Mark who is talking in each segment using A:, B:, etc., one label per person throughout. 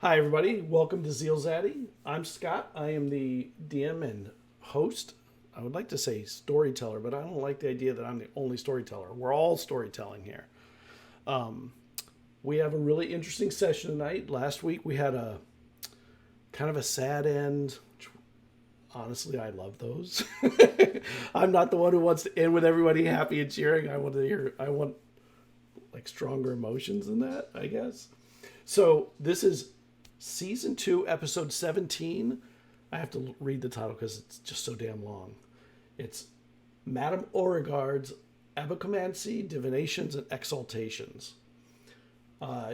A: Hi, everybody. Welcome to ZealZaddy. I'm Scott. I am the DM and host. I would like to say storyteller, but I don't like the idea that I'm the only storyteller. We're all storytelling here. We have a really interesting session tonight. Last week we had a kind of a sad end. Which, honestly, I love those. I'm not the one who wants to end with everybody happy and cheering. I want like stronger emotions than that, I guess. So this is Season 2, Episode 17. I have to read the title because it's just so damn long. It's Madame Auregard's Abacomancy, Divinations, and Exhaltations.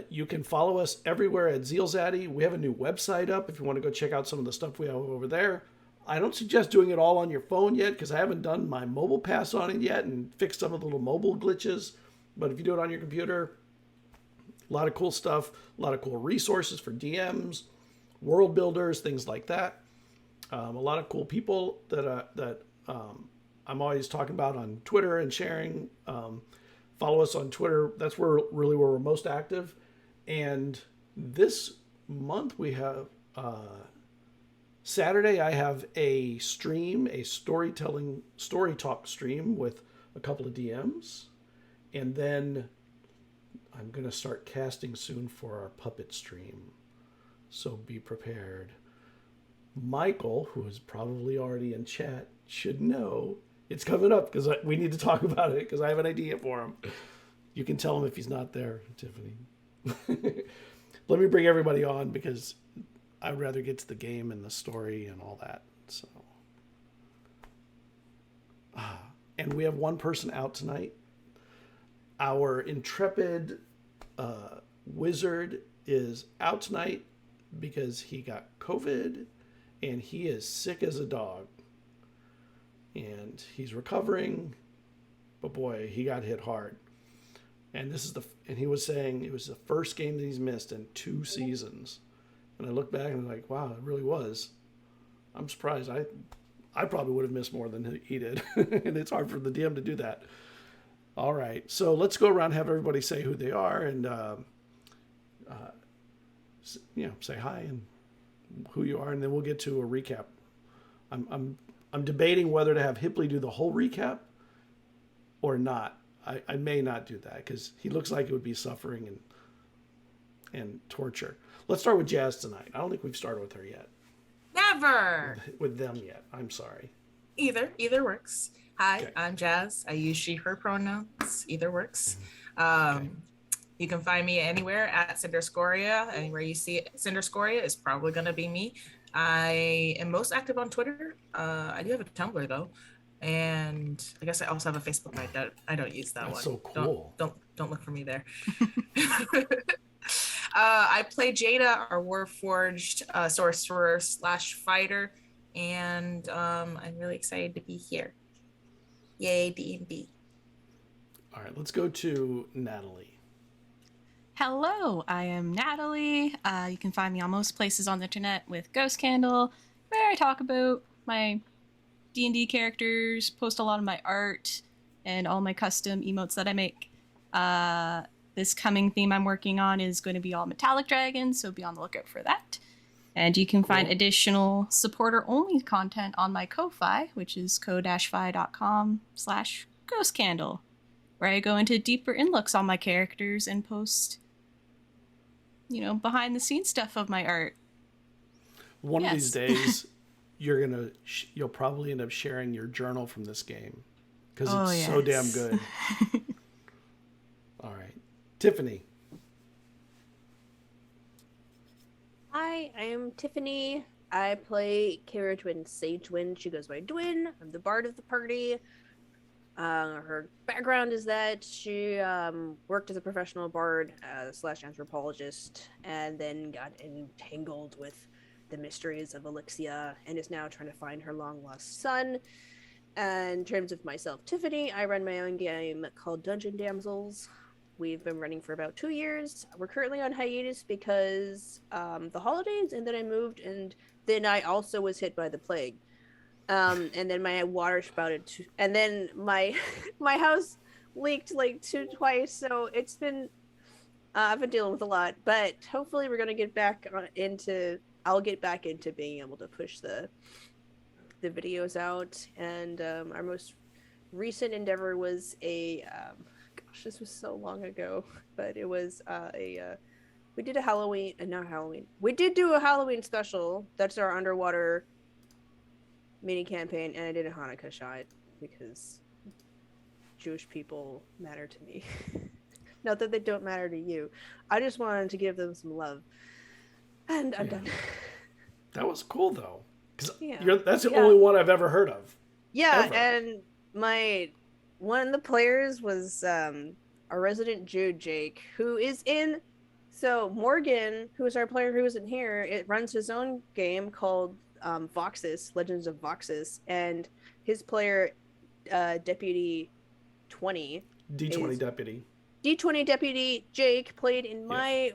A: You can follow us everywhere at ZealZaddy. We have a new website up if you want to go check out some of the stuff we have over there. I don't suggest doing it all on your phone yet because I haven't done my mobile pass on it yet and fixed some of the little mobile glitches. But if you do it on your computer, a lot of cool stuff, a lot of cool resources for DMs, world builders, things like that. A lot of cool people that I'm always talking about on Twitter and sharing. Follow us on Twitter. That's where we're most active. And this month we have Saturday. I have a stream, a story talk stream with a couple of DMs, and then I'm going to start casting soon for our puppet stream. So be prepared. Michael, who is probably already in chat, should know it's coming up because we need to talk about it because I have an idea for him. You can tell him if he's not there, Tiffany. Let me bring everybody on because I'd rather get to the game and the story and all that. So, and we have one person out tonight. Our intrepid wizard is out tonight because he got COVID and he is sick as a dog. And he's recovering, but boy, he got hit hard. And he was saying it was the first game that he's missed in 2 seasons. And I look back and I'm like, wow, it really was. I'm surprised. I probably would have missed more than he did. And it's hard for the DM to do that. All right, so let's go around and have everybody say who they are and say hi and who you are, and then we'll get to a recap. I'm debating whether to have Hipley do the whole recap or not. I may not do that because he looks like it would be suffering and torture. Let's start with Jazz tonight. I don't think we've started with her yet.
B: Never.
A: With them yet. I'm sorry.
B: Either works. Hi,
A: Okay.
B: I'm Jazz. I use she, her pronouns. Either works.
A: Okay.
B: You can find me anywhere at Cinderscoria. Anywhere you see Cinderscoria is probably going to be me. I am most active on Twitter. I do have a Tumblr though, and I guess I also have a Facebook. I don't use that one.
A: That's so cool.
B: Don't look for me there. I play Jada, our Warforged sorcerer / fighter, and I'm really excited to be here. Yay, D&D.
A: All right, let's go to Natalie.
C: Hello, I am Natalie. You can find me on most places on the internet with Ghost Candle, where I talk about my D&D characters, post a lot of my art, and all my custom emotes that I make. This coming theme I'm working on is going to be all metallic dragons, so be on the lookout for that. And you can find additional supporter-only content on my Ko-Fi, which is ko-fi.com/ghostcandle, where I go into deeper inlooks on my characters and post, behind-the-scenes stuff of my art.
A: One of these days, you'll probably end up sharing your journal from this game because it's so damn good. All right, Tiffany.
D: Hi, I am Tiffany. I play Cerridwen Sagewynd. She goes by Dwin. I'm the bard of the party. Her background is that she worked as a professional bard / anthropologist and then got entangled with the mysteries of Elixia and is now trying to find her long-lost son. And in terms of myself, Tiffany, I run my own game called Dungeon Damsels. We've been running for about 2 years. We're currently on hiatus because the holidays, and then I moved, and then I also was hit by the plague. And then my water spouted, and then my house leaked like twice. So it's been I've been dealing with a lot, but hopefully we're gonna get back into. I'll get back into being able to push the videos out, and our most recent endeavor was a. Gosh, this was so long ago, but it was we did a Halloween, not Halloween. We did do a Halloween special. That's our underwater mini campaign, and I did a Hanukkah shot because Jewish people matter to me. Not that they don't matter to you. I just wanted to give them some love. And I'm done.
A: That was cool, though. Because
D: Yeah.
A: that's the only one I've ever heard of.
D: Yeah,
A: Ever.
D: and one of the players was our resident Jew, Jake, who is in... So Morgan, who is our player who isn't here, it runs his own game called Voxus, Legends of Voxus, and his player, Deputy 20...
A: D20 Deputy.
D: D20 Deputy Jake played in my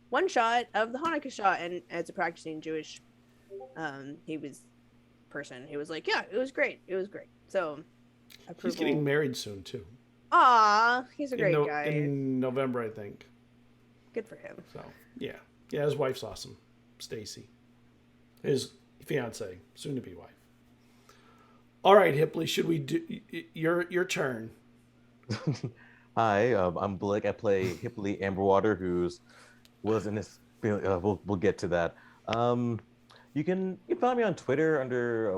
D: one shot of the Hanukkah shot, and as a practicing Jewish he was like, yeah, it was great. So approval.
A: He's getting married soon too.
D: Aw, he's a great guy.
A: In November, I think.
D: Good for him.
A: So yeah, his wife's awesome, Stacy. His fiance, soon to be wife. All right, Hipley, should we do your turn?
E: Hi, I'm Blake. I play Hipley Amberwater, was in this. We'll get to that. You can find me on Twitter under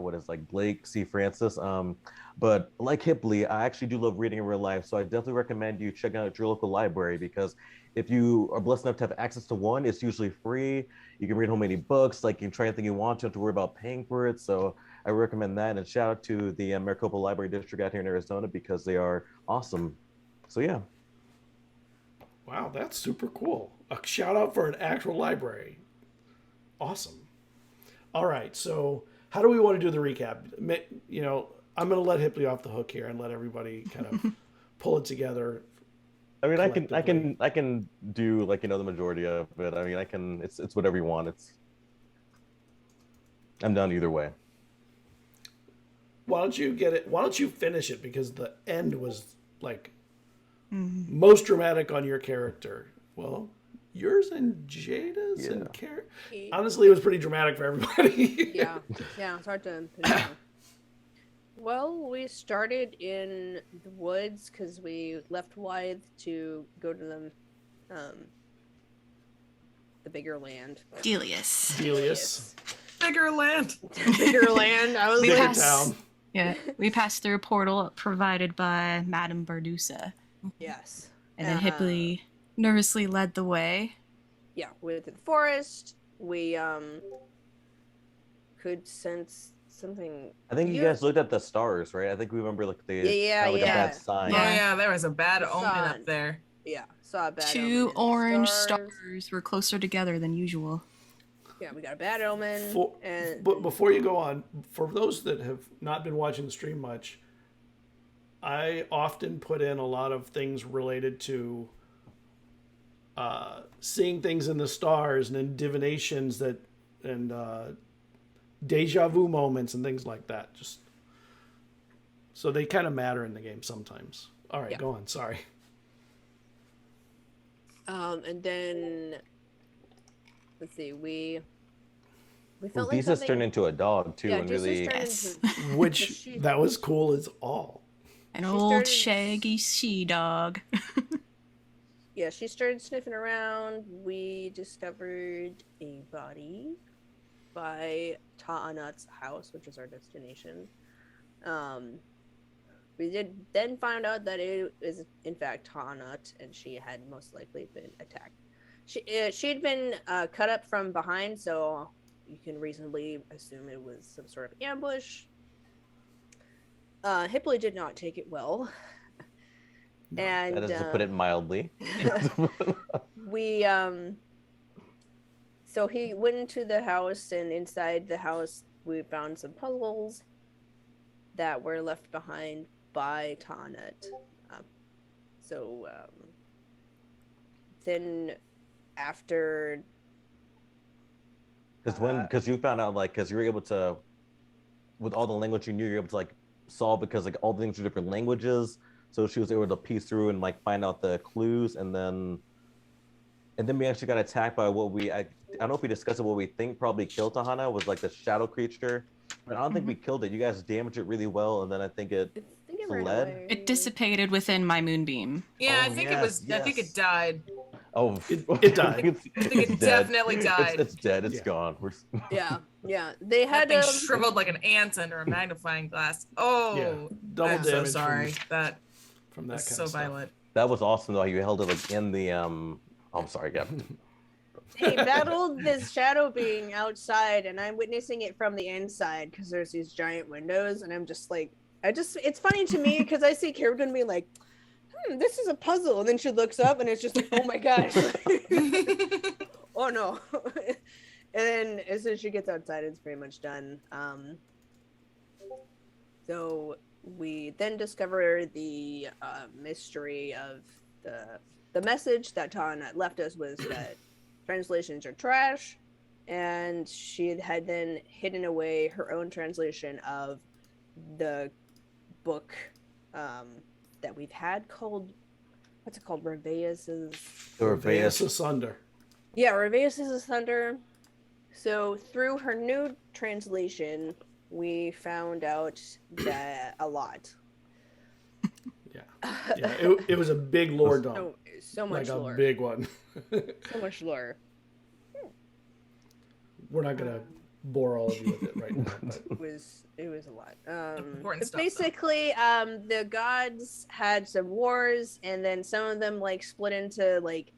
E: Blake C Francis. But like Hipley, I actually do love reading in real life, so I definitely recommend you check out your local library, because if you are blessed enough to have access to one, it's usually free. You can read home many books, like you can try anything you want. You don't have to worry about paying for it. So I recommend that. And shout out to the Maricopa Library District out here in Arizona, because they are awesome. So yeah.
A: Wow, that's super cool. A shout out for an actual library. Awesome. All right, so how do we want to do the recap? I'm going to let Hipley off the hook here and let everybody kind of pull it together.
E: I mean, I can do the majority of it. I mean, it's whatever you want. I'm down either way.
A: Why don't you finish it, because the end was most dramatic on your character. Well, yours and Jada's and honestly, it was pretty dramatic for everybody.
D: yeah, it's hard to put it down. Well, we started in the woods because we left Wythe to go to the bigger land.
C: Delius.
B: Bigger land.
D: Bigger land. I was
A: bigger town.
C: Yeah, we passed through a portal provided by Madame Bardusa.
D: Yes.
C: And then Hipley nervously led the way.
D: Yeah, we went to the forest. We could sense something.
E: I think you guys looked at the stars, right? I think we remember a bad sign.
B: Oh yeah, there was a bad omen up there.
D: Yeah, saw a bad omen.
C: Two orange stars were closer together than usual.
D: Yeah, we got a bad omen.
A: But before you go on, for those that have not been watching the stream much, I often put in a lot of things related to seeing things in the stars and in divinations and deja vu moments and things like that. Just so they kind of matter in the game sometimes. All right, Go on. Sorry.
D: And then let's see, we felt
E: Lisa's turned into a dog too, and really,
A: which that was cool as all.
C: An old shaggy she-dog.
D: Yeah, she started sniffing around. We discovered a body by Ta'anut's house, which is our destination. We did then find out that it is in fact Ta'anut, and she had most likely been attacked. She'd been cut up from behind, so you can reasonably assume it was some sort of ambush. Hipley did not take it well.
E: No,
D: and
E: that is to put it mildly.
D: So he went into the house, and inside the house we found some puzzles that were left behind by Ta'anut. Then after,
E: because you found out, because you were able to, with all the language you knew, you're able to solve, because all the things are different languages. So she was able to piece through and like find out the clues, and then we actually got attacked by what I don't know if we discussed it. What we think probably killed Tahana was like the shadow creature, but I don't think we killed it. You guys damaged it really well, and then I think it
D: I think it ran
E: fled.
D: away.
C: It dissipated within my moonbeam.
B: Yeah, I
E: Oh,
B: think
E: yes,
B: I think it died.
E: Oh,
A: It died.
B: I think it definitely died.
E: It's dead. It's
A: Yeah.
E: gone.
D: Yeah. They
B: That
D: had
B: thing shriveled like an ant under a magnifying glass. Oh,
A: Double
B: I'm so
A: damage
B: sorry. That
A: from that
B: was
A: kind
B: so
A: of stuff.
B: violent.
E: That was awesome though. You held it like in the Oh, I'm sorry, Gavin.
D: They battled this shadow being outside, and I'm witnessing it from the inside because there's these giant windows, and I'm just like, it's funny to me because I see Cerridwen being like, this is a puzzle, and then she looks up, and it's just like, oh my gosh, oh no. And then as soon as she gets outside, it's pretty much done. So we then discover the mystery of the message that Tan left us was that translations are trash, and she had then hidden away her own translation of the book that we've had called, what's it called?
A: Reveus Asunder.
D: Yeah, Reveus Asunder. So through her new translation, we found out that a lot.
A: Yeah, it was a big lore dump.
D: So much
A: like
D: lore.
A: a big one.
D: So much lore.
A: We're not gonna bore all of you with it right now. But.
D: It was a lot.
B: Important stuff,
D: basically, the gods had some wars, and then some of them like split into like,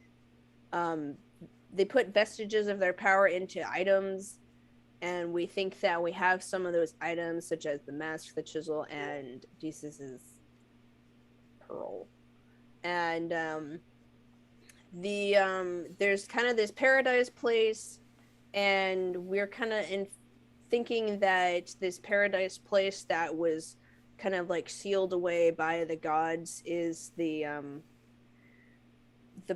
D: they put vestiges of their power into items, and we think that we have some of those items, such as the mask, the chisel, and Decis's pearl. And there's kind of this paradise place, and we're kind of thinking that this paradise place that was kind of like sealed away by the gods is the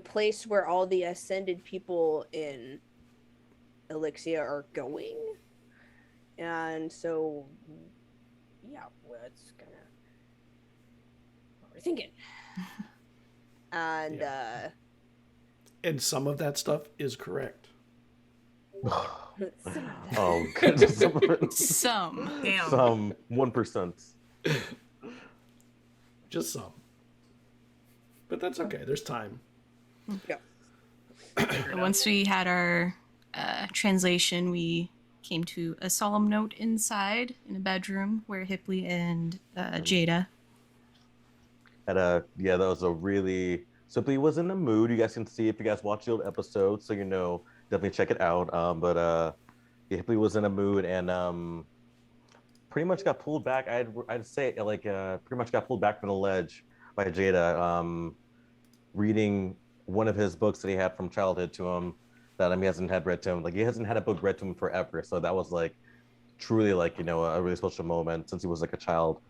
D: place where all the ascended people in Elixia are going. And so yeah, that's kind of what we're thinking. And
A: and some of that stuff is correct.
E: Oh goodness.
C: Some.
B: Damn.
E: Some 1%.
A: Just some. But that's okay. There's time.
D: yeah.
C: Once we had our translation, we came to a solemn note inside in a bedroom where Hipley and Jada.
E: And yeah, that was a really Simply was in the mood. You guys can see if you guys watch the old episode, so you know, definitely check it out. But Hipley was in a mood and pretty much got pulled back. I'd say like pretty much got pulled back from the ledge by Jada, reading one of his books that he had from childhood to him that he hasn't had read to him. Like he hasn't had a book read to him forever. So that was like truly like, you know, a really special moment since he was like a child.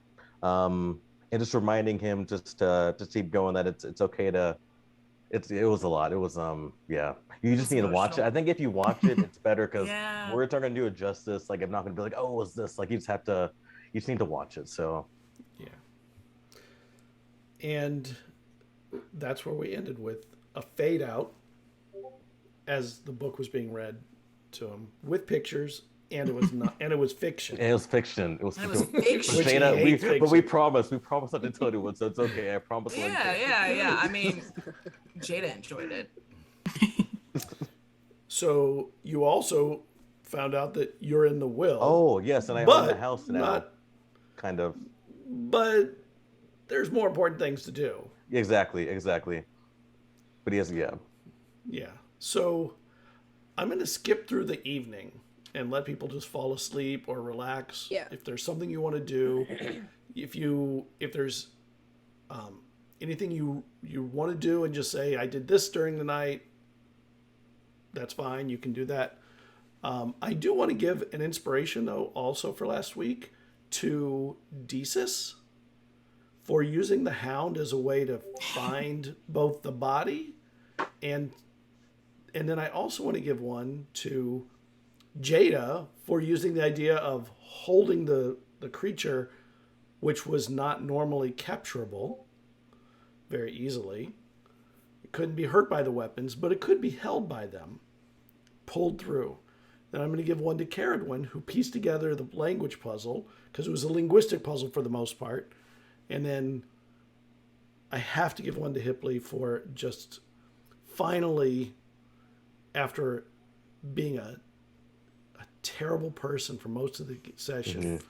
E: And just reminding him just to keep going, that it's okay to, it was a lot. It was, yeah, you just need to watch it. I think if you watch it, it's better because words aren't going to do it justice. Like I'm not going to be like, oh, what's this? Like you just need to watch it. So.
A: Yeah. And that's where we ended with a fade out as the book was being read to him with pictures. And it was not, and it was fiction.
E: It was fiction. It was
B: fiction.
E: Jada, but we promised not to tell anyone, so it's okay. I promise.
B: Yeah. I mean, Jada enjoyed it.
A: So you also found out that you're in the will.
E: Oh yes, and I own the house now. Kind of.
A: But there's more important things to do.
E: Exactly. But he has, yeah.
A: Yeah. So I'm going to skip through the evening and let people just fall asleep or relax.
D: Yeah.
A: If there's something you want to do, if there's anything you want to do and just say, I did this during the night, that's fine. You can do that. I do want to give an inspiration, though, also for last week to Decis for using the hound as a way to find both the body and then I also want to give one to Jada for using the idea of holding the creature, which was not normally capturable, very easily. It couldn't be hurt by the weapons, but it could be held by them, pulled through. Then I'm going to give one to Cerridwen, who pieced together the language puzzle, because it was a linguistic puzzle for the most part. And then I have to give one to Hipley for just finally, after being a terrible person for most of the session,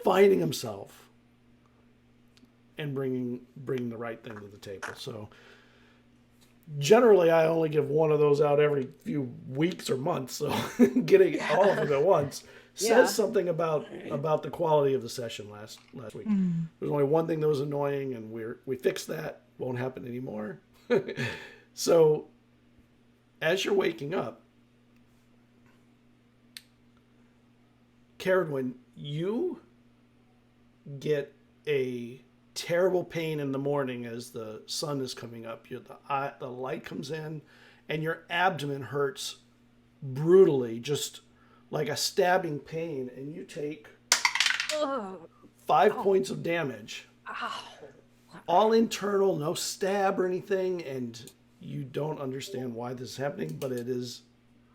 A: finding himself and bringing the right thing to the table. So generally, I only give one of those out every few weeks or months. So getting all of them at once says something about the quality of the session last week. There's only one thing that was annoying, and we fixed that. Won't happen anymore. So as you're waking up, Cerridwen, you get a terrible pain in the morning as the sun is coming up. The light comes in, and your abdomen hurts brutally, just like a stabbing pain, and you take 5 points of damage. All internal, no stab or anything, and you don't understand why this is happening, but it is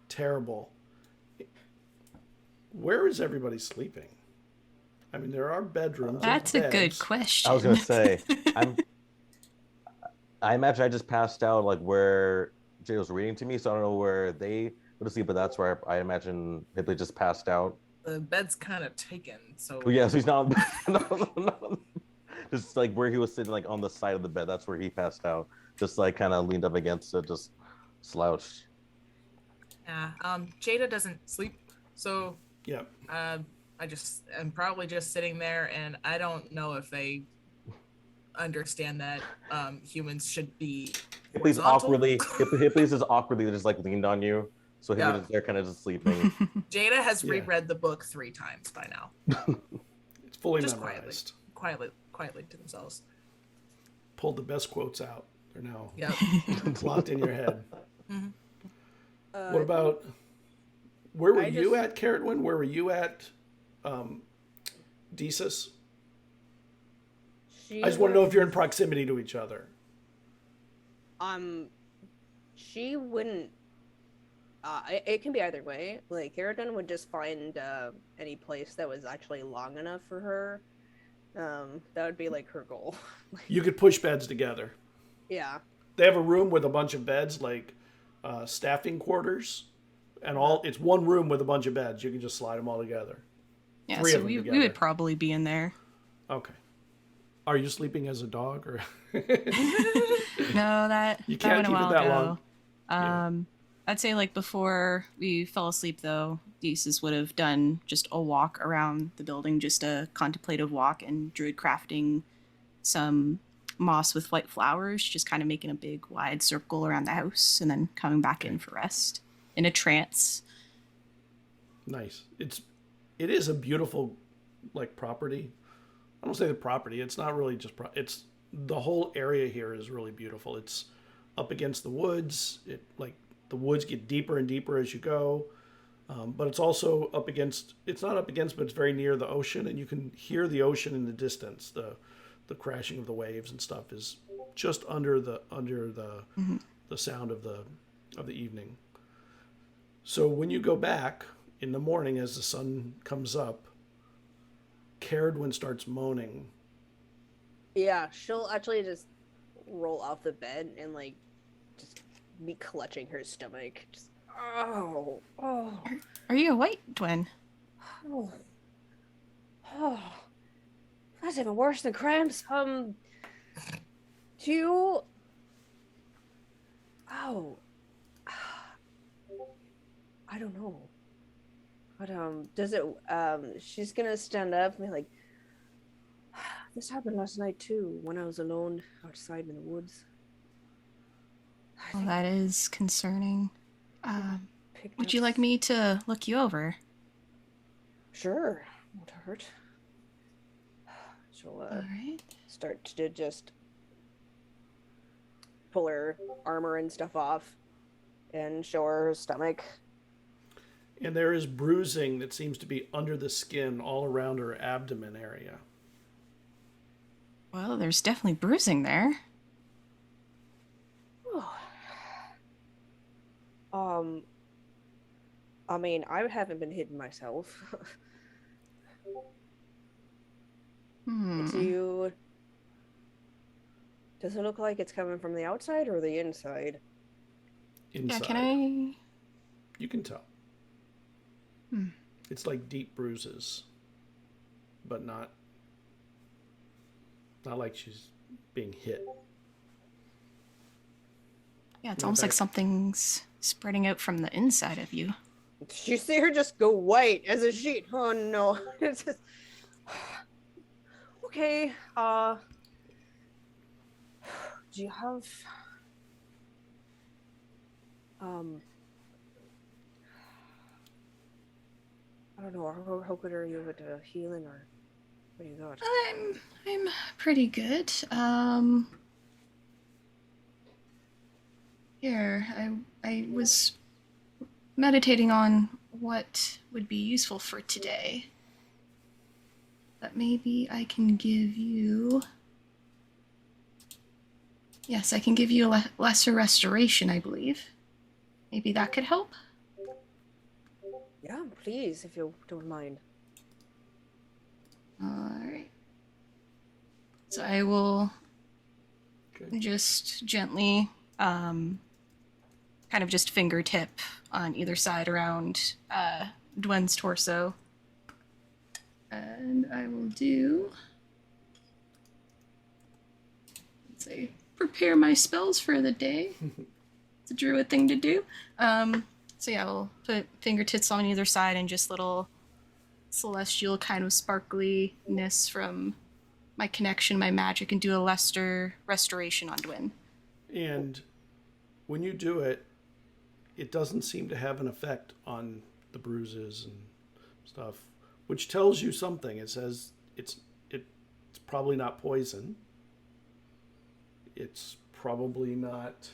A: terrible. Where is everybody sleeping? I mean, there are bedrooms.
C: That's a good question.
E: I was gonna say, I imagine I just passed out like where Jay was reading to me, so I don't know where they go to sleep, but that's where I imagine Hipley just passed out.
B: The bed's kind of taken, so.
E: Oh, yeah, so he's not. No. Just like where he was sitting, like on the side of the bed. That's where he passed out. Just like kind of leaned up against it, just slouched.
B: Yeah. Jada doesn't sleep, so.
A: Yeah.
B: I'm probably just sitting there, and I don't know if they understand that humans should be
E: Hipley's just awkwardly just like leaned on you, so they're kind of just sleeping.
B: Jada has reread the book 3 times by now.
A: It's fully
B: just
A: memorized.
B: Quietly to themselves.
A: Pulled the best quotes out. They're now locked in your head. What about? Where were you at, Cerridwen? Where were you at, Desus? I just want to know if you're in proximity to each other.
D: She wouldn't. It can be either way. Like, Cerridwen would just find any place that was actually long enough for her. That would be like her goal.
A: You could push beds together.
D: Yeah.
A: They have a room with a bunch of beds, like staffing quarters, and it's one room with a bunch of beds. You can just slide them all together.
C: Yeah, so we would probably be in there.
A: Okay. Are you sleeping as a dog or?
C: No, that
A: you can't
C: that went
A: keep
C: a while
A: it that
C: ago.
A: long.
C: I'd say like before we fell asleep though, Desus would have done just a walk around the building, just a contemplative walk, and druid crafting some moss with white flowers, just kind of making a big wide circle around the house, and then coming back in for rest in a trance.
A: Nice. It is a beautiful like property. I don't say the property. It's not really just it's the whole area here is really beautiful. It's up against the woods. The woods get deeper and deeper as you go. But it's also up against, it's not up against, but it's very near the ocean, and you can hear the ocean in the distance. The crashing of the waves and stuff is just under the sound of the evening. So when you go back in the morning as the sun comes up, Cerridwen starts moaning.
D: Yeah, she'll actually just roll off the bed and like just be clutching her stomach. Just, oh.
C: Are you a white twin?
D: Oh. That's even worse than cramps. Do you... Oh. I don't know. But, does it, she's gonna stand up and be like, this happened last night too, when I was alone outside in the woods.
C: Well, that is concerning. Would you like me to look you over?
D: Sure. Won't hurt. She'll start to just pull her armor and stuff off and show her stomach.
A: And there is bruising that seems to be under the skin all around her abdomen area.
C: Well, there's definitely bruising there.
D: I mean, I haven't been hidden myself. Do Does it look like it's coming from the outside or the inside?
A: Inside.
C: Yeah, can I?
A: You can tell. It's like deep bruises, but not like she's being hit.
C: Yeah, it's almost like something's spreading out from the inside of you.
D: Did you see her just go white as a sheet? Oh no. It's just... Okay, do you have I don't know, how good are you at healing, or what do you got?
C: I'm pretty good. Here, I was meditating on what would be useful for today. But maybe I can give you... Yes, I can give you a lesser restoration, I believe. Maybe that could help?
D: Yeah, please, if you don't mind.
C: Alright. So I will just gently, kind of just fingertip on either side around Dwen's torso. And I will do... Let's see. Prepare my spells for the day. It's a druid thing to do. So yeah, we'll put fingertips on either side and just little celestial kind of sparkliness from my connection, my magic, and do a lesser restoration on Dwen.
A: And when you do it, it doesn't seem to have an effect on the bruises and stuff, which tells you something. It says it's probably not poison. It's probably not...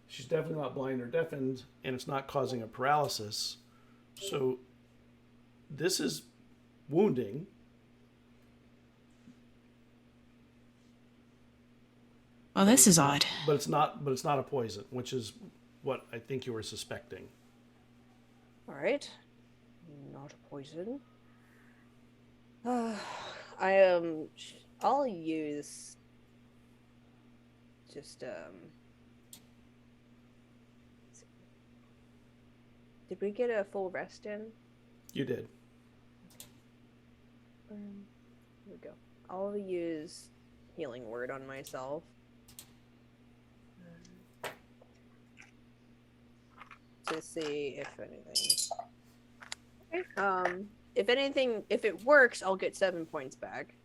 A: She's definitely not blind or deafened, and it's not causing a paralysis. So this is wounding.
C: Well, this is odd.
A: But it's not a poison, which is what I think you were suspecting.
D: All right. Not a poison. I'll use just did we get a full rest in?
A: You did.
D: Here we go. I'll use healing word on myself. To see if anything. If it works, I'll get 7 points back.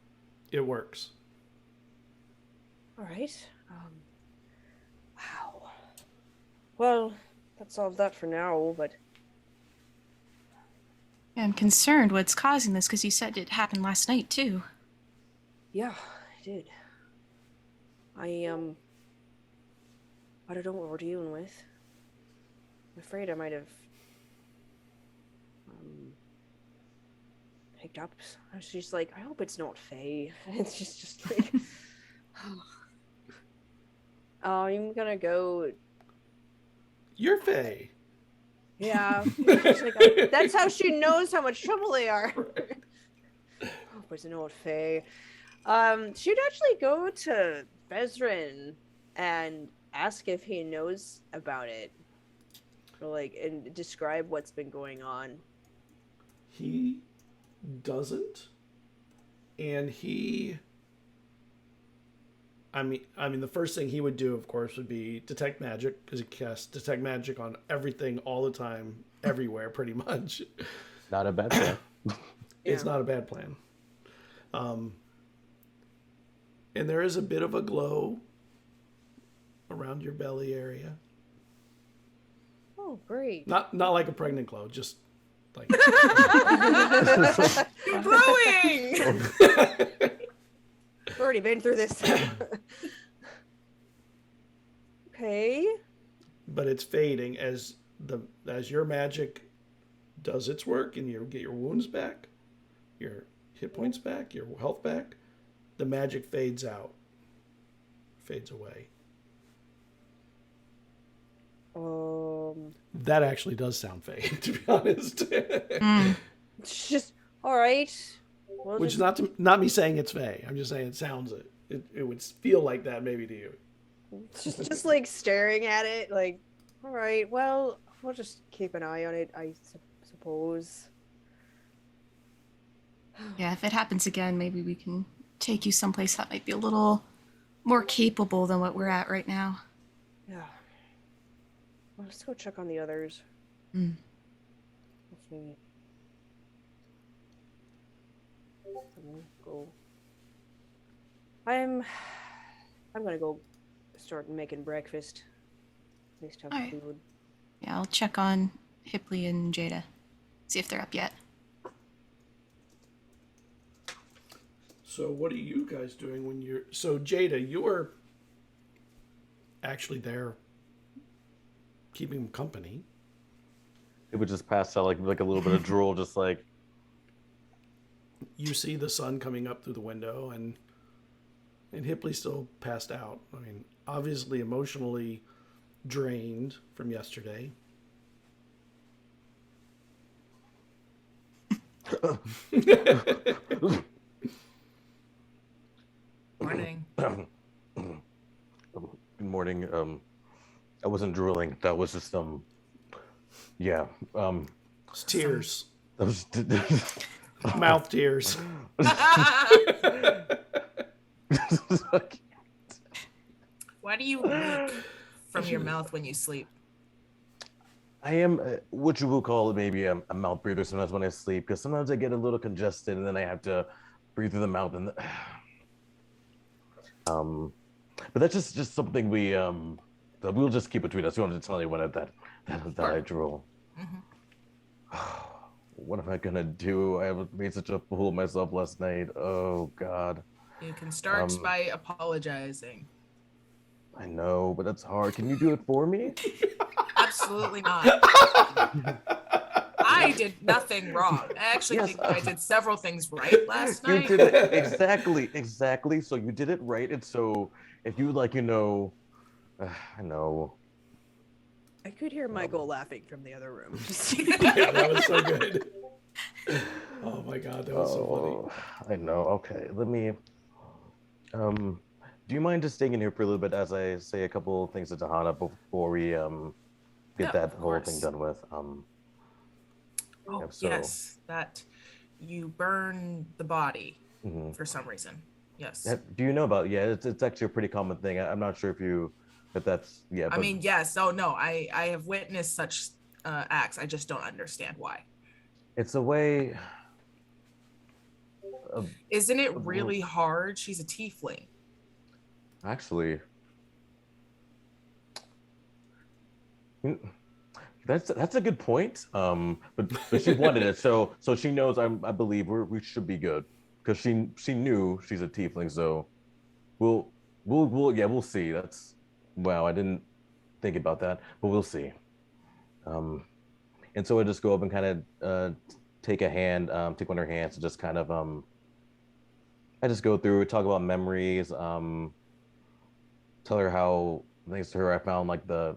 A: It works.
D: All right. Wow. Well, that's all of that for now, but...
C: I'm concerned what's causing this, because you said it happened last night, too.
D: Yeah, I did. I don't know what we're dealing with. I'm afraid I might have picked up. I was just like, I hope it's not Faye. It's just like, I'm gonna go.
A: You're Faye.
D: Yeah, like, that's how she knows how much trouble they are.
A: Right.
D: Hope it's not Faye. She'd actually go to Vesryn and ask if he knows about it. And describe what's been going on.
A: He doesn't, and I mean, the first thing he would do, of course, would be detect magic, because he casts detect magic on everything, all the time, everywhere, pretty much.
E: Not a bad plan.
A: It's not a bad plan. And there is a bit of a glow around your belly area.
D: Oh, great.
A: Not like a pregnant glow, just like...
B: You're glowing!
D: We've already been through this. Okay.
A: But it's fading as your magic does its work, and you get your wounds back, your hit points back, your health back. The magic fades out, fades away.
D: Oh.
A: That actually does sound fake, to be honest.
D: It's just all right. We'll
A: Which
D: just,
A: is not me saying it's fake. I'm just saying it sounds it. It would feel like that maybe to you.
D: just like staring at it, like, all right. Well, we'll just keep an eye on it, I suppose.
C: Yeah, if it happens again, maybe we can take you someplace that might be a little more capable than what we're at right now.
D: Yeah. Well, let's go check on the others.
C: Mm.
D: Let's see. Go. I'm gonna go start making breakfast. At least have
C: All right.
D: food.
C: Yeah, I'll check on Hipley and Jada. See if they're up yet.
A: So what are you guys doing when you're... So Jada, you're actually there keeping them company.
E: It would just pass out like a little bit of drool, just like...
A: You see the sun coming up through the window, and Hipley's still passed out. I mean, obviously emotionally drained from yesterday.
B: Morning.
E: Good morning. I wasn't drooling. That was just yeah.
A: It's tears.
E: That was
A: Mouth tears.
B: Why do you leak from your mouth when you sleep?
E: I am what you will call maybe a mouth breather sometimes when I sleep, because sometimes I get a little congested and then I have to breathe through the mouth and but that's just something that we'll just keep between us. We wanted to tell anyone that I drool.
B: Mm-hmm.
E: What am I gonna do? I made such a fool of myself last night. Oh God.
B: You can start by apologizing.
E: I know, but that's hard. Can you do it for me?
B: Absolutely not. I did nothing wrong. I actually
E: Yes.
B: think I did several things right last
E: You
B: night.
E: did it exactly. So you did it right, and so if you I know.
D: I could hear Michael laughing from the other room.
A: Yeah, that was so good. Oh my God, that was so funny.
E: I know. Okay, let me. Do you mind just staying in here for a little bit as I say a couple things to Tahana before we get
B: Yeah,
E: that
B: of
E: whole
B: course.
E: thing done with?
B: Oh,
E: so-
B: yes, that you burn the body
E: Mhm.
B: for some reason. Yes.
E: Do you know about? Yeah, it's actually a pretty common thing. I'm not sure if that's yeah.
B: I
E: But
B: mean, yes. Oh, no, I have witnessed such acts. I just don't understand why.
E: it's a way.
B: Isn't it really hard? She's a tiefling.
E: Actually, that's a good point. But she wanted it, so she knows. I believe we should be good because she knew she's a tiefling. So we'll see. That's wow. I didn't think about that, but we'll see. And so I just go up and kind of take one of her hands, and just kind of I just go through, talk about memories, tell her how thanks to her I found like the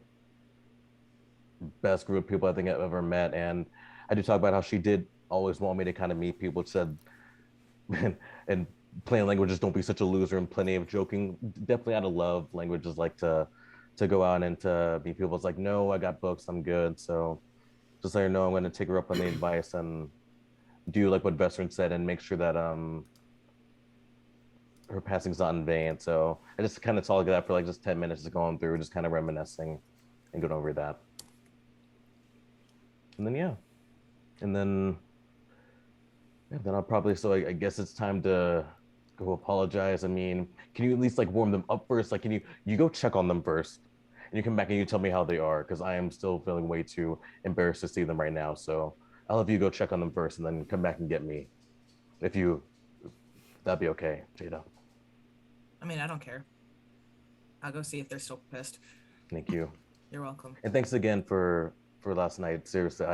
E: best group of people I think I've ever met, and I do talk about how she did always want me to kind of meet people. She said, and playing languages, don't be such a loser, and plenty of joking, definitely out of love languages like to go out and to meet people. It's like, no, I got books, I'm good. So just let her know I'm going to take her up on the advice and do like what Vesryn said and make sure that her passing's not in vain. So I just kind of talk that for like just 10 minutes, just going through, just kind of reminiscing and going over that. And then then I'll probably, so I guess it's time to go apologize. I mean, can you at least like warm them up first? Like, can you go check on them first, and you come back and you tell me how they are, because I am still feeling way too embarrassed to see them right now. So I'll have you go check on them first, and then come back and get me, if that'd be okay, Jada.
B: I mean, I don't care. I'll go see if they're still pissed.
E: Thank you.
B: You're welcome.
E: And thanks again for last night. Seriously,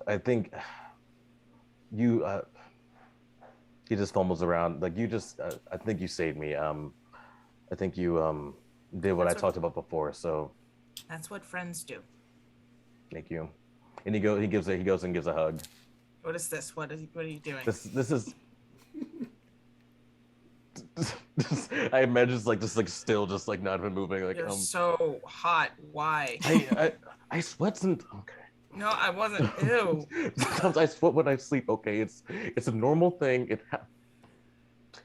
E: I think you he just fumbles around. Like you just, I think you saved me. I think you did what I talked about before. So
B: That's what friends do.
E: thank you. And he goes and gives a hug.
B: What is this? What are you doing?
E: This is. I imagine it's like just like still just like not even moving. Like
B: You're so hot. Why?
E: I sweat and okay.
B: No, I wasn't. Ew.
E: Sometimes I sweat when I sleep. Okay, it's a normal thing.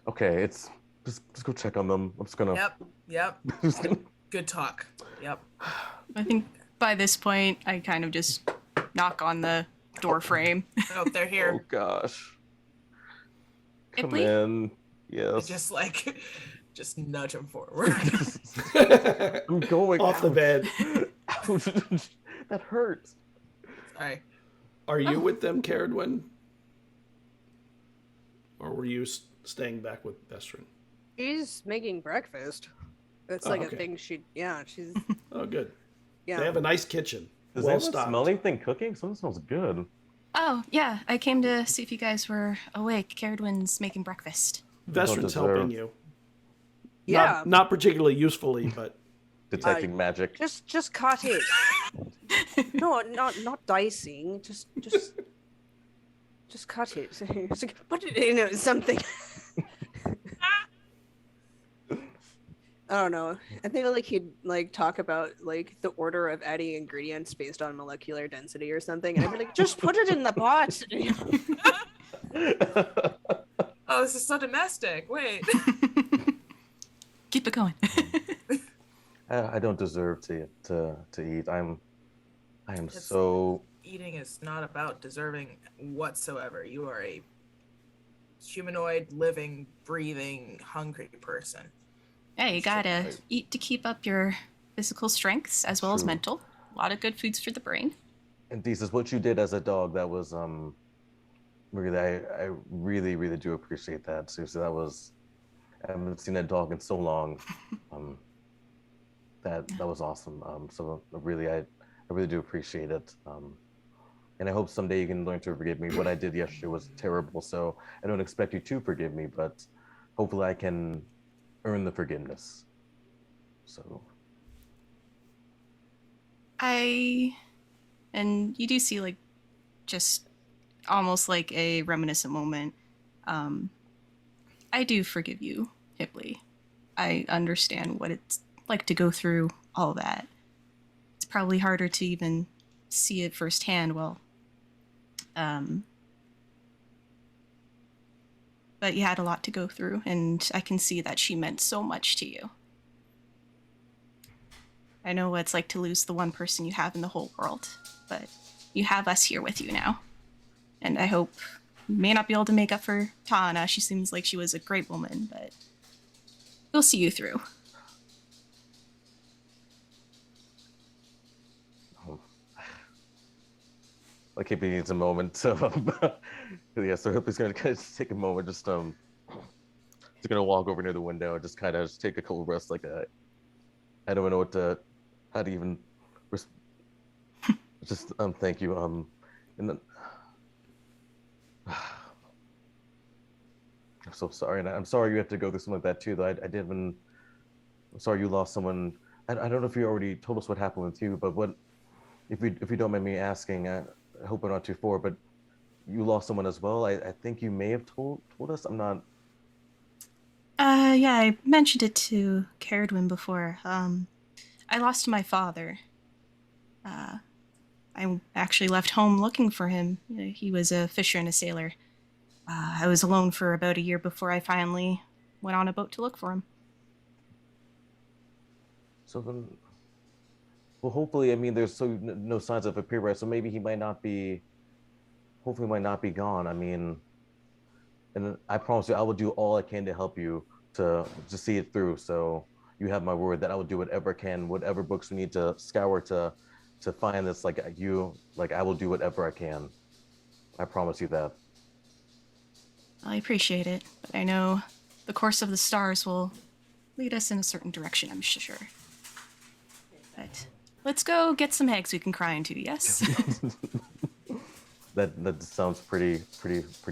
E: Okay, it's just go check on them. I'm just gonna.
B: Yep. Good talk. Yep.
C: I think by this point, I kind of just knock on the door frame.
B: Oh, they're here.
E: Oh gosh. Come
C: Ripley?
E: in. Yes.
B: Just nudge him forward.
E: I'm going
A: off the bed.
E: That hurts.
B: Sorry.
A: Are you with them, Cerridwen? Or were you staying back with Vesryn?
D: She's making breakfast. It's
A: Oh,
D: like
A: okay.
D: a thing she's
A: Oh, good.
D: yeah.
A: They have a nice kitchen.
E: Does
A: Well
E: anyone
A: stocked.
E: smell anything cooking? Something smells good.
C: Oh, yeah, I came to see if you guys were awake. Cerridwen's making breakfast.
A: Vesryn's helping you.
D: Yeah.
A: Not particularly usefully, but
E: Detecting magic.
D: Just cut it. No, not dicing. Just cut it. It's like, put it in something. I don't know. I think like he'd like talk about like the order of adding ingredients based on molecular density or something, and I'd be like, just put it in the pot.
B: Oh, this is so domestic. Wait.
C: Keep it going.
E: I don't deserve to eat. I am so.
B: Eating is not about deserving whatsoever. You are a humanoid, living, breathing, hungry person.
C: Yeah, you gotta eat to keep up your physical strengths as well as
E: True.
C: mental. A lot of good foods for the brain.
E: And this is what you did as a dog. That was really I really do appreciate that. Seriously, that was I haven't seen that dog in so long. That was awesome. So I really do appreciate it. And I hope someday you can learn to forgive me. What I did yesterday was terrible, so I don't expect you to forgive me, but hopefully I can earn the forgiveness. So
C: And you do see like just almost like a reminiscent moment. I do forgive you, Hipley. I understand what it's like to go through all that. It's probably harder to even see it firsthand. But you had a lot to go through, and I can see that she meant so much to you. I know what it's like to lose the one person you have in the whole world, but you have us here with you now. And I hope you may not be able to make up for Tana. She seems like she was a great woman, but we'll see you through.
E: like he needs a moment to yeah, so Hipley's gonna kind of take a moment, just gonna walk over near the window and just kind of take a couple breaths. Like I don't know how to even just thank you and then I'm so sorry, and I'm sorry you have to go through something like that too. Though I'm sorry you lost someone. I don't know if you already told us what happened with you, but what if you don't mind me asking? I hope I'm not too far, but you lost someone as well. I think you may have told us. I'm not.
C: Yeah, I mentioned it to Cerridwen before. I lost my father. I actually left home looking for him. He was a fisher and a sailor. I was alone for about a year before I finally went on a boat to look for him.
E: So then, well, hopefully, I mean, there's no signs of a period, so maybe he might not be. Hopefully, might not be gone. I mean, and I promise you, I will do all I can to help you to see it through. So you have my word that I will do whatever I can, whatever books we need to scour to find this. Like I will do whatever I can. I promise you that.
C: I appreciate it, but I know the course of the stars will lead us in a certain direction, I'm sure. But let's go get some eggs we can cry into, yes?
E: That sounds pretty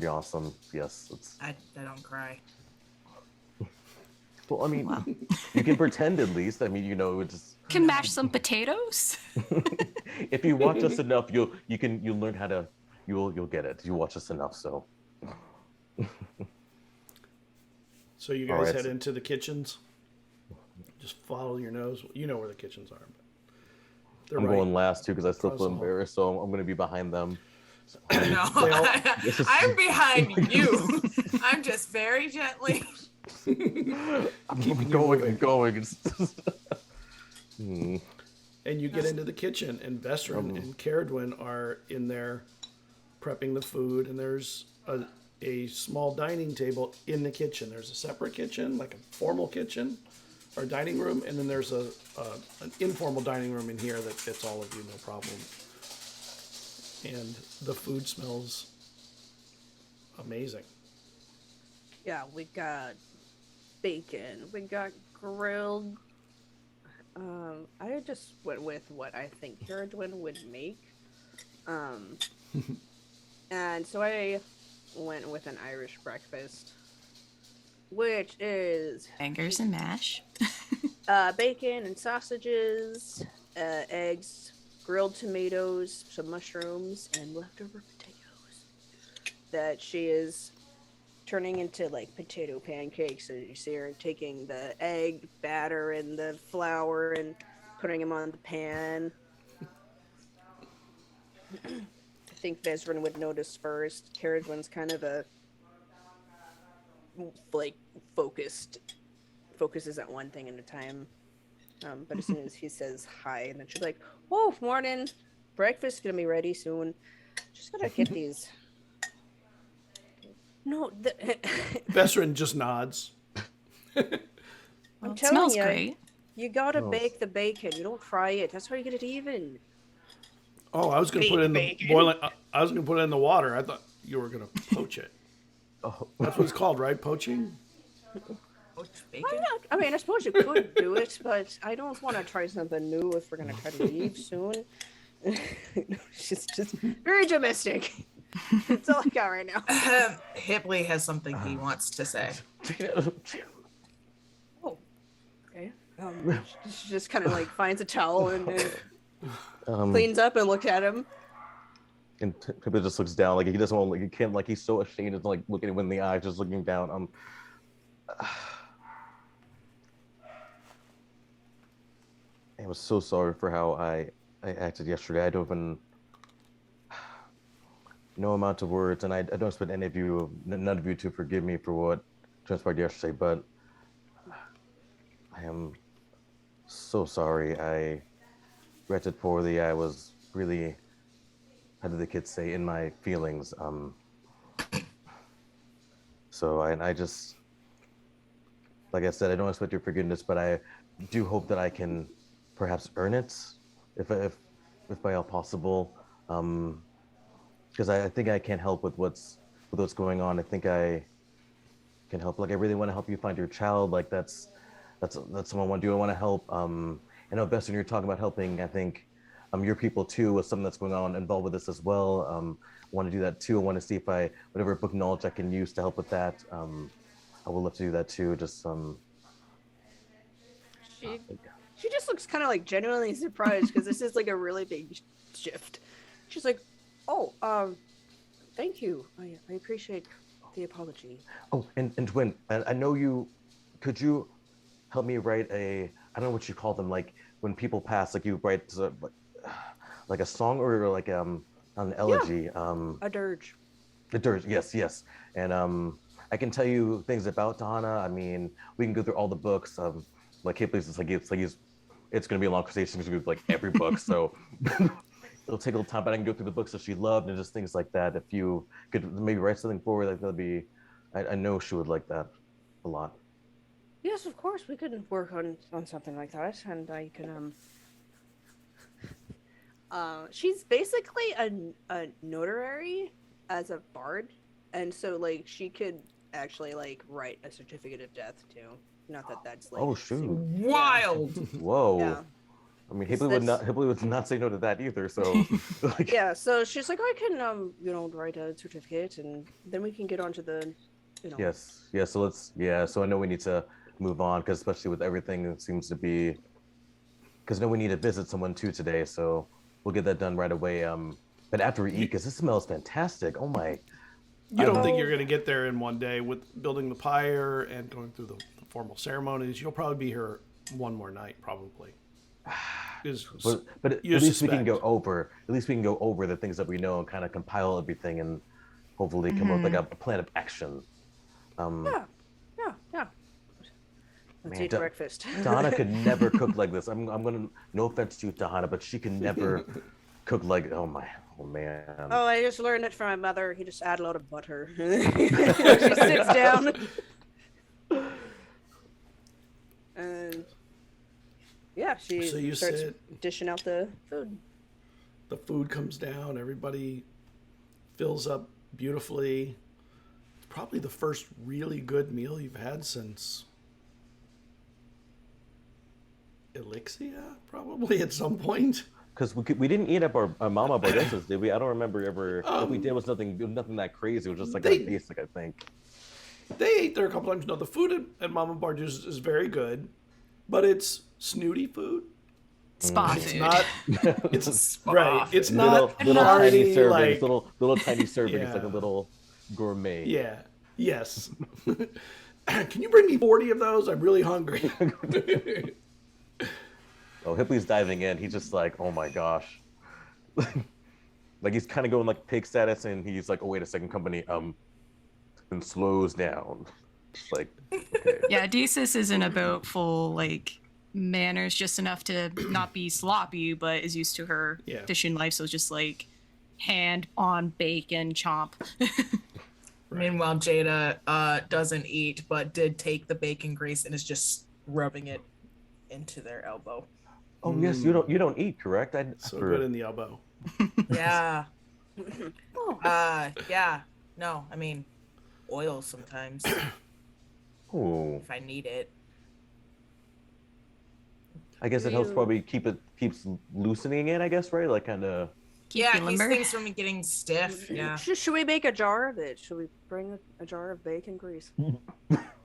E: awesome. Yes, it's.
B: I don't cry.
E: Well, I mean,
C: Wow.
E: you can pretend at least. I mean, it just.
C: Can mash some potatoes.
E: If you watch us enough, you'll learn how to. You'll get it. You watch us enough, so.
A: So you guys head into the kitchens. Just follow your nose. You know where the kitchens are. But
E: I'm going last too because I still feel embarrassed, so I'm going to be behind them.
B: No, I'm behind you. I'm just very gently.
E: I'm going.
A: And you get into the kitchen, and Vesryn and Cerridwen are in there prepping the food, and there's a small dining table in the kitchen. There's a separate kitchen, like a formal kitchen or dining room, and then there's an informal dining room in here that fits all of you, no problem. And the food smells amazing.
D: Yeah, we got bacon. We got grilled. I just went with what I think Cerridwen would make. And so I went with an Irish breakfast, which is
C: Bangers and mash.
D: bacon and sausages, eggs, grilled tomatoes, some mushrooms, and leftover potatoes that she is turning into like potato pancakes. So you see her taking the egg batter and the flour and putting them on the pan. I think Vesryn would notice first. Cerridwen's kind of a like focuses at one thing at a time. But as soon as he says hi, and then she's like, "Oh, morning, breakfast's gonna be ready soon. Just gotta get these." No,
A: Vesryn just nods.
C: Well,
D: I'm
C: it
D: telling
C: smells
D: you,
C: great.
D: you gotta bake the bacon. You don't fry it. That's how you get it even.
A: Oh, I was gonna put it in the boiling. I was gonna put it in the water. I thought you were gonna poach it.
E: Oh.
A: That's what it's called, right? Poaching.
B: Bacon?
D: Why not? I mean, I suppose you could do it, but I don't want to try something new if we're gonna try to leave soon. She's just very domestic. That's all I got right now.
B: Hipley has something he wants to say.
D: Oh, okay. She just kind of like finds a towel and cleans up and looks at him.
E: And Pippa just looks down, like he doesn't want, like he can't, like he's so ashamed of like looking him in the eye, just looking down. I was so sorry for how I acted yesterday. I don't even no amount of words, and I don't expect none of you to forgive me for what transpired yesterday, but I am so sorry. I reacted poorly. I was really, how did the kids say, in my feelings. So I just, like I said, I don't expect your forgiveness, but I do hope that I can perhaps earn it, if by all possible. Because I think I can't help with what's going on. I think I can help. Like I really want to help you find your child. Like that's something I want to do. I want to help. I know, Vesryn, you're talking about helping. I think your people too with something that's going on involved with this as well. I want to do that too. I want to see if whatever book knowledge I can use to help with that. I would love to do that too. Just
D: She just looks kind of like genuinely surprised because this is like a really big shift. She's like, "Oh, thank you. I appreciate the apology." Oh,
E: and Twin, I know you. Could you help me write I don't know what you call them, like when people pass, like you write like a song or like an elegy.
D: A dirge.
E: The dirge, yes. And I can tell you things about Donna. I mean, we can go through all the books. Like Hipley's it's gonna be a long conversation. It's gonna be like every book, so it'll take a little time. But I can go through the books that she loved and just things like that. If you could maybe write something for her, like that'd be. I know she would like that a lot.
D: Yes, of course, we could work on something like that, and I can she's basically a notary as a bard, and so like she could actually like write a certificate of death too. Not that that's like
E: Oh shoot!
B: Wild.
E: Whoa!
D: Yeah.
E: I mean,
D: Is
E: Hibley would not say no to that either. So, like,
D: Yeah, so she's like, I can, write a certificate, and then we can get onto the,
E: yes, yeah. So I know we need to move on because especially with everything, it seems to be. Because I know we need to visit someone too today, so we'll get that done right away. But after we eat, because this smells fantastic. Oh my!
A: You don't think
D: Oh.
A: you're going to get there in one day with building the pyre and going through the formal ceremonies? You'll probably be here one more night, probably.
E: But at
A: you
E: least we can
A: suspect.
E: go over. At least we can go over the things that we know and kind of compile everything and hopefully come up with like a plan of action.
D: Yeah. Let's
E: Man,
D: eat breakfast.
E: Dahana could never cook like this. I'm gonna, no offense to you, Dahana, but she can never cook like. Oh man.
D: Oh, I just learned it from my mother. He just add a load of butter. She sits down. And yeah, she
A: So you
D: starts
A: sit.
D: dishing out the food.
A: The food comes down. Everybody fills up beautifully. It's probably the first really good meal you've had since Elixia, probably at some point.
E: Because we didn't eat up our Mama Bardesas, did we? I don't remember ever. If we did, it was nothing that crazy. It was just like
A: they-
E: basic, I think.
A: They ate there a couple times. No, the food at Mama Bardu's is very good, but it's snooty food.
C: Spa
A: It's
C: food.
A: not. It's right. It's not
E: little tiny
A: hearty,
E: servings,
A: like
E: little tiny servings,
A: Yeah.
E: like a little gourmet.
A: yeah. Yes. Can you bring me 40 of those? I'm really hungry.
E: Oh, Hipley's diving in. He's just like, oh my gosh. Like he's kind of going like pig status, and he's like, oh wait a second, company, and slows down. It's like, okay.
C: Yeah, Desis isn't about full like manners, just enough to not be sloppy, but is used to her
A: Yeah.
C: fishing life, so it's just like hand on bacon chomp.
B: Meanwhile, Jada doesn't eat, but did take the bacon grease and is just rubbing it into their elbow.
E: Oh yes, you don't eat, correct?
A: So good in the elbow.
B: Yeah. Yeah. No, I mean, oil sometimes
E: Oh,
B: if I need it.
E: I guess it helps probably keeps loosening it. I guess right, like kind of.
C: Keep
B: Yeah,
C: you
B: keeps
C: limber.
B: things from getting stiff. Yeah,
D: Should we make a jar of it? Should we bring a jar of bacon grease?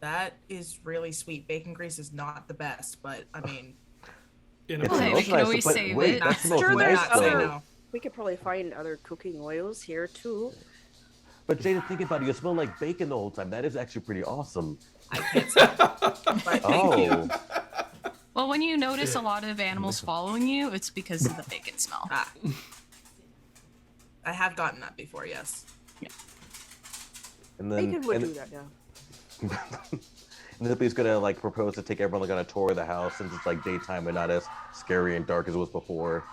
B: that is really sweet. Bacon grease is not the best, but I mean,
A: In
E: It
A: a
C: Hey, we
E: smells
C: can
E: nice,
C: always
E: but
C: save
E: wait,
C: it.
E: that
B: not
E: smells
D: Sure,
B: would
D: there's
E: nice
B: not say
D: other-
E: though.
B: no.
D: We could probably find other cooking oils here too.
E: But Jada, think about it. You smell like bacon the whole time. That is actually pretty awesome.
B: I can't stop. But thank you.
E: Oh,
C: Well, when you notice a lot of animals following you, it's because of the bacon smell.
B: Ah. I have gotten that before, yes.
E: and then
D: Bacon would
E: and,
D: do that, yeah.
E: and then he's gonna like propose to take everyone like on a tour of the house since it's like daytime and not as scary and dark as it was before.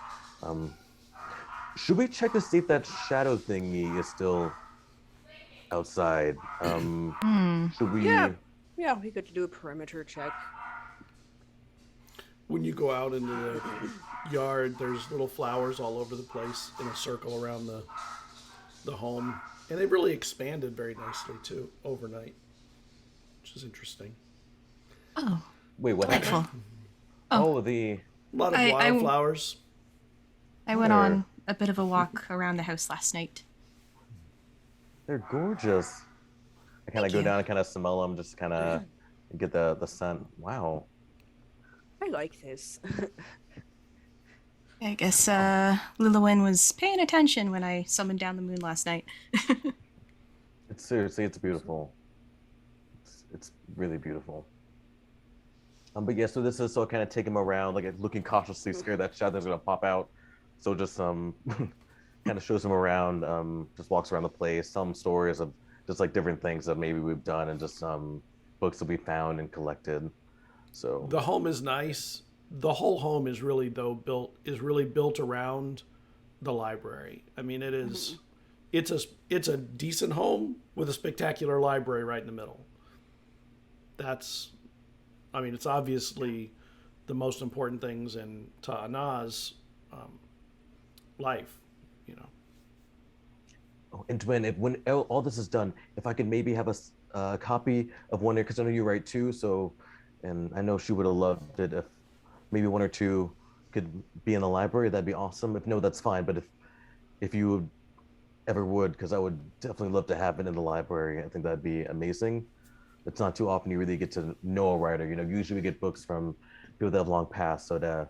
E: Should we check to see if that shadow thingy is still outside? Should we?
D: Yeah. Yeah, we could do a perimeter check.
A: When you go out into the yard, there's little flowers all over the place in a circle around the home, and they've really expanded very nicely too overnight, which is interesting.
C: Oh,
E: Wait, what happened?
C: delightful.
E: Oh, the.
A: A lot of
C: I-
A: wildflowers.
C: I went
E: Sure.
C: on a bit of a walk around the house last night.
E: They're gorgeous. I kind of
C: Thank
E: go
C: you.
E: down and kind of smell them, just kind of get the scent. Wow.
D: I like this.
C: I guess Lilywin was paying attention when I summoned down the moon last night.
E: It's seriously, it's beautiful. It's really beautiful. But yeah, so this is so kind of take him around, like looking cautiously scared that shadow's gonna pop out. So just kind of shows him around, just walks around the place, some stories of just like different things that maybe we've done, and just books that we found and collected. So
A: The home is nice. The whole home is really built around the library. I mean, it is. It's a decent home with a spectacular library right in the middle. It's obviously the most important things in Ta'ana's life, you know.
E: Oh, and Dwayne, when all this is done, if I could maybe have a copy of one, because I know you write too, so, and I know she would have loved it if maybe one or two could be in the library, that'd be awesome. If no, that's fine. But if you ever would, because I would definitely love to have it in the library. I think that'd be amazing. It's not too often you really get to know a writer. Usually we get books from people that have long passed. So to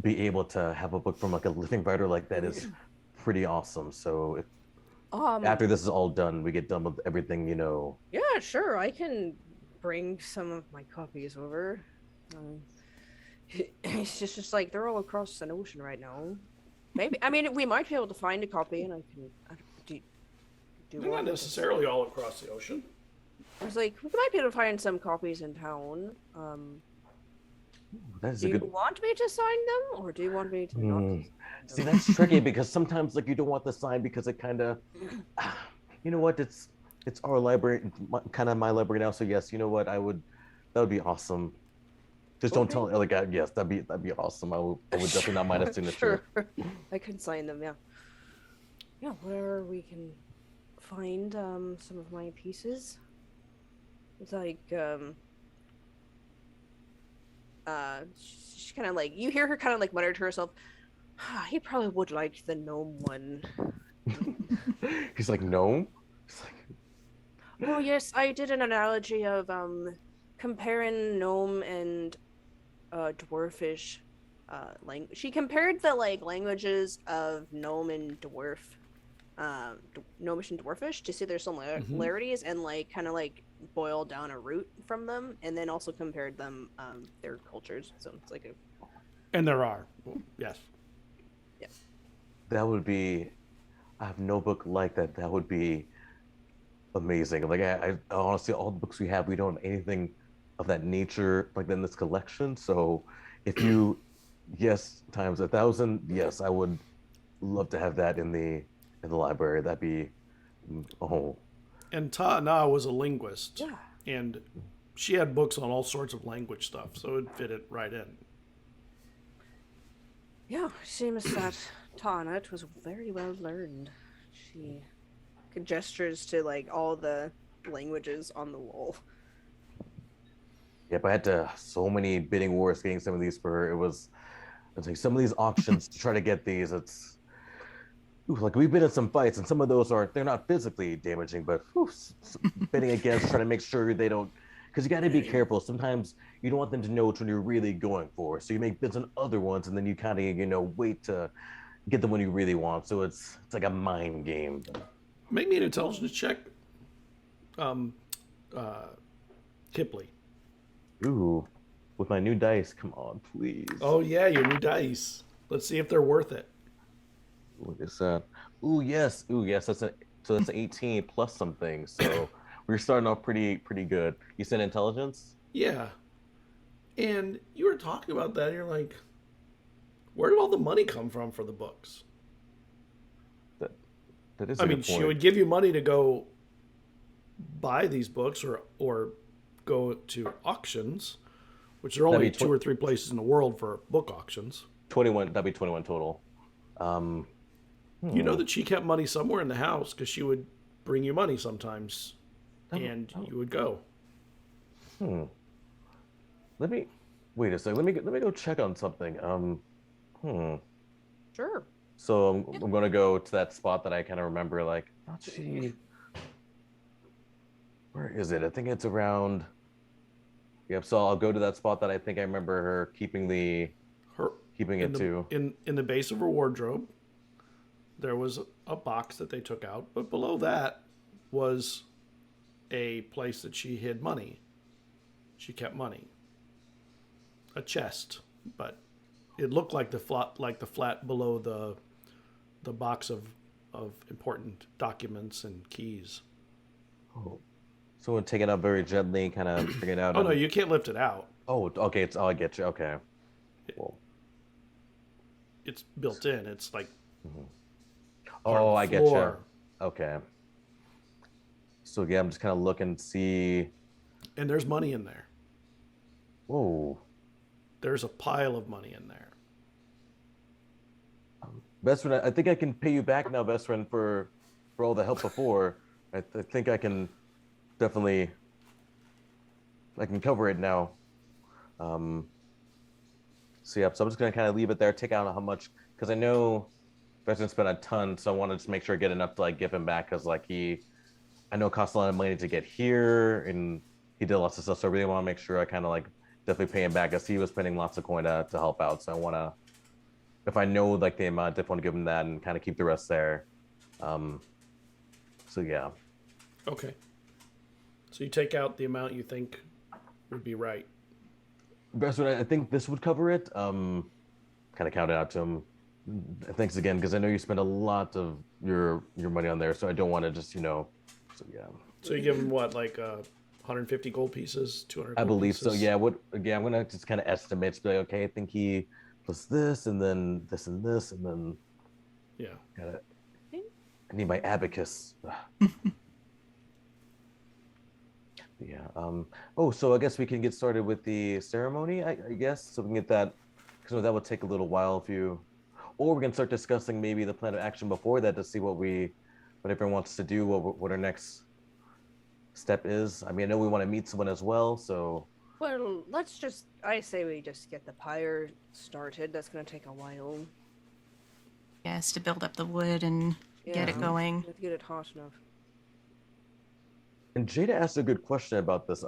E: be able to have a book from like a living writer like that is pretty awesome. So if after this is all done, we get done with everything,
D: Yeah, sure. I can bring some of my copies over. It's just like they're all across an ocean right now. Maybe I mean we might be able to find a copy, and I can. Do
A: They're not necessarily all across the ocean.
D: I was like, we might be able to find some copies in town.
E: That is
D: Do
E: a
D: you
E: good.
D: want me to sign them, or do you want me to not?
E: See, that's tricky because sometimes like you don't want the sign because it kind of, you know what? It's our library, kind of my library now. So yes, you know what? That would be awesome. Just don't tell like yes, that'd be awesome. I would definitely not mind a signature.
D: Sure. I can sign them. Yeah. Yeah, where we can find some of my pieces. It's like she's kind of like, you hear her kind of like mutter to herself, he probably would like the gnome one.
E: He's like, gnome? He's like,
D: oh yes, I did an analogy of comparing gnome and dwarfish language. She compared the like languages of gnome and dwarf, gnomish and dwarfish to see their similarities and like kind of like boiled down a root from them, and then also compared them their cultures. So it's like a
A: And there are. Yes.
D: yeah.
E: that would be. I have no book like that. That would be amazing. Like I honestly, all the books we have, we don't have anything of that nature like in this collection. So if you, yes, times 1,000, yes, I would love to have that in the library. That'd be
A: And Ta-Na was a linguist.
D: Yeah.
A: And she had books on all sorts of language stuff, so it'd fit it right in.
D: Yeah, seems that Tarnet was very well learned. She could gestures to like all the languages on the wall.
E: Yep, I had so many bidding wars getting some of these for her. It's like some of these auctions to try to get these. Like we've been in some fights, and some of those they're not physically damaging, but bidding against, trying to make sure they don't, because you got to be careful. Sometimes you don't want them to know which one you're really going for, so you make bids on other ones, and then you kind of wait to get the one you really want. So it's like a mind game.
A: Make me an intelligence check, Kipley.
E: Ooh, with my new dice, come on, please.
A: Oh yeah, your new dice. Let's see if they're worth it.
E: What is that? Ooh, yes. That's an 18 plus something. So we're starting off pretty good. You said intelligence?
A: Yeah. And you were talking about that, and you're like, where did all the money come from for the books?
E: That is.
A: I mean, she would give you money to go buy these books or go to auctions, which are only 2 or 3 places in the world for book auctions.
E: 21. That'd be 21 total.
A: You know that she kept money somewhere in the house because she would bring you money sometimes, and you would go.
E: Let me wait a second. Let me go check on something.
D: Sure.
E: So I'm gonna go to that spot that I kind of remember. Like, not she. Where is it? I think it's around. Yep. So I'll go to that spot that I think I remember her keeping it to.
A: In the base of her wardrobe, there was a box that they took out, but below that was a place that she hid money. She kept money. A chest, but it looked like the flat below the box of important documents and keys.
E: Oh. So we'll take it up very gently, kind of bring it out.
A: Oh no, you can't lift it out.
E: Oh, okay. I get you. Okay. Well.
A: It's built in. It's like.
E: Oh, I get you. Okay. So yeah, I'm just kind of looking to see.
A: And there's money in there.
E: Whoa.
A: There's a pile of money in there.
E: Vesryn, I think I can pay you back now, Vesryn, for all the help before. I think I can definitely. I can cover it now. So yeah, so I'm just gonna kind of leave it there, take out how much, because I know Vesryn spent a ton, so I want to just make sure I get enough to like give him back, because like I know it costs a lot of money to get here, and he did lots of stuff, so I really want to make sure I kind of like definitely pay him back, as he was spending lots of coin to help out. So I want to, if I know like the amount, I definitely want to give him that and kind of keep the rest there. So yeah.
A: Okay. So you take out the amount you think would be right.
E: Vesryn, I think this would cover it. Kind of count it out to him. Thanks again, because I know you spent a lot of your money on there, so I don't want to just, so yeah.
A: So you give him what, like 150 gold pieces, 200
E: I
A: gold
E: believe
A: pieces?
E: so, yeah. I'm gonna just kind of estimate, be like, okay, I think he plus this, and then this and this, and then
A: Yeah.
E: I need my abacus. Yeah. So I guess we can get started with the ceremony, I guess, so we can get that, because that would take a little while or we can start discussing maybe the plan of action before that to see what everyone wants to do, what our next step is. I mean, I know we want to meet someone as well, so.
D: Well, I say we just get the pyre started. That's going to take a while.
C: Yes, to build up the wood and get it going.
D: Let's get it hot enough.
E: And Jada asked a good question about this.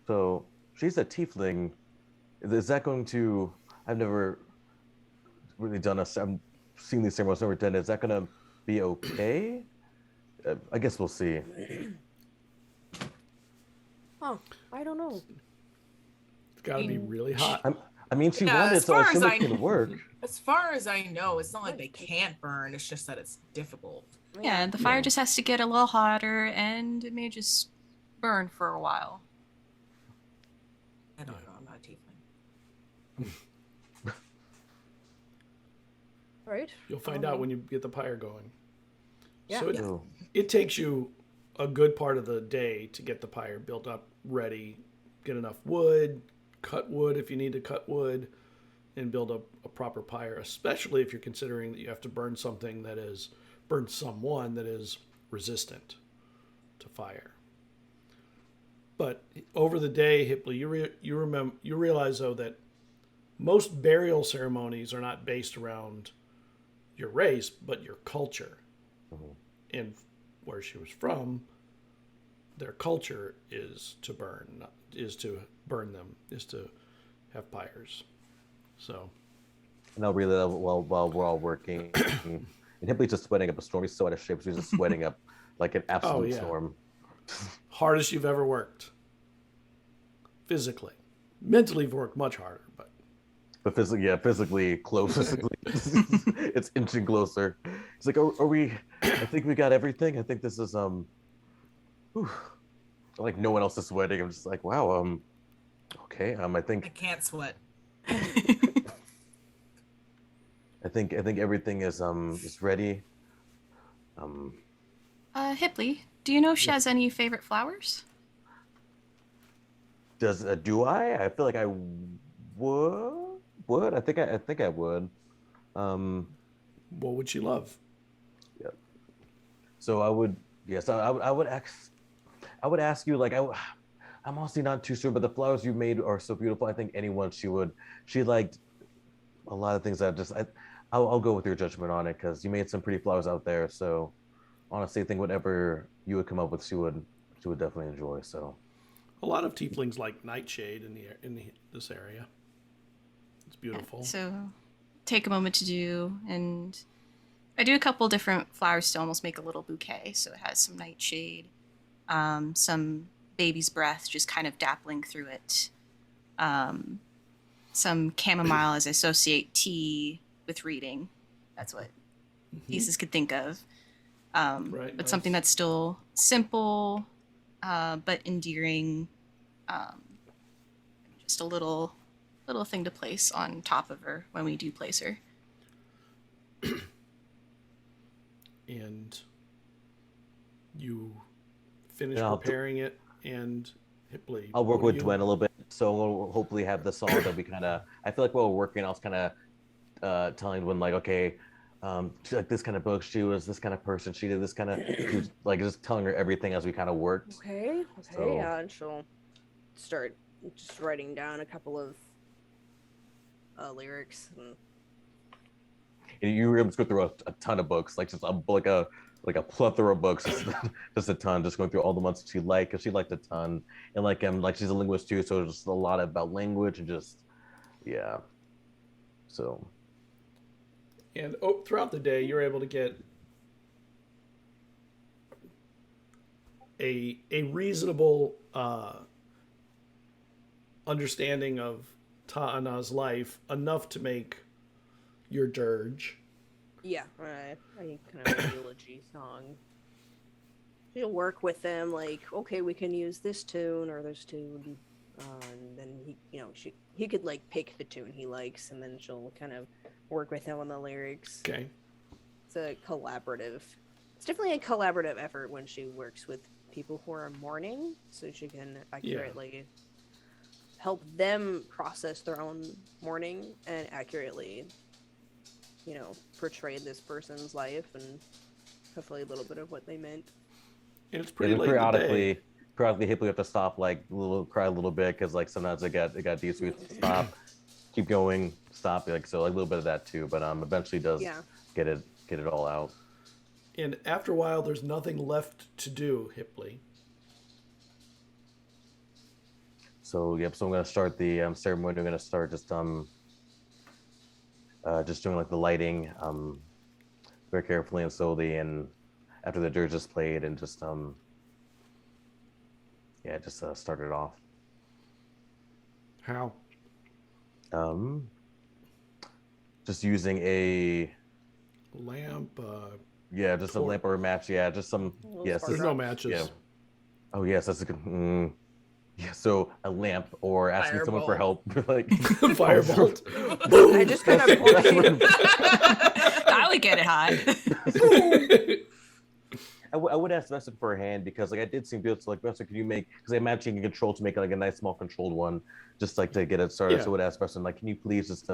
E: So she's a tiefling. Is that going to? I've never really done I've seen these ceremonies, never done it. Is that going to be okay? I guess we'll see.
D: Oh, I don't know.
A: It's got to be really hot.
E: I mean, she
B: Yeah,
E: wanted,
B: as
E: so I
B: far
E: assume
B: as
E: it can work.
B: As far as I know, it's not like they can't burn. It's just that it's difficult.
C: Yeah, the fire just has to get a little hotter, and it may just burn for a while.
B: I don't know. I'm not a tiefling.
D: All right.
A: You'll find out when you get the pyre going.
D: Yeah.
A: So it takes you a good part of the day to get the pyre built up, ready, get enough wood, cut wood if you need to cut wood, and build up a proper pyre, especially if you're considering that you have to burn someone that is resistant to fire. But over the day, Hipley, you realize though that most burial ceremonies are not based around your race, but your culture.
E: Mm-hmm.
A: And where she was from, their culture is to burn them, is to have pyres. So.
E: And I'll relay that while we're all working. And Hipley's just sweating up a storm. He's so out of shape. So he's just sweating up like an absolute storm.
A: Hardest you've ever worked. Physically. Mentally, you've worked much harder, but
E: physically close. It's inching closer. It's like, are we? I think we got everything. I think this is like no one else is sweating. I'm just like, wow. Okay. I think
B: I can't sweat.
E: I think everything is ready.
C: Hipley, do you know if she has any favorite flowers?
E: Do I? I feel like I would. I think I would.
A: what would she love?
E: Yeah. So I would. Yes, I would ask you, like, I'm honestly not too sure, but the flowers you made are so beautiful. I think anyone she liked a lot of things that I'll go with your judgment on it, because you made some pretty flowers out there. So honestly, I think whatever you would come up with, she would definitely enjoy. So
A: a lot of tieflings like nightshade in this area. It's beautiful.
C: Yeah, so take a moment to do, and I do a couple different flowers to almost make a little bouquet. So it has some nightshade, some baby's breath just kind of dappling through it, some chamomile as I associate tea with reading. That's what pieces could think of.
A: Right,
C: but
A: nice.
C: Something that's still simple, but endearing. Just a little thing to place on top of her when we do place her.
A: And you finish preparing it, and Hipley.
E: I'll work with Dwen a little bit. So we'll hopefully have this all that we kind of. I feel like while we're working, I was kind of telling Dwen, like, okay, she like this kind of book. She was this kind of person. She did this kind of. Like just telling her everything as we kind of worked.
D: Okay.
E: So,
D: Yeah, and she'll start just writing down a couple of lyrics.
E: And you were able to go through a ton of books, like just like a plethora of books, just a ton, just going through all the ones that she liked, because she liked a ton, and like she's a linguist too, so just a lot about language and just yeah. So.
A: And throughout the day, you're able to get a reasonable understanding of Ta'ana's life, enough to make your dirge.
D: Yeah, right. I kind of a eulogy song. She'll work with them, like, okay, we can use this tune or this tune, and then he could like pick the tune he likes, and then she'll kind of work with him on the lyrics.
A: Okay.
D: It's a collaborative. It's definitely a collaborative effort when she works with people who are mourning, so she can accurately help them process their own mourning and accurately, portray this person's life and hopefully a little bit of what they meant.
A: And it's pretty late in the day.
E: Periodically, we have to stop, like cry a little bit, because like sometimes it got deep, so we have to stop, keep going, stop, like so, like a little bit of that too. But eventually does get it all out.
A: And after a while, there's nothing left to do, Hipley.
E: So so I'm gonna start the ceremony. I'm gonna start just doing like the lighting, very carefully and slowly, and after the dirge is played, and just start it off.
A: How?
E: Just using a
A: lamp.
E: Just a lamp or a match. Yeah, just some. Yes,
A: there's no matches.
E: Yeah. Oh yes, that's a good. Yeah, so a lamp, or asking someone for help, like
A: firebolt.
D: I just kind of
C: I would get it high.
E: I would ask Vesryn for a hand, because like I did seem to like, Vesryn, can you make, because I imagine you can control to make like a nice small controlled one, just like to get it started.
A: Yeah.
E: So I would ask Vesryn, like, can you please just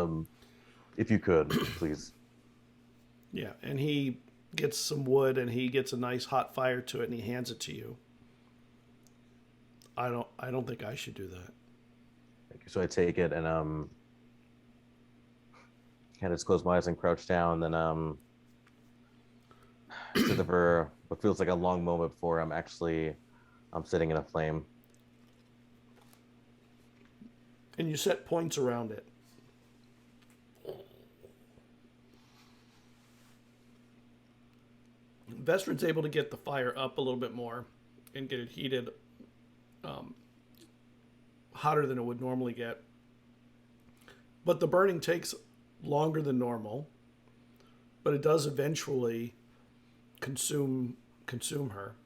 E: if you could, please.
A: Yeah, and he gets some wood and he gets a nice hot fire to it and he hands it to you. I don't think I should do that.
E: Thank you. So I take it and kind of just close my eyes and crouch down, and then sit there for what feels like a long moment before I'm sitting in a flame.
A: And you set points around it. Vesryn's able to get the fire up a little bit more and get it heated hotter than it would normally get. But the burning takes longer than normal, but it does eventually consume her.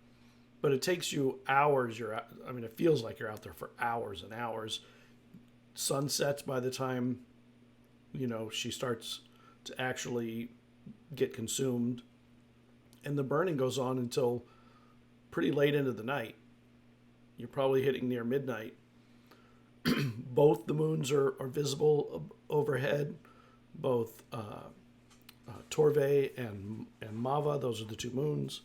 A: But it takes you hours. It feels like you're out there for hours and hours. Sun sets by the time, she starts to actually get consumed. And the burning goes on until pretty late into the night. You're probably hitting near midnight. Both the moons are visible overhead. Both Torve and Mava, those are the two moons.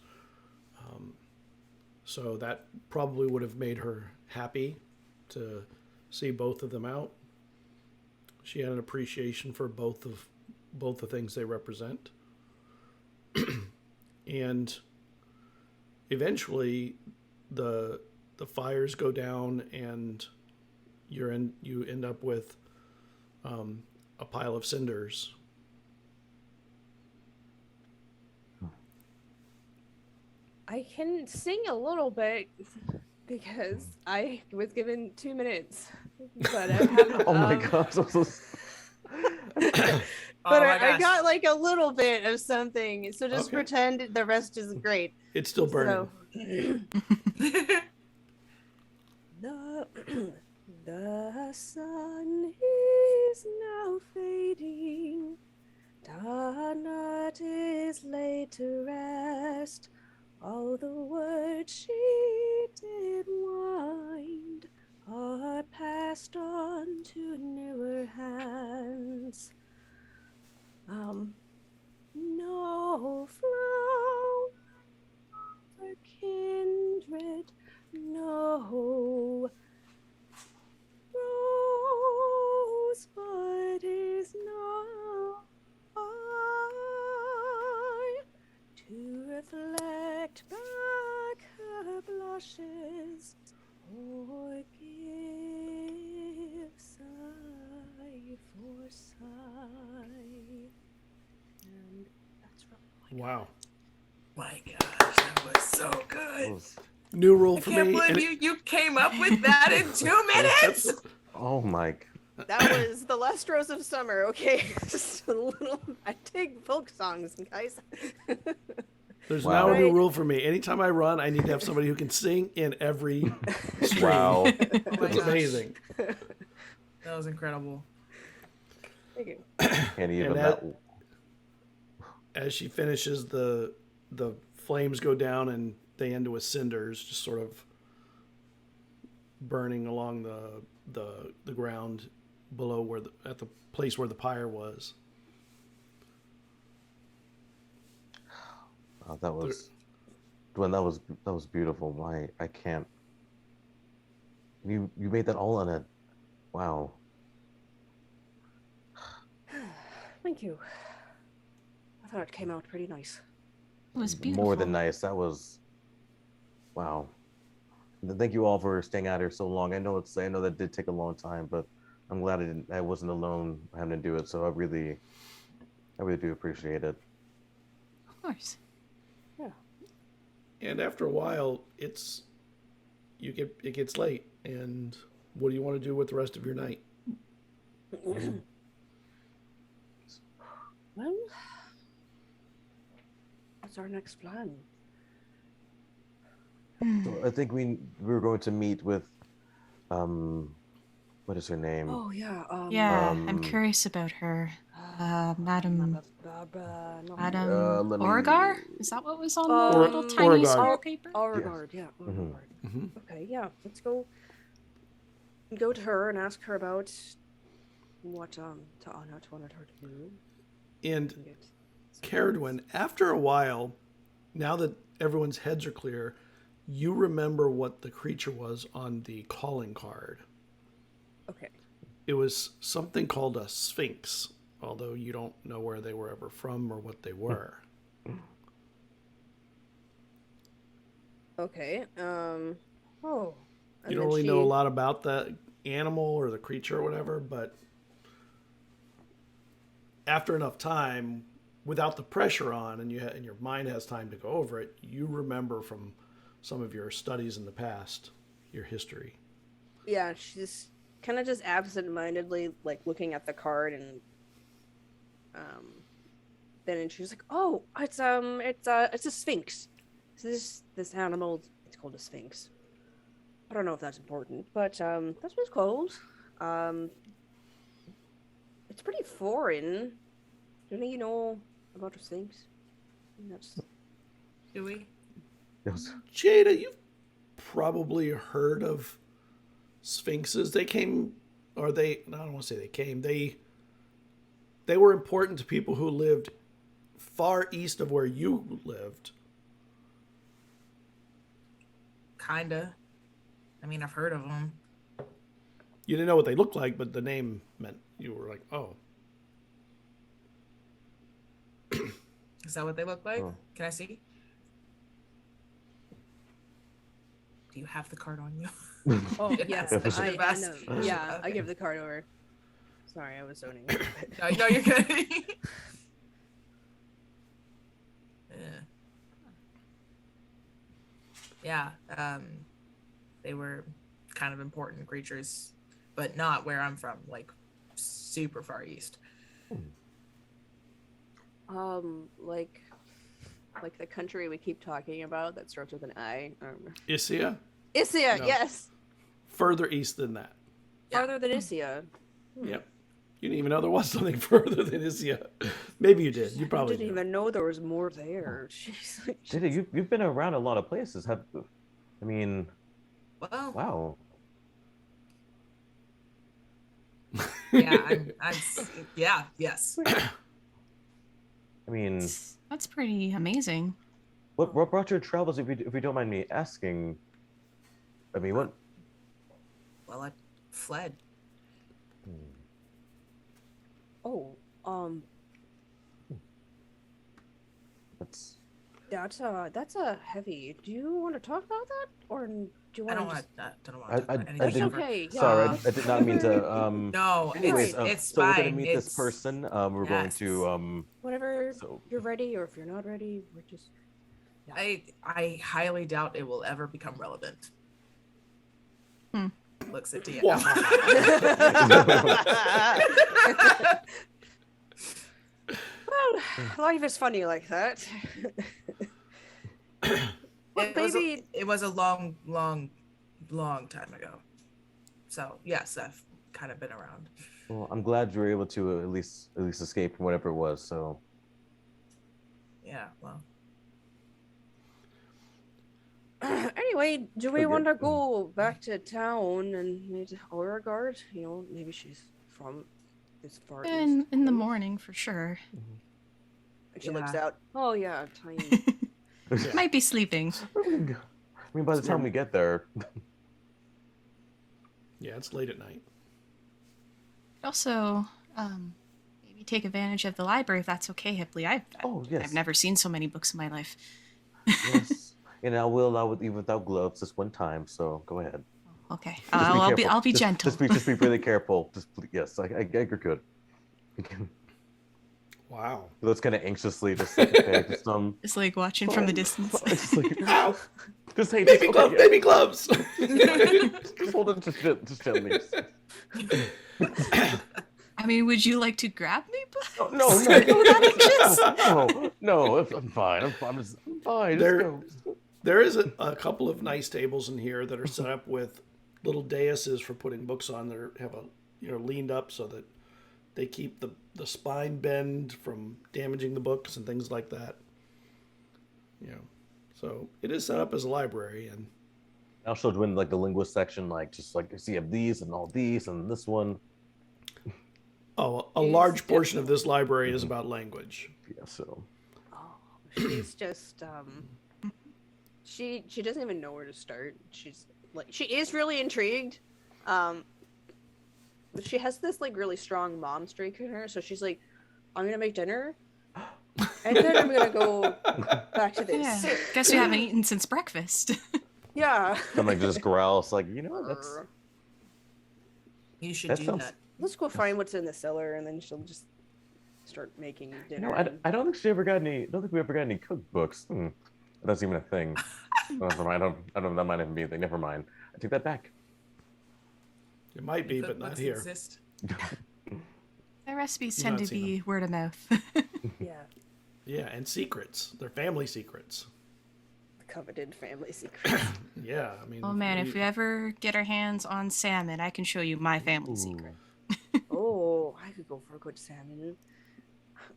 A: So that probably would have made her happy to see both of them out. She had an appreciation for both the things they represent. And eventually the fires go down, and you end up with a pile of cinders.
D: I can sing a little bit because I was given 2 minutes, but I have.
E: Oh my gosh!
D: But I got like a little bit of something, so just pretend the rest is great.
A: It's still burning.
D: The sun is now fading. Darnat is laid to rest. All the words she did wind are passed on to newer hands. No flower kindred, no rosebud is get back her blushes or give sigh for sigh. And that's from
A: Wow.
B: My gosh, that was so good.
A: New rule
B: I
A: for
B: can't
A: me.
B: believe you came up with that in 2 minutes.
E: Oh my.
D: That was the Lustros of Summer, okay? Just a little. I take folk songs, guys.
A: There's
E: Wow.
A: now a new
D: Right.
A: rule for me. Anytime I run, I need to have somebody who can sing in every stream.
E: Wow.
B: Oh my
A: It's
B: gosh.
A: amazing.
B: That was incredible.
D: Thank you.
E: Can't even.
A: And as she finishes, the flames go down and they end with cinders, just sort of burning along the ground below at the place where the pyre was.
E: Oh, that was beautiful. I can't. You made that all on it. Wow.
D: Thank you. I thought it came out pretty nice.
C: It was beautiful.
E: More than nice. That was. Wow. Thank you all for staying out here so long. I know that did take a long time, but I'm glad I wasn't alone having to do it. So I really do appreciate it.
C: Of course.
D: Yeah.
A: And after a while, it gets late. And what do you want to do with the rest of your night?
D: Well, what's our next plan?
E: So I think we were going to meet with, what is her name?
D: Oh yeah.
C: Yeah, I'm
E: Um,
C: curious about her. Madam
E: let me-
C: Auregard? Is that what was on the
D: Um,
C: little tiny
A: Auregard.
C: scroll paper?
D: Auregard, yeah. Auregard.
A: Mm-hmm.
D: Okay, yeah. Let's go to her and ask her about what Ta'ana wanted her to do.
A: And
D: Get
A: Cerridwen, after a while, now that everyone's heads are clear, you remember what the creature was on the calling card.
D: Okay.
A: It was something called a sphinx, although you don't know where they were ever from or what they were.
D: Okay. Oh.
A: You don't really know a lot about the animal or the creature or whatever, but after enough time, without the pressure on, and your mind has time to go over it, you remember from some of your studies in the past, your history.
D: Yeah, she's kind of just absent-mindedly like looking at the card, and then she's like, "Oh, it's a sphinx. So this animal, it's called a sphinx. I don't know if that's important, but that's what it's called. It's pretty foreign. Don't you know about a sphinx? That's
B: Do we?
A: Jada, you've probably heard of sphinxes. I don't want to say they came. They were important to people who lived far east of where you lived.
B: Kinda. I mean, I've heard of them.
A: You didn't know what they looked like, but the name meant you were like, oh.
B: Is that what they look like?
E: Oh.
B: Can I see? Do you have the card on you?
D: oh yes,
B: Yes,
D: I
B: best.
D: know. Yeah, I
B: Okay.
D: give the card over. Sorry, I was zoning.
B: No, you're good. Yeah. They were kind of important creatures, but not where I'm from, like super far east.
D: Like the country we keep talking about that starts with an I.
A: Issia?
D: Issia,
A: No.
D: yes.
A: Further east than that.
B: Yeah.
D: Farther than Issia.
A: Yep. You didn't even know there was something further than Issia. Maybe you did. You
D: I
A: probably
D: didn't
A: did.
D: even know there was more there. Jeez.
E: Jada, you've been around a lot of places. I mean,
B: Well,
E: wow.
B: yeah, yeah, yes.
E: I mean,
C: That's pretty amazing.
E: what brought your travels? If you don't mind me asking. I mean, what?
B: Well, I fled.
D: Oh,
E: That's
D: That's a heavy. Do you want to talk about that, or do you
B: I
D: want
B: don't
D: to
B: want
D: just?
B: to. Don't want to talk
E: I
B: about anything.
D: That's
E: didn't.
D: okay. Yeah,
E: Sorry,
D: let's
E: I did not mean to.
B: No,
E: Anyways,
B: it's
E: so we're gonna
B: fine.
E: meet this person. We're going
B: Yes.
E: to
D: whenever
E: So
D: you're ready, or if you're not ready, we're just.
B: I highly doubt it will ever become relevant.
C: Hmm.
B: Looks at DM.
A: Wow.
D: Well, life is funny like that. Well, maybe
B: It was a long time ago. So yes, I've kind of been around.
E: well, I'm glad you were able to at least escape from whatever it was. So
B: Yeah, well,
D: anyway, do we
E: Okay.
D: want to go back to town and meet Auregard? You know, maybe she's from this far east.
C: In the
D: place.
C: morning, for sure.
D: And she looks
B: Yeah.
D: out. Oh yeah, tiny.
C: Might be sleeping.
E: I mean, by the time we get there,
A: Yeah, it's late at night.
C: Also, maybe take advantage of the library if that's okay, Hipley.
E: yes,
C: I've never seen so many books in my life.
E: yes, and I will allow it even without gloves this one time. So go ahead.
C: Okay,
E: Just be
C: I'll be
E: careful.
C: gentle.
E: Just be really careful. Yes, you're good.
A: Wow.
E: Looks kind of anxiously, just like, okay, just
C: Just like watching from the distance.
E: Just like,
A: Ow!
E: just hey,
A: Baby
E: just,
A: gloves!
E: okay,
A: Baby gloves!
E: just hold it, just gently.
C: I mean, would you like to grab me?
E: No,
C: Are you that anxious?
E: no, I'm fine. I'm fine. I'm fine. Just
A: There-
E: go.
A: There is a couple of nice tables in here that are set up with little daises for putting books on that have leaned up so that they keep the spine bend from damaging the books and things like that. So it is set up as a library, and
E: I'll show Dwin like the linguist section, like just like so you have these and all these and this one.
A: a large portion of this library is about language.
E: Yeah, so
D: Oh, she's just she doesn't even know where to start. She's like she is really intrigued. But she has this like really strong mom streak in her, so she's like, I'm gonna make dinner and then I'm gonna go back to this.
C: Yeah. Guess you haven't eaten since breakfast.
D: Yeah.
E: I'm like just growls like that's
B: you should
E: That
B: do
E: sounds-
B: that.
D: Let's go find what's in the cellar and then she'll just start making dinner.
E: I don't think she ever got any. I don't think we ever got any cookbooks. That's even a thing. Never mind. I don't. That might even be a thing. Never mind. I take that back.
A: It might be, but
B: Cookbooks
A: not here.
B: exist.
C: Their recipes
A: You've
C: tend
A: not
C: to
A: seen
C: be word of mouth.
D: Yeah.
A: Yeah, and secrets. They're family secrets.
D: Coveted family secrets.
A: Yeah, I mean.
C: Oh man, if we ever get our hands on salmon, I can show you my family
E: Ooh.
C: secret.
D: Oh, I could go for a good salmon.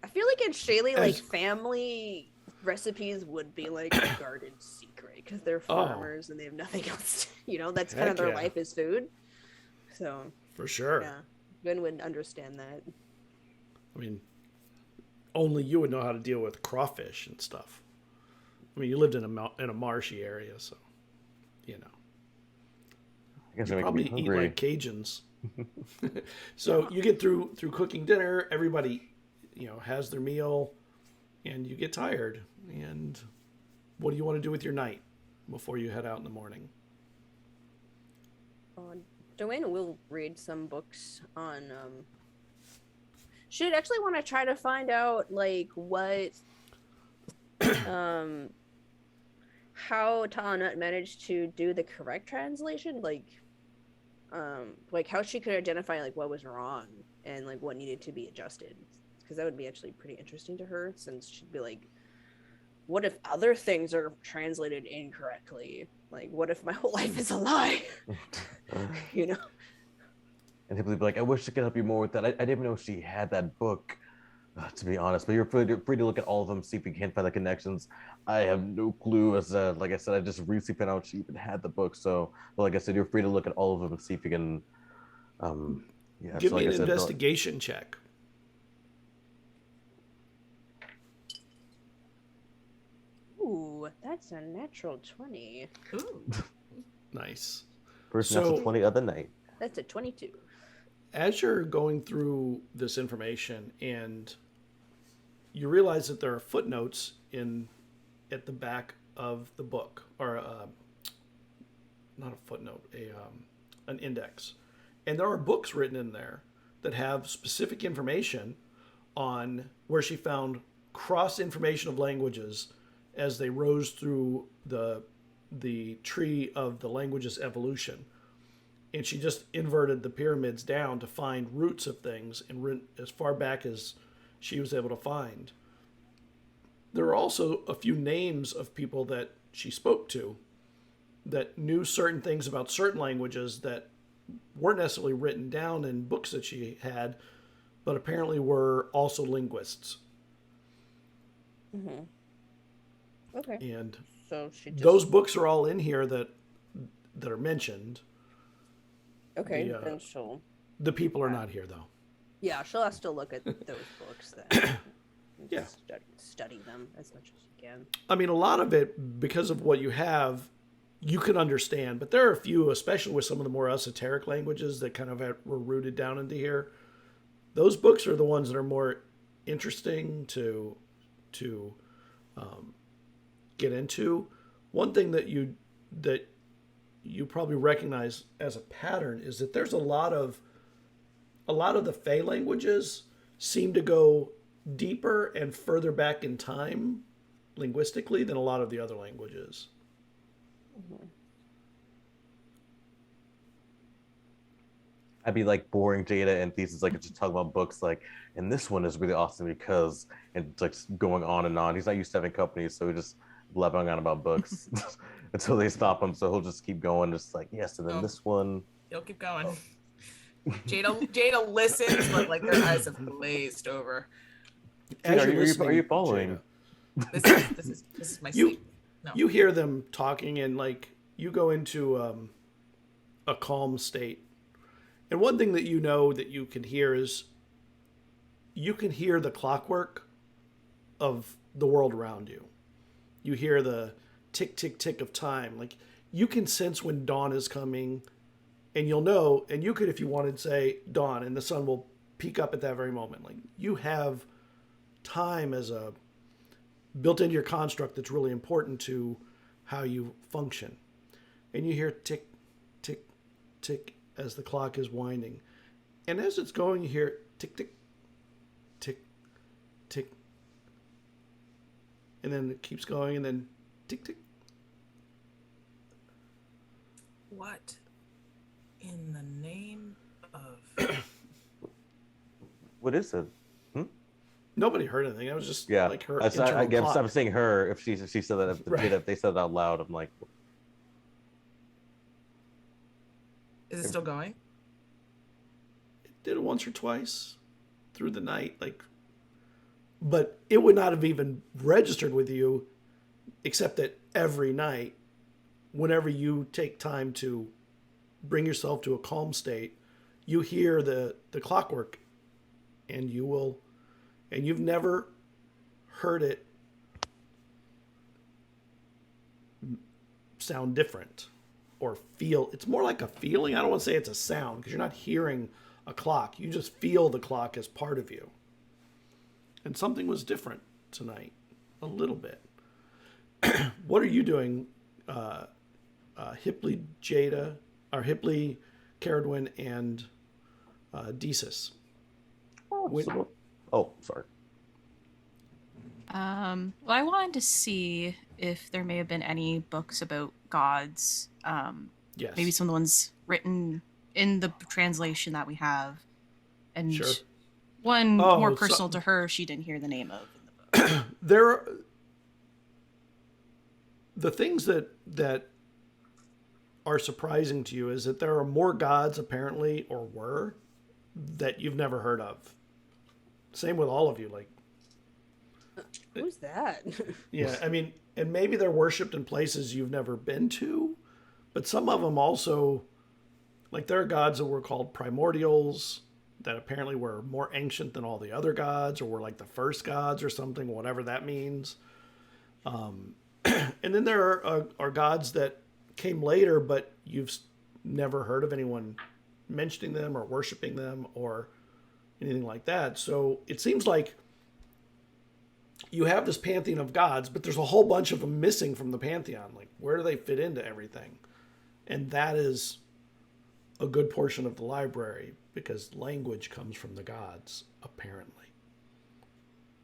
D: I feel like in Shaley, like
A: As-
D: family recipes would be like a guarded secret because they're farmers and they have nothing else. That's kind
A: Heck
D: of their
A: yeah.
D: life is food. So
A: For sure.
D: yeah, Ben would understand that.
A: I mean, only you would know how to deal with crawfish and stuff. I mean, you lived in a marshy area, so
E: I guess
A: you
E: you're making
A: probably
E: me
A: eat
E: hungry.
A: like Cajuns. So you get through cooking dinner. Everybody, has their meal, and you get tired. And what do you want to do with your night before you head out in the morning?
D: Joanna will read some books on. She'd actually want to try to find out like what, how Talnut managed to do the correct translation, like how she could identify like what was wrong and like what needed to be adjusted, because that would be actually pretty interesting to her, since she'd be like, what if other things are translated incorrectly? Like, what if my whole life is a lie?
E: And he'll be like, I wish I could help you more with that. I didn't even know she had that book, to be honest. But you're free to look at all of them, see if you can't find the connections. I have no clue. Like I said, I just recently found out she even had the book. So, but like I said, you're free to look at all of them and see if you can.
A: Give
E: so
A: me
E: like
A: an
E: I said,
A: investigation check.
D: Ooh, that's a natural 20.
B: Ooh.
A: Nice.
E: First
A: So-
E: natural 20 of the night.
D: That's a 22.
A: As you're going through this information and you realize that there are footnotes in at the back of the book, or not a footnote, an index. And there are books written in there that have specific information on where she found cross information of languages as they rose through the tree of the language's evolution. And she just inverted the pyramids down to find roots of things and as far back as she was able to find. There are also a few names of people that she spoke to that knew certain things about certain languages that weren't necessarily written down in books that she had, but apparently were also linguists.
D: Mm-hmm. Okay.
A: And
D: So she just...
A: those books are all in here that are mentioned.
D: Okay, then she'll...
A: The people are not here, though.
D: Yeah, she'll have to look at those books then.
A: Yeah.
D: Study them as much as you can.
A: I mean, a lot of it, because of what you have, you can understand. But there are a few, especially with some of the more esoteric languages that kind of were rooted down into here. Those books are the ones that are more interesting to get into. One thing that you probably recognize as a pattern is that there's a lot of the Fey languages seem to go deeper and further back in time linguistically than a lot of the other languages.
D: Mm-hmm.
E: I'd be like boring Jada and thesis, like just talking about books, like, and this one is really awesome because, and it's like going on and on. He's not used to having companies, so he just blabbering on about books until they stop him. So he'll just keep going, just like, yes, and then this one.
B: He'll keep going. Jada listens, but like their eyes have glazed over.
E: Are you following?
A: Jada,
B: This is my sleep. No.
A: You hear them talking, and like you go into a calm state. And one thing that you know that you can hear is you can hear the clockwork of the world around you. You hear the tick, tick, tick of time. Like you can sense when dawn is coming, and you'll know, and you could, if you wanted, say dawn, and the sun will peak up at that very moment. Like you have time as a built into your construct that's really important to how you function. And you hear tick, tick, tick as the clock is winding. And as it's going, you hear tick, tick, tick, tick. And then it keeps going, and then tick, tick.
B: What in the name of...
E: What is it?
A: Nobody heard anything. I was just like her.
E: I guess
A: clock.
E: I'm saying her. If she said that, if they said it out loud, I'm like,
B: Is it still going?
A: It did it once or twice through the night, like, but it would not have even registered with you, except that every night, whenever you take time to bring yourself to a calm state, you hear the clockwork, and you will. And you've never heard it sound different or feel. It's more like a feeling. I don't want to say it's a sound because you're not hearing a clock. You just feel the clock as part of you. And something was different tonight, a little bit. What are you doing, Hipley Jada, or Hipley, Cerridwen, and Desis?
E: oh, sorry.
C: Well, I wanted to see if there may have been any books about gods.
A: Yes.
C: Maybe some of the ones written in the translation that we have. And
A: Sure.
C: one more personal to her, she didn't hear the name of in the book.
A: The things that are surprising to you is that there are more gods apparently, or were, that you've never heard of. Same with all of you, like.
D: Who's that?
A: Yeah, I mean, and maybe they're worshipped in places you've never been to, but some of them also, like there are gods that were called primordials that apparently were more ancient than all the other gods, or were like the first gods or something, whatever that means. And then there are gods that came later, but you've never heard of anyone mentioning them or worshiping them or anything like that. So it seems like you have this pantheon of gods, but there's a whole bunch of them missing from the pantheon. Like, where do they fit into everything? And that is a good portion of the library, because language comes from the gods, apparently.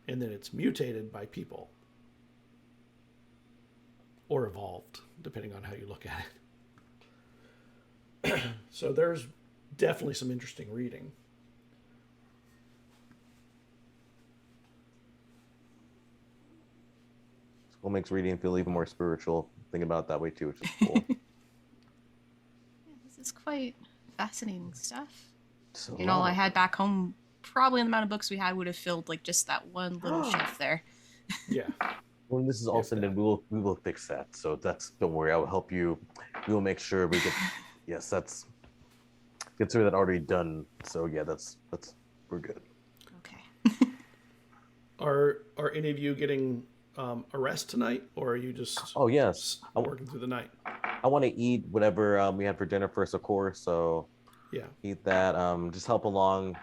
A: And then it's mutated by people. Or evolved, depending on how you look at it. So there's definitely some interesting reading.
E: School makes reading feel even more spiritual. Think about it that way too, which is cool.
C: Yeah, this is quite fascinating stuff.
E: So,
C: You know, I had back home, probably the amount of books we had would have filled like just that one little shelf there.
A: Yeah.
E: when this is all said and done, we will fix that. So don't worry, I will help you. We will make sure we get. Yes, that's consider that already done. So yeah, that's we're good.
C: Okay.
A: Are any of you getting a rest tonight, or are you just
E: Oh yes,
A: working through the night?
E: I want to eat whatever we had for dinner first, of course. So
A: Yeah.
E: eat that. Just help along.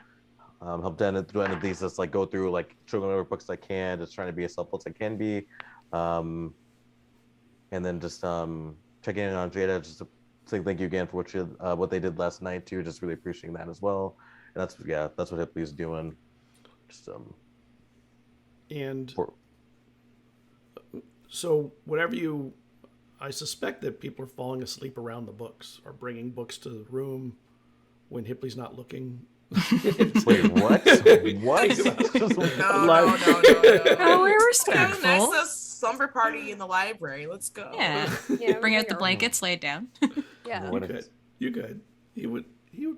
E: Help Dan through any of these. Just like go through like triggering whatever books I can. Just trying to be as helpful as I can be. And then just checking in on Jada. Just to say thank you again for what they did last night too. Just really appreciating that as well. And that's what Hipley's doing. Just
A: And so whatever I suspect that people are falling asleep around the books, or bringing books to the room when Hipley's not looking.
E: Wait, what? What?
B: No.
C: Oh, we're
B: Nice
C: respectful.
B: a slumber party in the library. Let's go.
C: Yeah.
D: Yeah,
C: Bring out the
D: our-
C: blankets, lay it down.
D: Yeah.
E: What
A: You could. He would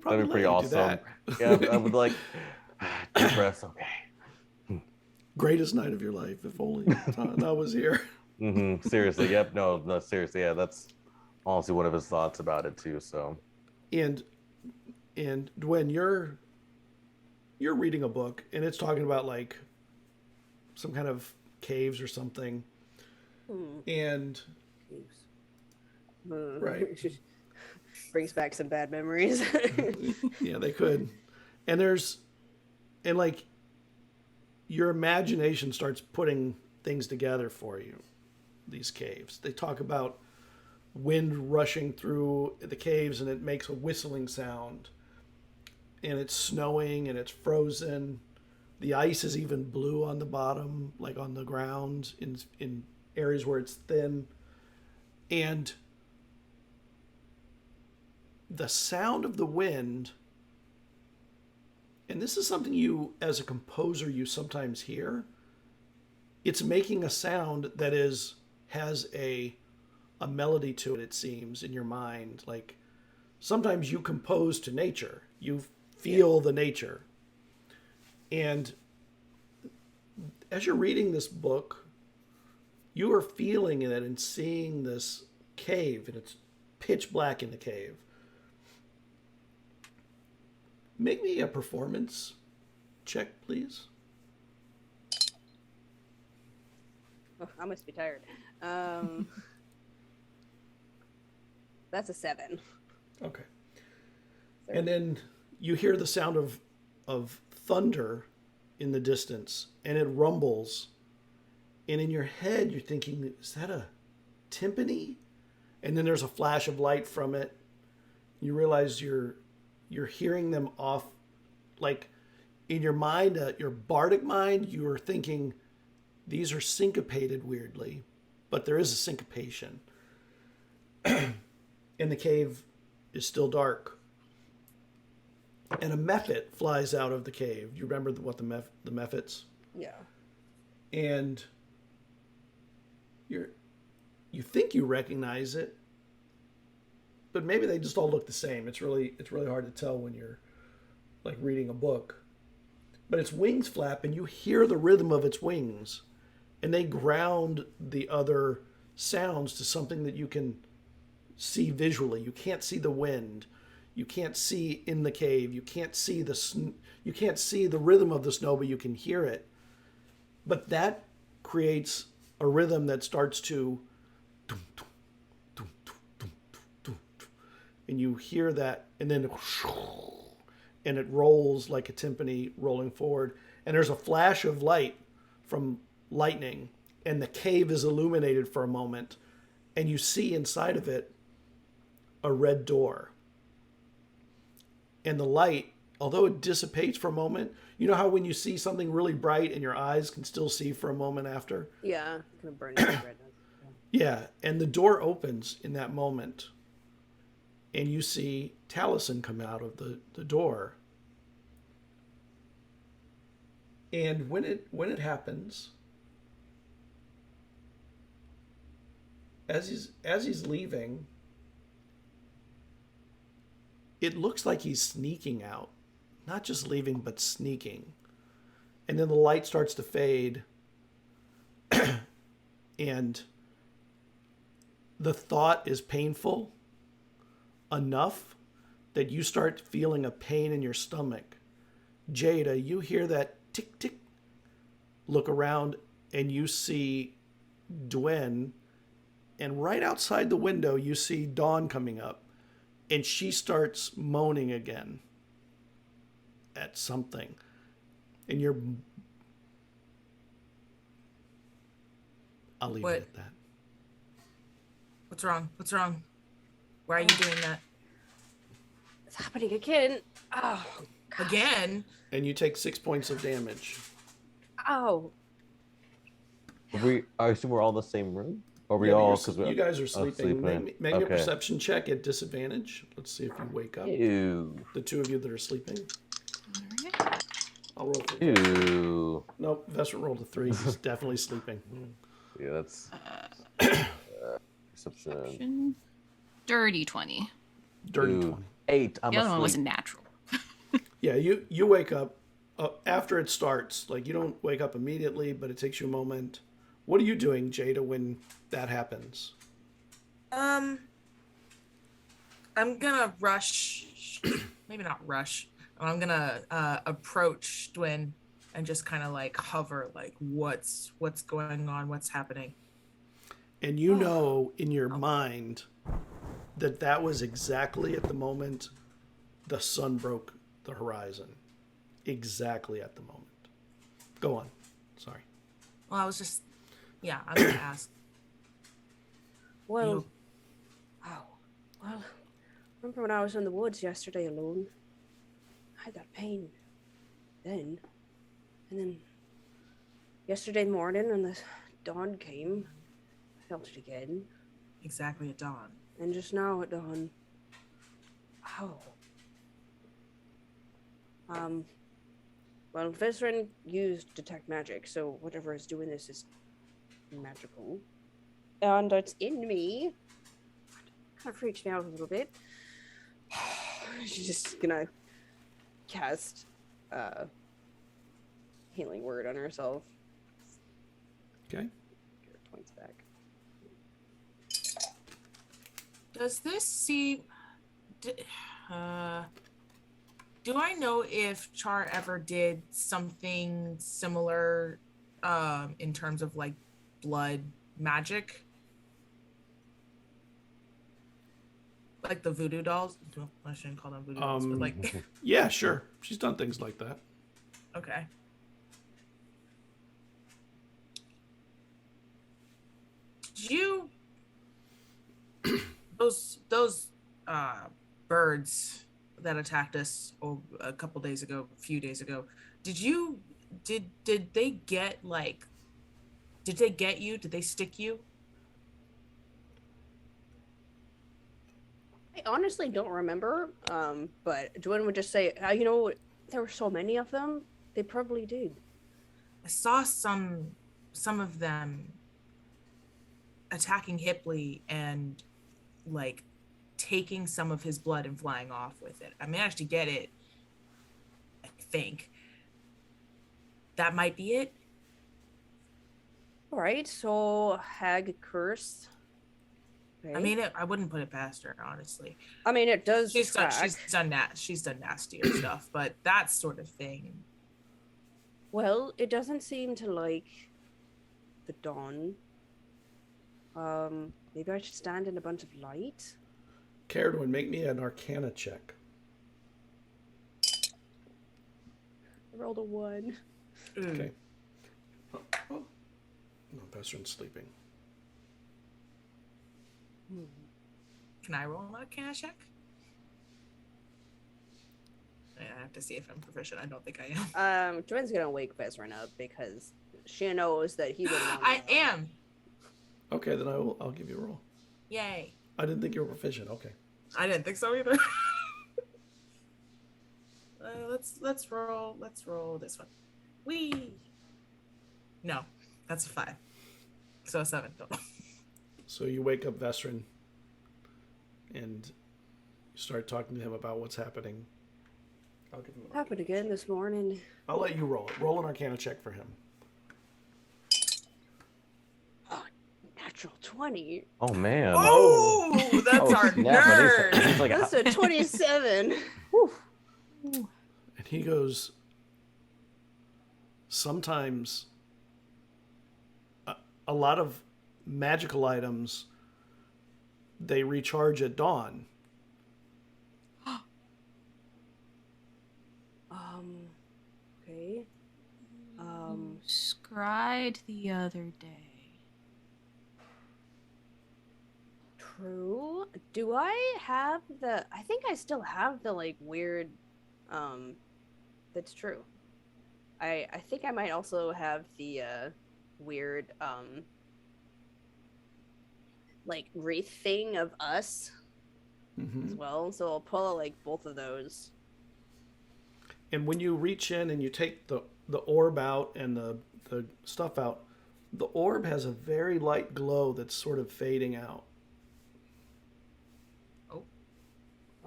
A: probably
E: That'd be pretty
A: let you do
E: awesome.
A: that.
E: Yeah, I would like deep breaths. Okay.
A: Greatest night of your life, if only that was here.
E: Seriously, yep. No, seriously, yeah. That's honestly one of his thoughts about it too. So,
A: And Dwayne, you're reading a book, and it's talking about like some kind of caves or something. And right.
D: Brings back some bad memories.
A: Yeah, they could. And like your imagination starts putting things together for you, these caves. They talk about wind rushing through the caves, and it makes a whistling sound. And it's snowing, and it's frozen. The ice is even blue on the bottom, like on the ground in areas where it's thin. And the sound of the wind, and this is something you, as a composer, you sometimes hear. It's making a sound that has a melody to it, it seems, in your mind. Like, sometimes you compose to nature. You feel the nature. And as you're reading this book, you are feeling it and seeing this cave, and it's pitch black in the cave. Make me a performance check, please.
D: Oh, I must be tired. That's a 7.
A: Okay. And then you hear the sound of thunder in the distance, and it rumbles. And in your head, you're thinking, is that a timpani? And then there's a flash of light from it. You realize you're hearing them off, like in your mind, your bardic mind, you are thinking these are syncopated weirdly, but there is a syncopation. And the cave is still dark. And a mephit flies out of the cave. Do you remember what the mephits?
D: Yeah.
A: And you think you recognize it, but maybe they just all look the same. It's really hard to tell when you're like reading a book. But its wings flap, and you hear the rhythm of its wings, and they ground the other sounds to something that you can see visually. You can't see the wind. You can't see in the cave. You can't see the rhythm of the snow, but you can hear it. But that creates a rhythm that starts to, and you hear that, and then and it rolls like a timpani rolling forward. And there's a flash of light from lightning, and the cave is illuminated for a moment, and you see inside of it a red door. And the light, although it dissipates for a moment, you know how when you see something really bright and your eyes can still see for a moment after?
D: Yeah, kind of burning red.
A: Yeah, and the door opens in that moment, and you see Taliesin come out of the door. And when it happens, as he's leaving, it looks like he's sneaking out. Not just leaving, but sneaking. And then the light starts to fade. And the thought is painful enough that you start feeling a pain in your stomach. Jada, you hear that tick, tick. Look around and you see Dwen. And right outside the window, you see Dawn coming up. And she starts moaning again at something. And you're... I'll leave it at that.
B: What's wrong? What's wrong? Why are you doing that?
D: It's happening again. Oh, God.
B: Again?
A: And you take 6 points of damage.
D: Ow.
E: I assume we're all in the same room? Or we
A: Yeah,
E: all...
A: you guys are sleeping.
E: sleeping.
A: Make a perception check at disadvantage. Let's see if you wake up.
E: Ew.
A: The two of you that are sleeping.
C: Alright.
A: I'll roll for
E: Ew.
A: Nope, Vesryn rolled a 3. He's definitely sleeping.
E: Yeah, that's... perception.
C: Perception. Dirty 20.
A: Dirty
E: Ooh.
A: 20.
E: 8. I'm
C: The other one
E: asleep.
C: wasn't natural.
A: Yeah, you wake up after it starts. Like, you don't wake up immediately, but it takes you a moment. What are you doing, Jada, when that happens?
B: I'm gonna rush. Maybe not rush. I'm gonna approach Dwyn and just kind of like hover, like what's going on, what's happening.
A: And you know in your mind that was exactly at the moment the sun broke the horizon. Exactly at the moment. Go on. Sorry.
B: Well, I was just, I'm gonna ask.
D: Well, well, remember when I was in the woods yesterday alone? I had that pain then. And then yesterday morning when the dawn came, I felt it again.
B: Exactly at dawn.
D: And just now at dawn. Ow. Well, Vesryn used detect magic, so whatever is doing this is magical. And it's in me. Kind of freaks me out a little bit. She's just gonna cast healing word on herself.
A: Okay.
D: Get her points back.
B: Does this see? Do I know if Char ever did something similar in terms of like blood magic? Like the voodoo dolls? Well, I shouldn't call them voodoo dolls, but like...
A: Yeah, sure. She's done things like that.
B: Okay. Did you... those birds that attacked us a few days ago, did they get like, did they get you? Did they stick you?
D: I honestly don't remember, but Dwayne would just say, there were so many of them, they probably did.
B: I saw some of them attacking Hipley and like taking some of his blood and flying off with it. I managed to get it, I think. That might be it.
D: All right, so Hag Curse. Okay.
B: I mean, I wouldn't put it past her, honestly.
D: I mean, it does
B: She's
D: track.
B: done nastier stuff, but that sort of thing.
D: Well, it doesn't seem to like the dawn. Maybe I should stand in a bunch of light.
A: Cerridwen, make me an Arcana check.
D: I rolled a 1.
A: Okay. No, Vesryn's sleeping.
B: Can I roll a Arcana check? I have to see if I'm proficient. I don't think I am.
D: Dwyn's gonna wake Vesryn up because she knows that he would want.
B: I am.
A: Okay, then I'll give you a roll.
B: Yay.
A: I didn't think you were proficient. Okay.
B: I didn't think so either. Let's roll this one. Whee! No, that's a 5. So a 7 total.
A: So you wake up Vesryn and you start talking to him about what's happening. I'll give him a
D: Happened again this morning.
A: I'll let you roll it. Roll an Arcana check for him.
D: Oh, natural 20.
E: Oh man.
B: Oh, that's
E: Oh,
B: our
E: snap,
B: nerd.
E: he's like,
D: That's a 27. Whew.
A: And he goes, sometimes a lot of magical items, they recharge at dawn.
D: Okay.
C: Scryed the other day.
D: True. Do I have I think I still have the, like, weird, that's true. I think I might also have the, weird, like, wreath thing of us as well. So I'll pull out, like, both of those.
A: And when you reach in and you take the orb out and the stuff out, the orb has a very light glow that's sort of fading out.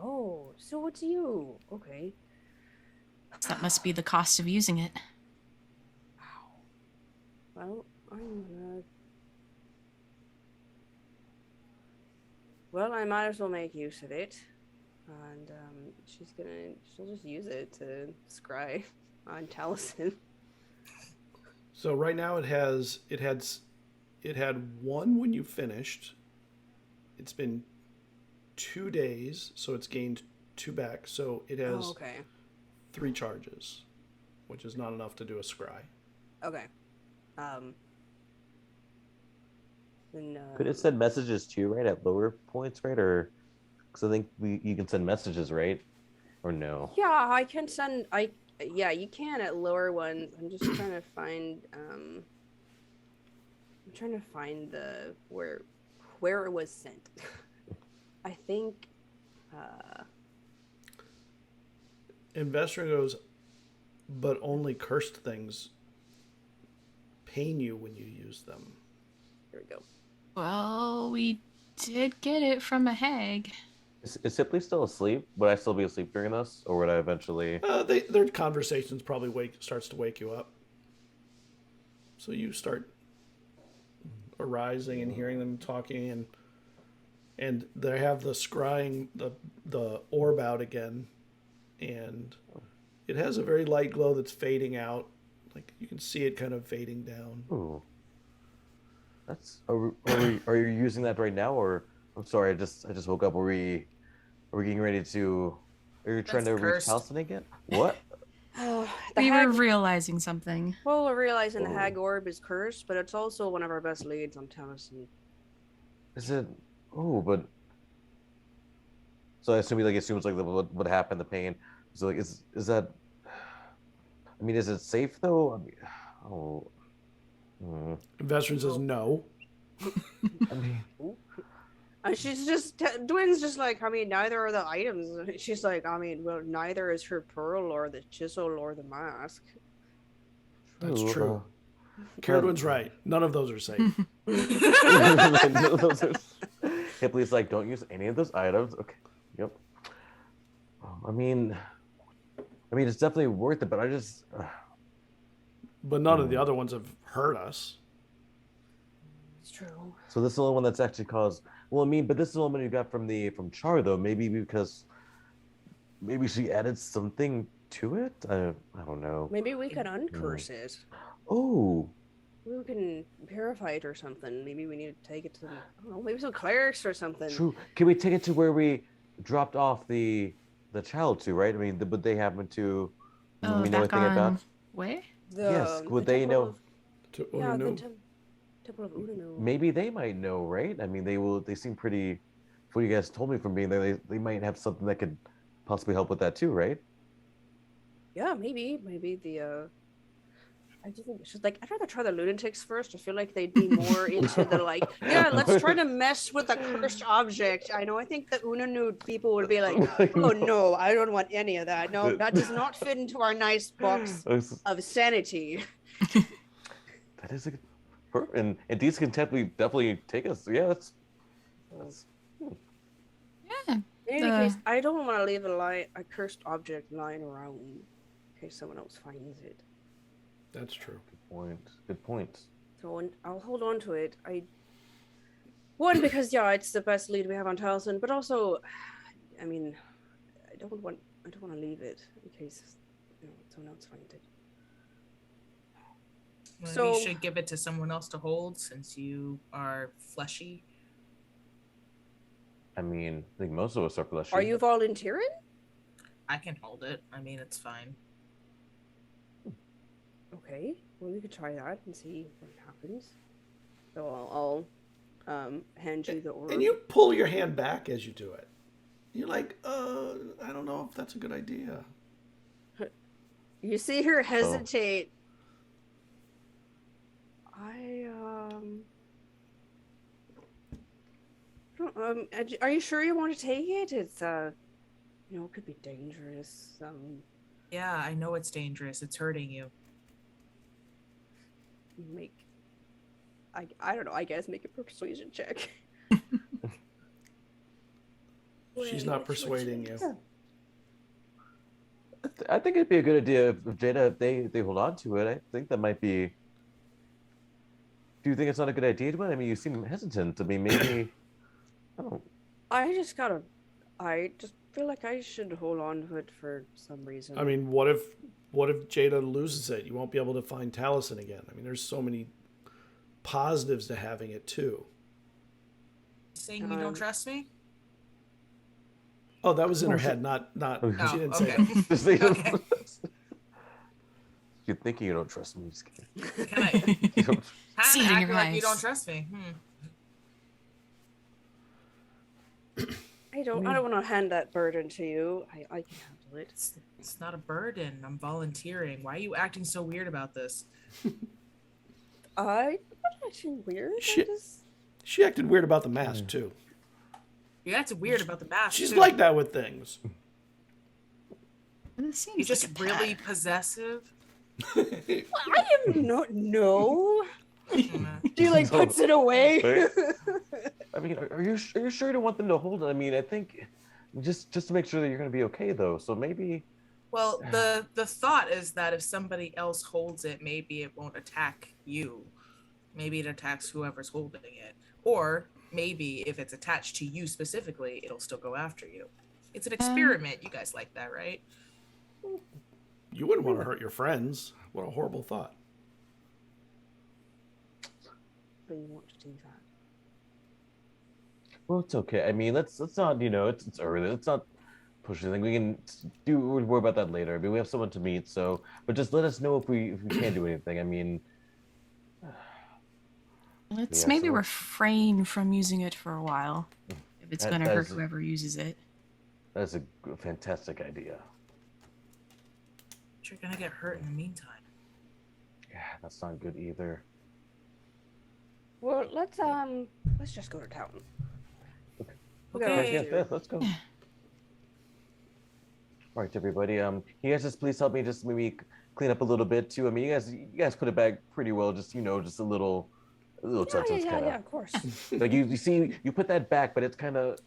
D: Oh, so it's you. Okay.
C: That must be the cost of using it.
D: Well, I'm gonna... Well, I might as well make use of it. And, she'll just use it to scry on Taliesin.
A: So right now it had 1 when you finished. It's been 2 days, so it's gained 2 back. So it has
D: okay.
A: 3 charges, which is not enough to do a scry.
D: Okay. Then,
E: could it send messages too, right, at lower points, right? Or because I think you can send messages, right? Or no?
D: Yeah, I can send. Yeah, you can at lower ones. I'm just trying to find. I'm trying to find the where it was sent. I think.
A: Investor goes, but only cursed things pain you when you use them.
D: Here we go.
C: Well, we did get it from a hag.
E: Is Sipley still asleep? Would I still be asleep during this, or would I eventually?
A: Their conversations probably starts to wake you up. So you start arising and hearing them talking, and they have the scrying the orb out again, and it has a very light glow that's fading out. Like you can see it kind of fading down.
E: Ooh. Are you using that right now, or I'm sorry, I just woke up. Are we getting ready to? Are you trying to reach Taliesin again? What?
C: We were realizing something.
D: Well, we're realizing the hag orb is cursed, but it's also one of our best leads on Taliesin.
E: Is it? Oh, but. So I assume he assumes what happened, the pain. So is that? I mean, is it safe though? I mean, oh.
A: Vesryn says no.
E: I mean,
D: she's just Dwyn's just like, I mean, neither are the items. She's like, I mean, well, neither is her pearl or the chisel or the mask.
A: That's true. Cerridwen's right. None of those are safe.
E: Hipley's like, don't use any of those items. Okay. Yep. I mean, it's definitely worth it, but I just.
A: But none of the other ones have hurt us.
D: It's true.
E: So this is the only one that's actually caused. Well, I mean, but this is the one you got from Char though. Maybe because she added something to it. I don't know.
D: Maybe we could uncurse it.
E: Oh.
D: We can purify it or something. Maybe we need to take it to I don't know, maybe some clerics or something.
E: True. Can we take it to where we dropped off the child to? Right. I mean, would they happen to?
C: Oh,
E: we know
C: back
E: anything
C: on
E: about?
C: Where?
E: Yes. Would they know?
A: To
D: yeah,
A: no.
D: Temple of Unanu.
E: Maybe they might know, right? I mean, they seem pretty, from what you guys told me from being there, they might have something that could possibly help with that too, right?
D: Yeah, maybe the I do think it's just like I'd rather try the lunatics first. I feel like they'd be more into the like, yeah, let's try to mess with a cursed object. I know. I think the Unanu people would be like, oh no, I don't want any of that. No, that does not fit into our nice box of sanity.
E: That is and these can definitely take us. Yeah, that's
C: Yeah.
D: In any case, I don't want to leave a cursed object lying around in case someone else finds it.
A: That's true.
E: Good point.
D: So I'll hold on to it. One, because yeah, it's the best lead we have on Taliesin, but also, I mean, I don't want to leave it in case someone else finds it.
B: Well,
D: So
B: you should give it to someone else to hold since you are fleshy.
E: I mean, I think most of us are fleshy.
D: are you volunteering?
B: I can hold it. I mean, it's fine.
D: Okay, well we could try that and see what happens. So I'll hand you the orb.
A: And you pull your hand back as you do it. You're like, I don't know if that's a good idea.
D: You see her hesitate. Are you sure you want to take it? It's it could be dangerous.
B: Yeah, I know it's dangerous. It's hurting you.
D: I don't know. I guess make a persuasion check.
A: She's not persuading you.
E: I think it'd be a good idea if Jada, if they hold on to it. I think that might be. Do you think it's not a good idea, Edwin? I mean, you seem hesitant. I mean, maybe. I don't.
D: I just feel like I should hold on to it for some reason.
A: I mean, what if Jada loses it? You won't be able to find Taliesin again. I mean, there's so many positives to having it too.
B: Saying you don't trust me?
A: Oh, that was in her head, not. She didn't say
B: okay.
A: that.
B: Okay.
E: You're thinking you don't trust me. Just kidding.
B: Can I? How
C: See it
B: to
C: in
B: act
C: your
B: like you
C: eyes.
B: don't trust me?
D: I don't want to hand that burden to you. I can handle it.
B: It's not a burden. I'm volunteering. Why are you acting so weird about this?
D: I'm not acting weird.
A: She acted weird about the mask too.
B: You acted weird about the mask.
A: She's
B: too.
A: like that with things.
C: It seems
B: You're just
C: like a
B: really
C: pattern.
B: possessive.
D: I am not. No.
B: Mm.
D: She puts it away.
E: I mean, are you sure you don't want them to hold it? I mean, I think just to make sure that you're going to be okay, though. So maybe.
B: Well, the thought is that if somebody else holds it, maybe it won't attack you. Maybe it attacks whoever's holding it. Or maybe if it's attached to you specifically, it'll still go after you. It's an experiment. You guys like that, right?
A: You wouldn't want to hurt your friends. What a horrible thought.
D: But you want to do that.
E: Well, it's okay. I mean, let's not. It's early. Let's not push anything. We can we'll worry about that later. I mean, we have someone to meet. So, but just let us know if we can't do anything. I mean.
C: Let's maybe refrain from using it for a while. If it's going to hurt whoever uses it.
E: That's a fantastic idea.
B: But you're going to get hurt in the meantime.
E: Yeah, that's not good either.
D: Well, let's just go to town.
B: Okay.
E: Yeah, let's go. All right, everybody. You guys just please help me just maybe clean up a little bit too. I mean, you guys put it back pretty well. Just just a little touch.
D: Yeah, of course.
E: Like you see, you put that back, but it's kind of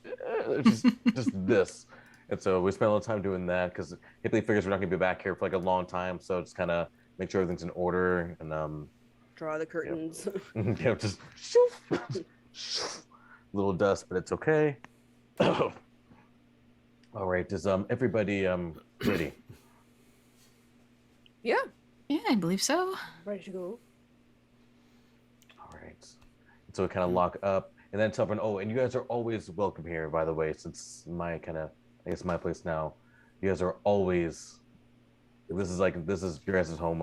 E: just this. And so we spent a lot of time doing that because Hipley figures we're not going to be back here for a long time. So just kind of make sure everything's in order and
D: draw the curtains.
E: Just little dust, but it's okay. All right, is everybody ready?
D: Yeah,
C: I believe so.
D: ready to go.
E: All right. So we kind of lock up, and then tell everyone. Oh, and you guys are always welcome here, by the way. Since my my place now. You guys are always. This is your guys' home.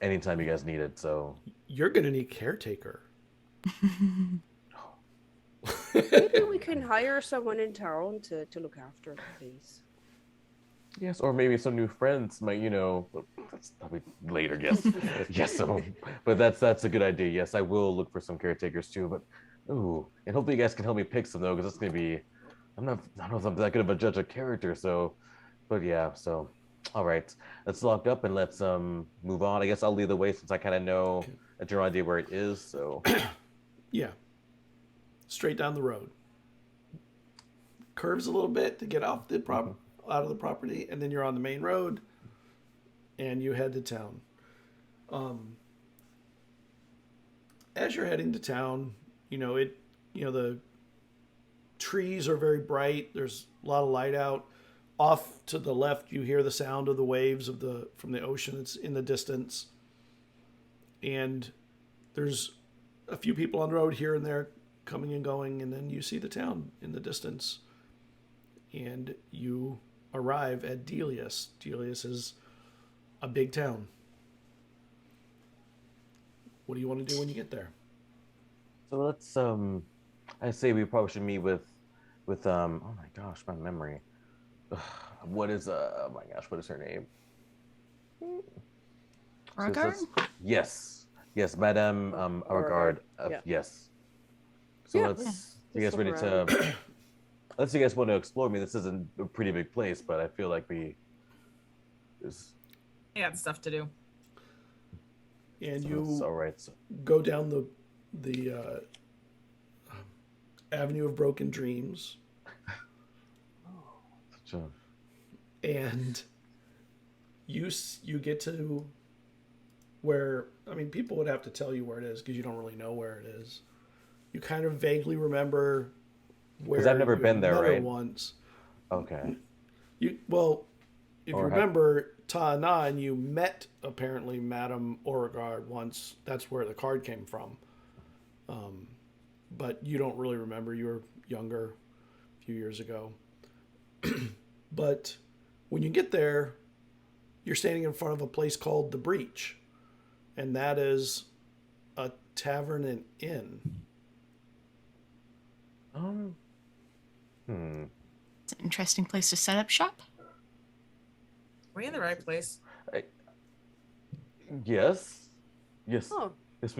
E: anytime you guys need it. So
A: You're gonna need caretaker.
D: Maybe we can hire someone in town to look after the place.
E: yes, or maybe some new friends might, that's probably later. Yes, yes. So, but that's a good idea. Yes, I will look for some caretakers too. But and hopefully you guys can help me pick some though, because it's gonna be. I don't know if I'm that good of a judge of character. So, but yeah. So, all right, let's lock up and let's move on. I guess I'll lead the way since I kind of know a general idea where it is. So,
A: Yeah. Straight down the road. Curves a little bit to get off the out of the property, and then you're on the main road, and you head to town. As you're heading to town, the trees are very bright. There's a lot of light out. Off to the left, you hear the sound of the waves from the ocean. It's in the distance, and there's a few people on the road here and there coming and going, and then you see the town in the distance, and you arrive at Delius. Delius is a big town. What do you want to do when you get there?
E: so let's I say we probably should meet with oh my gosh, my memory. What is oh my gosh, what is her name?
C: Auregard?
E: Yes, Madame Auregard.
D: Yeah.
E: Yes. So
D: Yeah,
E: let's you
D: just
E: guys ready
D: look
E: to unless you guys want to explore me. This isn't a pretty big place, but I feel like there's
B: I got stuff to do.
A: And
E: so
A: you
E: it's all right. So,
A: go down the Avenue of Broken Dreams,
E: such a-
A: and you get to where, I mean, people would have to tell you where it is because you don't really know where it is. You kind of vaguely remember where.
E: Because I've never
A: you
E: been
A: had
E: there,
A: met her
E: right?
A: Once.
E: okay.
A: If
E: Or
A: you
E: have-
A: remember Ta'anan, you met apparently Madame Auregard once. That's where the card came from. But you don't really remember. You were younger a few years ago. But when you get there, you're standing in front of a place called The Breach. And that is a tavern and inn.
C: It's an interesting place to set up shop.
B: Are we in the right place?
E: Yes.
D: Oh,
E: Yes,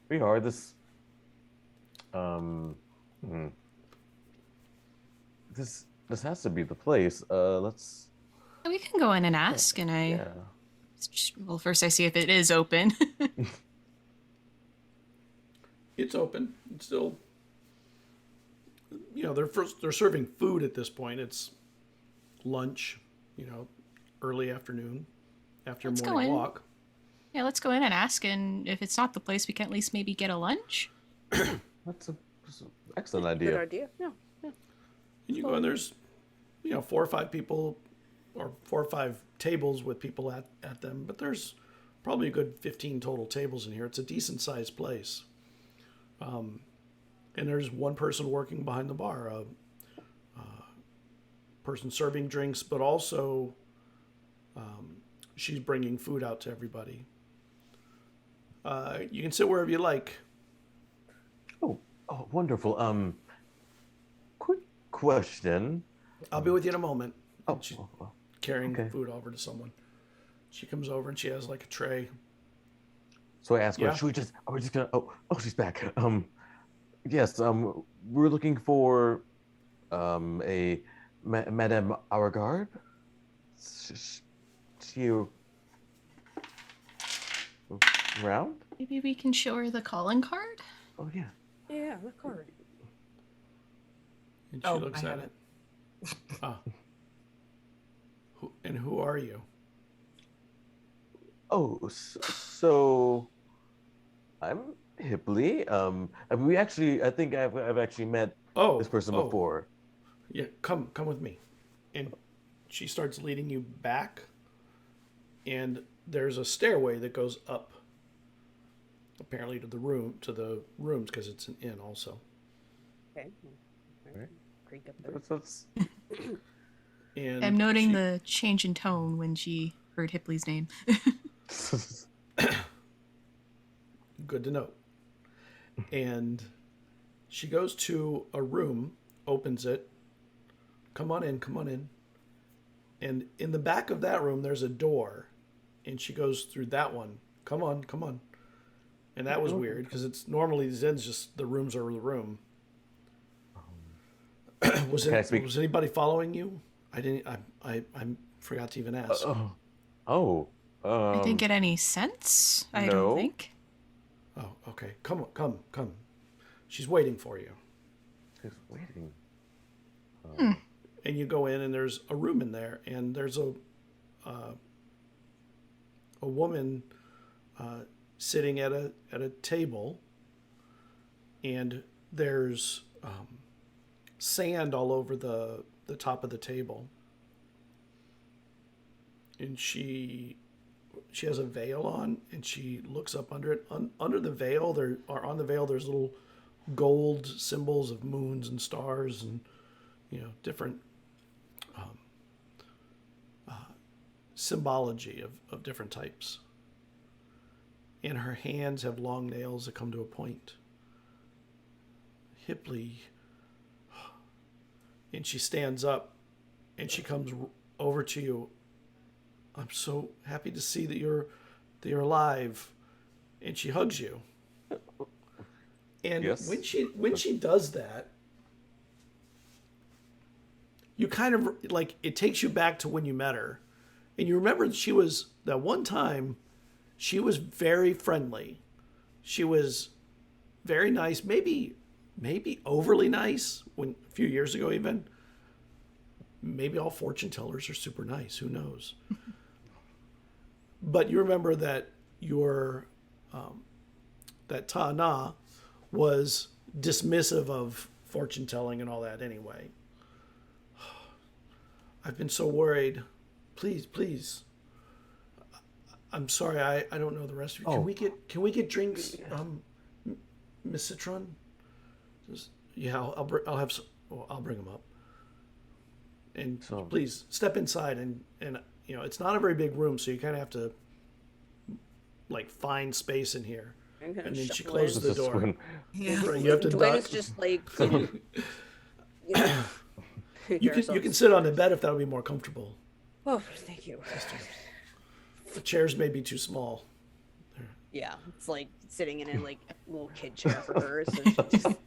E: we are. This this has to be the place. Let's
C: We can go in and ask, and well, first I see if it is open.
A: It's open. It's still, they're serving food at this point. It's lunch, early afternoon after
C: Let's go
A: morning
C: in.
A: walk.
C: Yeah, let's go in and ask, and if it's not the place, we can at least maybe get a lunch.
E: that's an excellent
D: good
E: idea.
D: idea. Yeah.
A: And you go and there's, 4 or 5 people or 4 or 5 tables with people at them, but there's probably a good 15 total tables in here. It's a decent sized place. And there's one person working behind the bar, a person serving drinks, but also she's bringing food out to everybody. You can sit wherever you like.
E: Oh, wonderful. Quick question.
A: I'll be with you in a moment.
E: Oh,
A: She's carrying
E: okay.
A: food over to someone. She comes over and she has like a tray.
E: So I asked her,
A: Yeah.
E: are we just gonna? Oh, she's back. Yes. We're looking for a Madame Auregard. She around?
C: Maybe we can show her the calling card.
E: Oh yeah.
D: Yeah, the card.
A: And she
B: Oh,
A: looks
B: I
A: at
B: have
A: it. Who are you?
E: Oh, so I'm Hipley. I mean, I think I've actually met this person before.
A: Yeah, come with me. And she starts leading you back, and there's a stairway that goes up. Apparently to the rooms because it's an inn also.
D: Okay.
E: Right.
D: Creak up there.
E: That's
A: And
C: I'm noting
A: she-
C: the change in tone when she heard Hipley's name.
A: Good to know. And she goes to a room, opens it. Come on in, come on in. And in the back of that room, there's a door. And she goes through that one. Come on, come on. And that was weird because it's normally these ends just the rooms are the room. Was anybody following you? I forgot to even ask.
C: I didn't get any sense. I
E: no.
C: don't think.
A: Oh, okay. Come on, come. She's waiting for you.
E: She's waiting.
A: And you go in, and there's a room in there, and there's a woman sitting at a table, and there's sand all over the top of the table, and she has a veil on, and she looks up under it. Under the veil, on the veil, there's little gold symbols of moons and stars, and different symbology of different types. And her hands have long nails that come to a point. Hipley. And she stands up and she comes over to you. I'm so happy to see that you're alive. And she hugs you. And
E: yes.
A: when she does that, you kind of like it takes you back to when you met her. And you remember that one time she was very friendly. She was very nice, maybe overly nice a few years ago even. Maybe all fortune tellers are super nice, who knows? But you remember that that Ta-Na was dismissive of fortune telling and all that anyway. I've been so worried. Please. I'm sorry, I don't know the rest of you. Can we get drinks, Miss Citron? I'll bring them up. And please step inside and it's not a very big room, so you kind of have to like find space in here. And then she closes the door.
B: Yeah.
A: You have to
D: Dwayne's
A: duck.
D: just like
A: You can sit on the bed if that would be more comfortable.
D: Oh, thank you.
A: The chairs may be too small.
D: Yeah, it's like sitting in a like little kid chair for her, so she just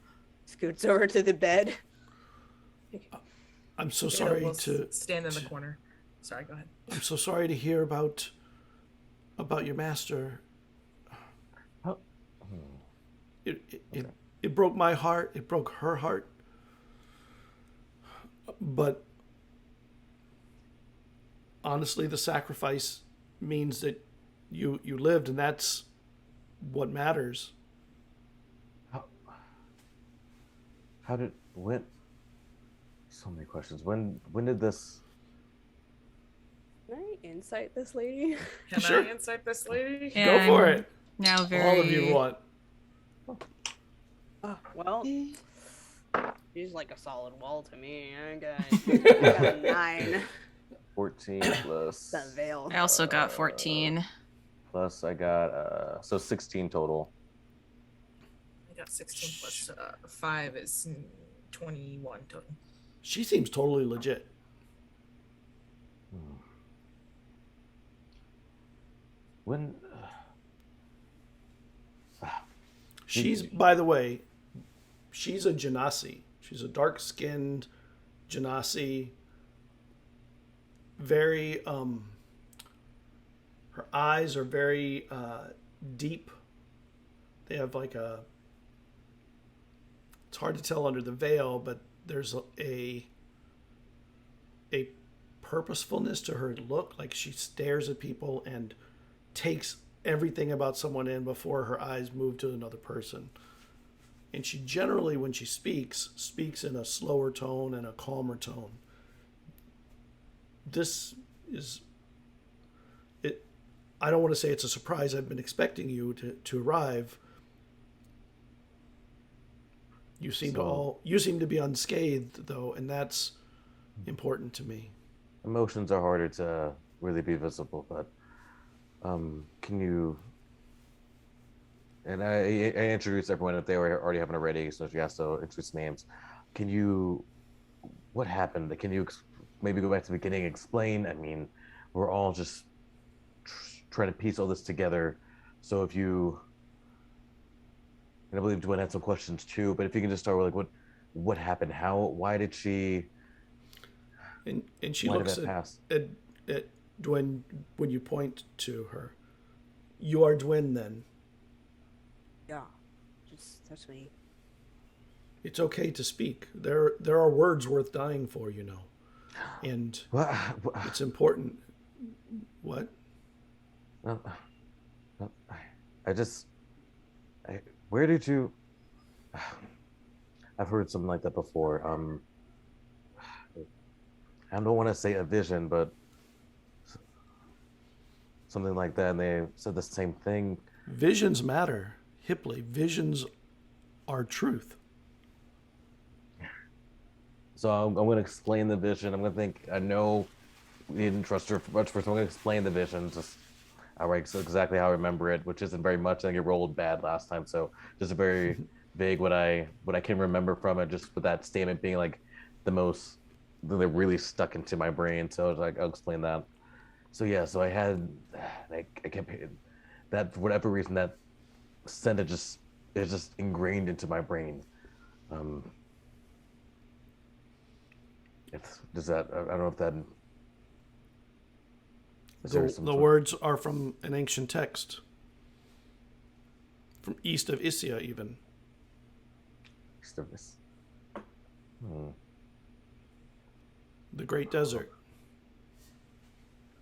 D: scoots over to the bed.
A: I'm so sorry
B: We'll
A: to
B: stand in the corner. Sorry, go ahead.
A: I'm so sorry to hear about your master. It broke my heart. It broke her heart. But honestly, the sacrifice means that you lived, and that's what matters.
E: How did when? So many questions. When did this?
D: Can I insight this lady?
B: Can
A: Sure.
B: I insight this lady?
C: Yeah,
A: Go for
C: I'm
A: it.
C: Now very.
A: All of you want.
D: Oh, well, she's like a solid wall to me. I got a 9.
E: 14 plus.
D: That veil.
C: I also got 14.
E: Plus I got so 16 total.
B: I got 16 plus 5 is 21 total.
A: She seems totally legit.
E: When
A: She's, by the way, she's a Genasi. She's a dark-skinned Genasi. Very, her eyes are very deep. They have like it's hard to tell under the veil, but there's a purposefulness to her look. Like she stares at people and takes everything about someone in before her eyes move to another person. And she generally, when she speaks in a slower tone and a calmer tone. This is it. I don't want to say it's a surprise. I've been expecting you to arrive. You seem to be unscathed though, and that's important to me.
E: Emotions are harder to really be visible, but can you and I introduced everyone if they already haven't already, so she has to introduce names. Can you, what happened? Can you maybe go back to the beginning, explain? I mean, we're all just trying to piece all this together. So if you, and I believe Dwayne had some questions too, but if you can just start with like what happened? Why did she?
A: And she
E: Why did
A: looks
E: that pass?
A: at Dwyn when you point to her. You are Dwyn then.
D: Yeah, just that's me.
A: It's okay to speak. There are words worth dying for, you know. And it's important. What?
E: No, where did you? I've heard something like that before. I don't want to say a vision, but something like that. And they said the same thing.
A: Visions matter, Hipley. Visions are truth.
E: So I'm going to explain the vision. I'm going to think. I know we didn't trust her much first. So I'm going to explain the vision. Just outright, so exactly how I remember it, which isn't very much. I think it rolled bad last time, so just a very vague what I can remember from it. Just with that statement being like the most that really stuck into my brain. So I was like, I'll explain that. So yeah, so I had I kept that for whatever reason that sentence is just ingrained into my brain. Does that I don't know if that.
A: The words are from an ancient text, from east of Issia, even.
E: East of this.
A: The Great Desert.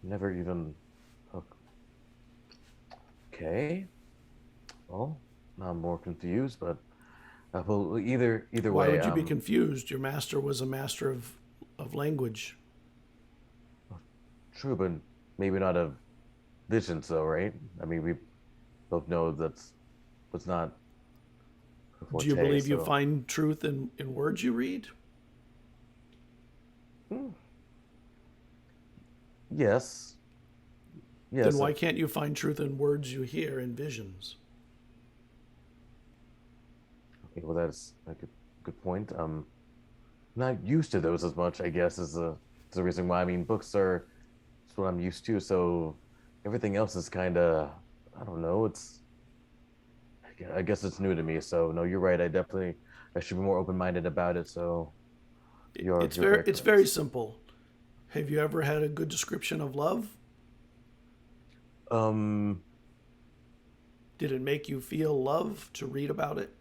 E: Never even. Okay. Well, I'm more confused, but well, either way.
A: Why would you be confused? Your master was a master of language.
E: True, but maybe not of visions, though, right? I mean, we both know that's not.
A: Do you believe you find truth in words you read?
E: Yes.
A: Then why can't you find truth in words you hear in visions?
E: Okay, well, that's a good point. I'm not used to those as much, I guess, is the reason why. I mean, books are it's what I'm used to, so everything else is kind of, I don't know, I guess it's new to me. So no, you're right. I should be more open-minded about it. So
A: it's very simple. Have you ever had a good description of love? Did it make you feel love to read about it?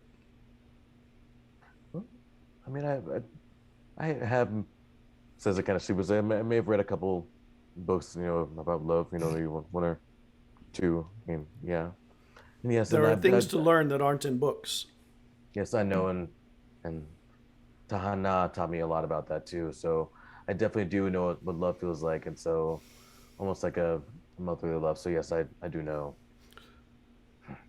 E: I mean, I have, says it kind of stupid. I may have read a couple books, about love, maybe one or two. I mean, yeah. And yes,
A: there are things to learn that aren't in books.
E: Yes, I know, and Tahana taught me a lot about that too. So I definitely do know what love feels like, and so almost like a motherly love. So yes, I do know.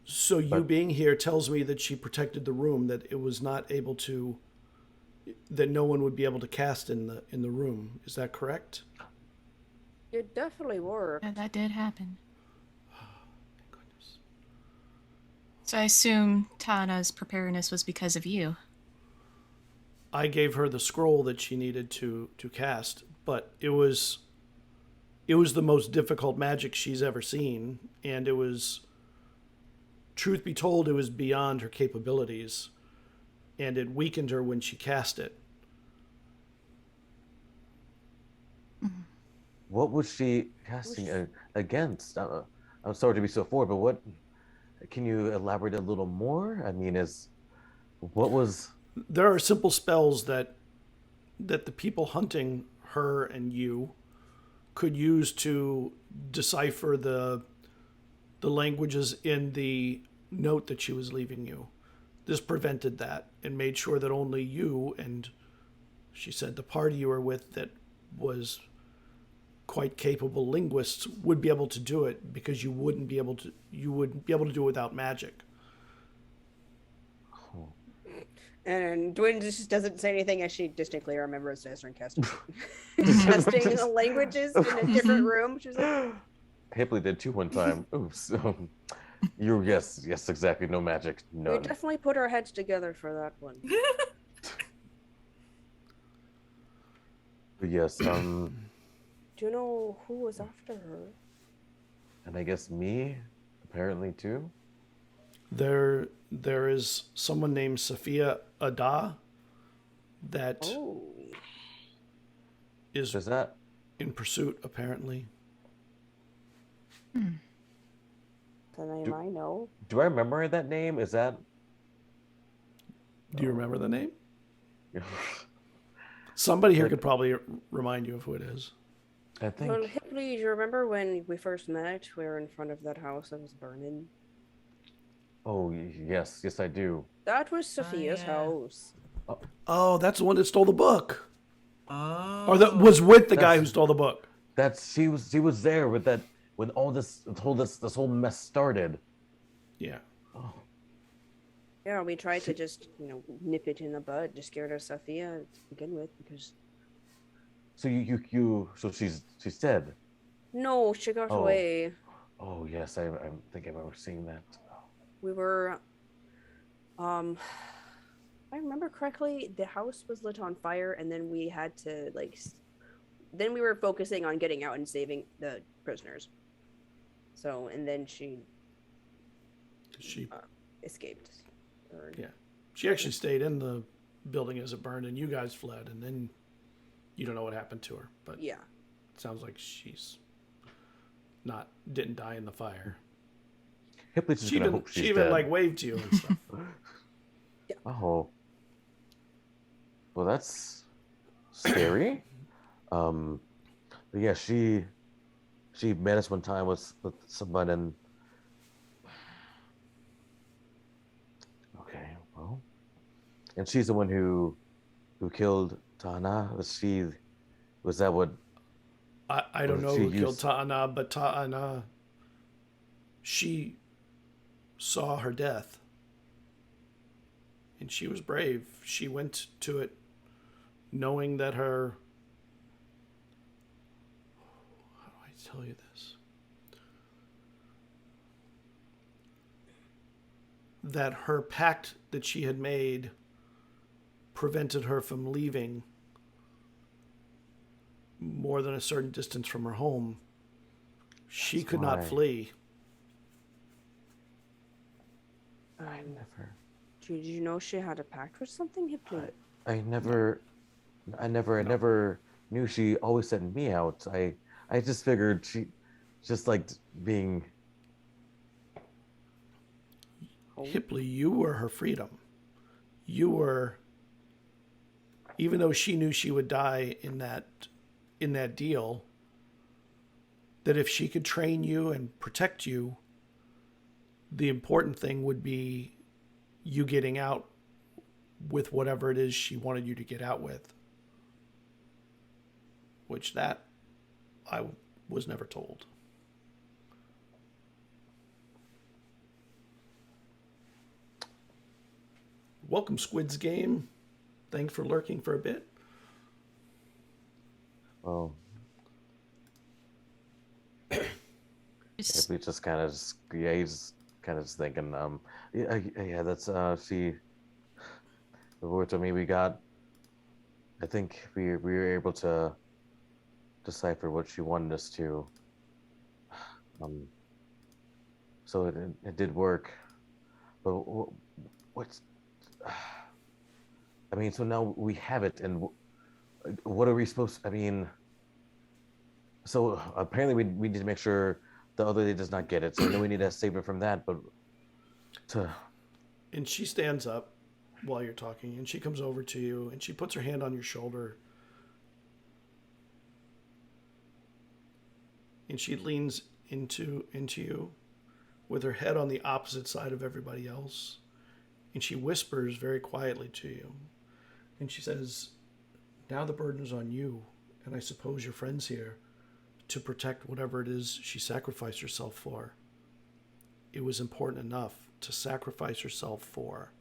A: So you being here tells me that she protected the room, that it was not able to, that no one would be able to cast in the room. Is that correct?
D: It definitely worked.
C: Yeah, that did happen.
A: Thank goodness.
C: So I assume Tana's preparedness was because of you.
A: I gave her the scroll that she needed to cast, but it was the most difficult magic she's ever seen, and it was, truth be told, it was beyond her capabilities, and it weakened her when she cast it.
E: What was she casting against? I'm sorry to be so forward, but what? Can you elaborate a little more? I mean, what was?
A: There are simple spells that the people hunting her and you could use to decipher the languages in the note that she was leaving you. This prevented that and made sure that only you and, she said, the party you were with that was quite capable linguists would be able to do it, because you wouldn't be able to do it without magic.
D: And Dwyn just doesn't say anything as she distinctly remembers Vesryn casting languages in a different room. She was like,
E: Hipley did too one time. Oops. Yes, exactly. No magic,
D: We
E: none.
D: definitely put our heads together for that one.
E: But yes,
D: Do you know who was after her?
E: and I guess me, apparently too.
A: There is someone named Sophia Ada that
D: Oh,
A: is
E: Does that?
A: in pursuit, apparently.
D: the name
E: Do-
D: I know.
E: Do I remember that name? Is that?
A: Do you remember the name? Somebody here could probably remind you of who it is.
E: I think.
D: Well, Hipley, do you remember when we first met? We were in front of that house that was burning.
E: Oh yes, I do.
D: That was Sophia's
B: yeah.
D: house.
A: Oh, that's the one that stole the book.
B: Oh.
A: Or that was with the guy
E: That's-
A: who stole the book.
E: She was there with that when all this whole mess started.
A: Yeah.
E: Oh,
D: Yeah, we tried to just, nip it in the bud, just get rid of Sophia to begin with, because
E: so so she's dead.
D: no, she got
E: Oh.
D: away.
E: Oh yes, I think I remember seeing that.
D: We were, if I remember correctly, the house was lit on fire, and then we had to then we were focusing on getting out and saving the prisoners. So, and then she
A: She
D: escaped.
A: Yeah. She actually stayed in the building as it burned, and you guys fled, and then you don't know what happened to her. But
D: Yeah.
A: it sounds like she's didn't die in the fire.
E: Hipley's just
A: She
E: gonna
A: even
E: hope she's
A: she even
E: dead.
A: waved to you and stuff.
E: Oh. Well, that's scary. But yeah, she met us one time with someone and. Okay, well, and she's the one who killed Tana. Was that what?
A: I don't
E: Or
A: know
E: she
A: who killed
E: used-
A: Ta'ana, but Ta'ana, she saw her death. And she was brave. She went to it knowing that her... How do I tell you this? That her pact that she had made prevented her from leaving more than a certain distance from her home. She
E: That's
A: could not
E: why.
A: flee.
E: I never.
D: Did you know she had a pact with something, Hipley?
E: I never knew she always sent me out. I just figured she just liked being.
A: Hipley, you were her freedom. You were, even though she knew she would die in that deal, that if she could train you and protect you, the important thing would be you getting out with whatever it is she wanted you to get out with. Which that I was never told. Welcome, Squid's Game. Thanks for lurking for a bit.
E: Well,
C: Just-
E: we just kind of he's kind of just thinking yeah that's she the words I mean we got I think we were able to decipher what she wanted us to so it did work but what's I mean so now we have it and what are we supposed I mean so apparently we need to make sure the other day does not get it so then we need to save it from that but
A: And she stands up while you're talking, and she comes over to you, and she puts her hand on your shoulder. And she leans into you with her head on the opposite side of everybody else. And she whispers very quietly to you. And she says, now the burden is on you, and I suppose your friends here, to protect whatever it is she sacrificed herself for. It was important enough to sacrifice herself for.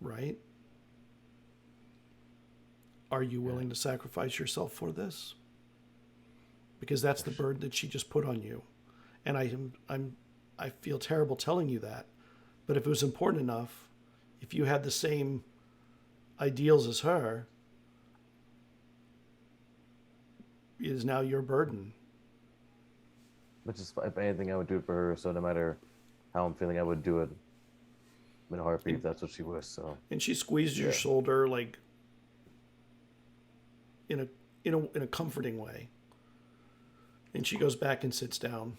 A: Right? Are you willing to sacrifice yourself for this? because that's the burden that she just put on you. And I feel terrible telling you that. But if it was important enough, if you had the same ideals as her, it is now your burden.
E: Which is, if anything, I would do it for her. So no matter how I'm feeling, I would do it in a heartbeat. If that's what she was. So.
A: And she squeezed your shoulder like in a comforting way. And she goes back and sits down.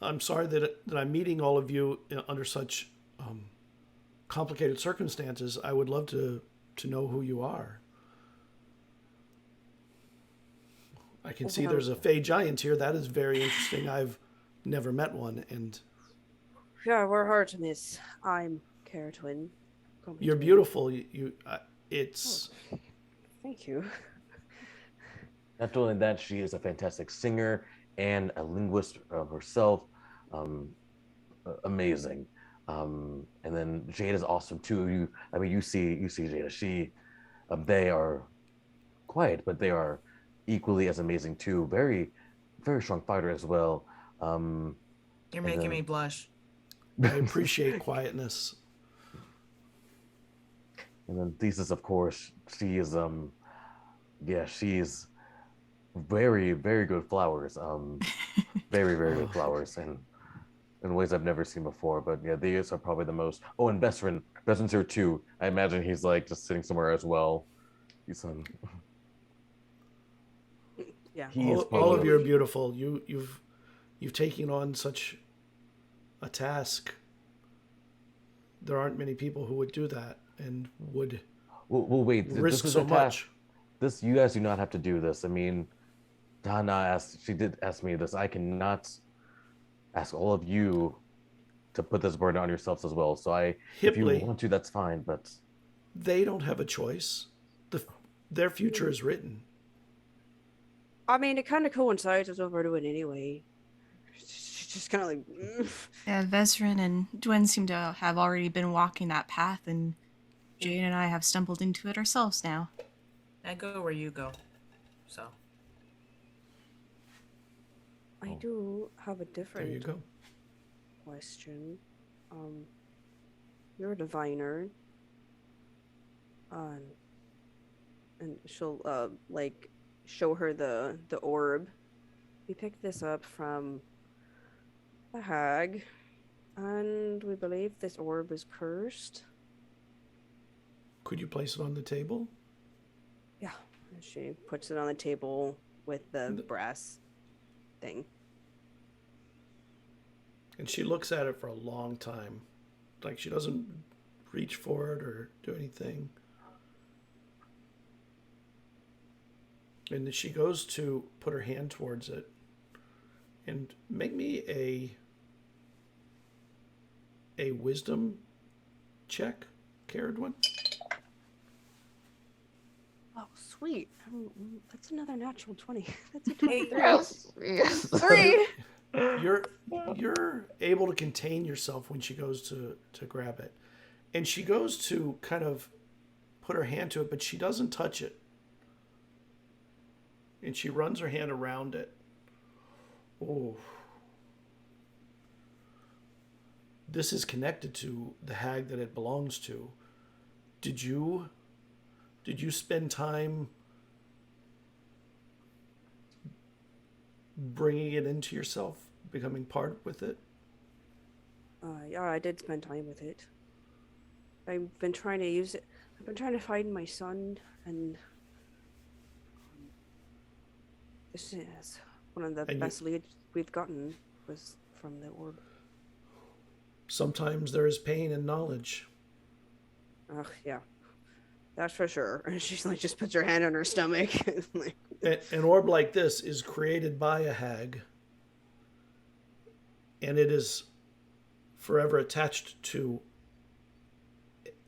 A: I'm sorry that I'm meeting all of you under such complicated circumstances. I would love to know who you are. I can see there's a Fey giant here. That is very interesting. I've never met one, and
D: Yeah, we're hard to miss. I'm Cerridwen.
A: you're beautiful. It's.
D: Thank you.
E: Not only that, she is a fantastic singer and a linguist herself. Amazing. And then Jade is awesome too. You see Jada. They are quiet, but they are equally as amazing too. Very, very strong fighter as well.
B: You're making me blush.
A: I appreciate quietness.
E: And then Thesis, of course, she is she's very, very good flowers. Very, very good flowers, and in ways I've never seen before. But yeah, these are probably the most. Oh, and Vesryn's here too. I imagine he's like just sitting somewhere as well. He's
D: Yeah.
A: All of you are beautiful. You've taken on such a task. There aren't many people who would do that and would
E: wait.
A: risk
E: this is
A: so
E: a task.
A: much.
E: This, you guys do not have to do this. I mean, Dana she did ask me this. I cannot ask all of you to put this burden on yourselves as well. So if you want to, that's fine. But
A: they don't have a choice. Their future is written.
D: I mean, it kind of coincides with what we're doing anyway. She's just kind of like...
C: Yeah, Vesryn and Dwyn seem to have already been walking that path, and Jane and I have stumbled into it ourselves now.
B: I go where you go. So.
D: I do have a different
A: There you go.
D: question. You're a diviner. And she'll like show her the orb. We picked this up from a hag, and we believe this orb is cursed.
A: Could you place it on the table?
D: Yeah, and she puts it on the table with the brass thing.
A: And she looks at it for a long time. Like she doesn't reach for it or do anything. And then she goes to put her hand towards it. And make me a wisdom check, Cerridwen.
D: Oh, sweet. That's another natural 20. That's a 23.
E: yes.
D: 3!
A: You're able to contain yourself when she goes to grab it. And she goes to kind of put her hand to it, but she doesn't touch it. And she runs her hand around it. Oh. This is connected to the hag that it belongs to. Did you spend time bringing it into yourself, becoming part with it?
D: Yeah, I did spend time with it. I've been trying to use it. I've been trying to find my son, and this is one of the best leads we've gotten was from the orb.
A: Sometimes there is pain in knowledge.
D: Ugh, yeah. That's for sure. And she's like, just puts her hand on her stomach. Like,
A: An orb like this is created by a hag. And it is forever attached to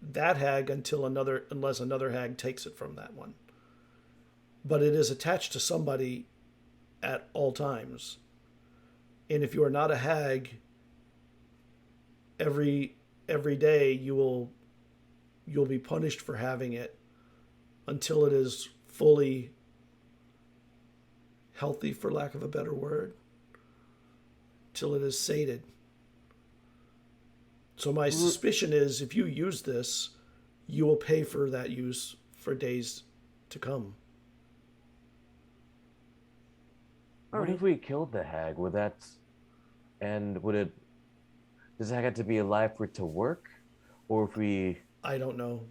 A: that hag unless another hag takes it from that one. But it is attached to somebody at all times. And if you are not a hag, every day you'll be punished for having it until it is fully healthy, for lack of a better word, till it is sated. So my suspicion is if you use this, you will pay for that use for days to come.
E: What if we killed the hag? Would that, and would it, does the hag have to be alive for it to work? Or if we...
A: I don't know.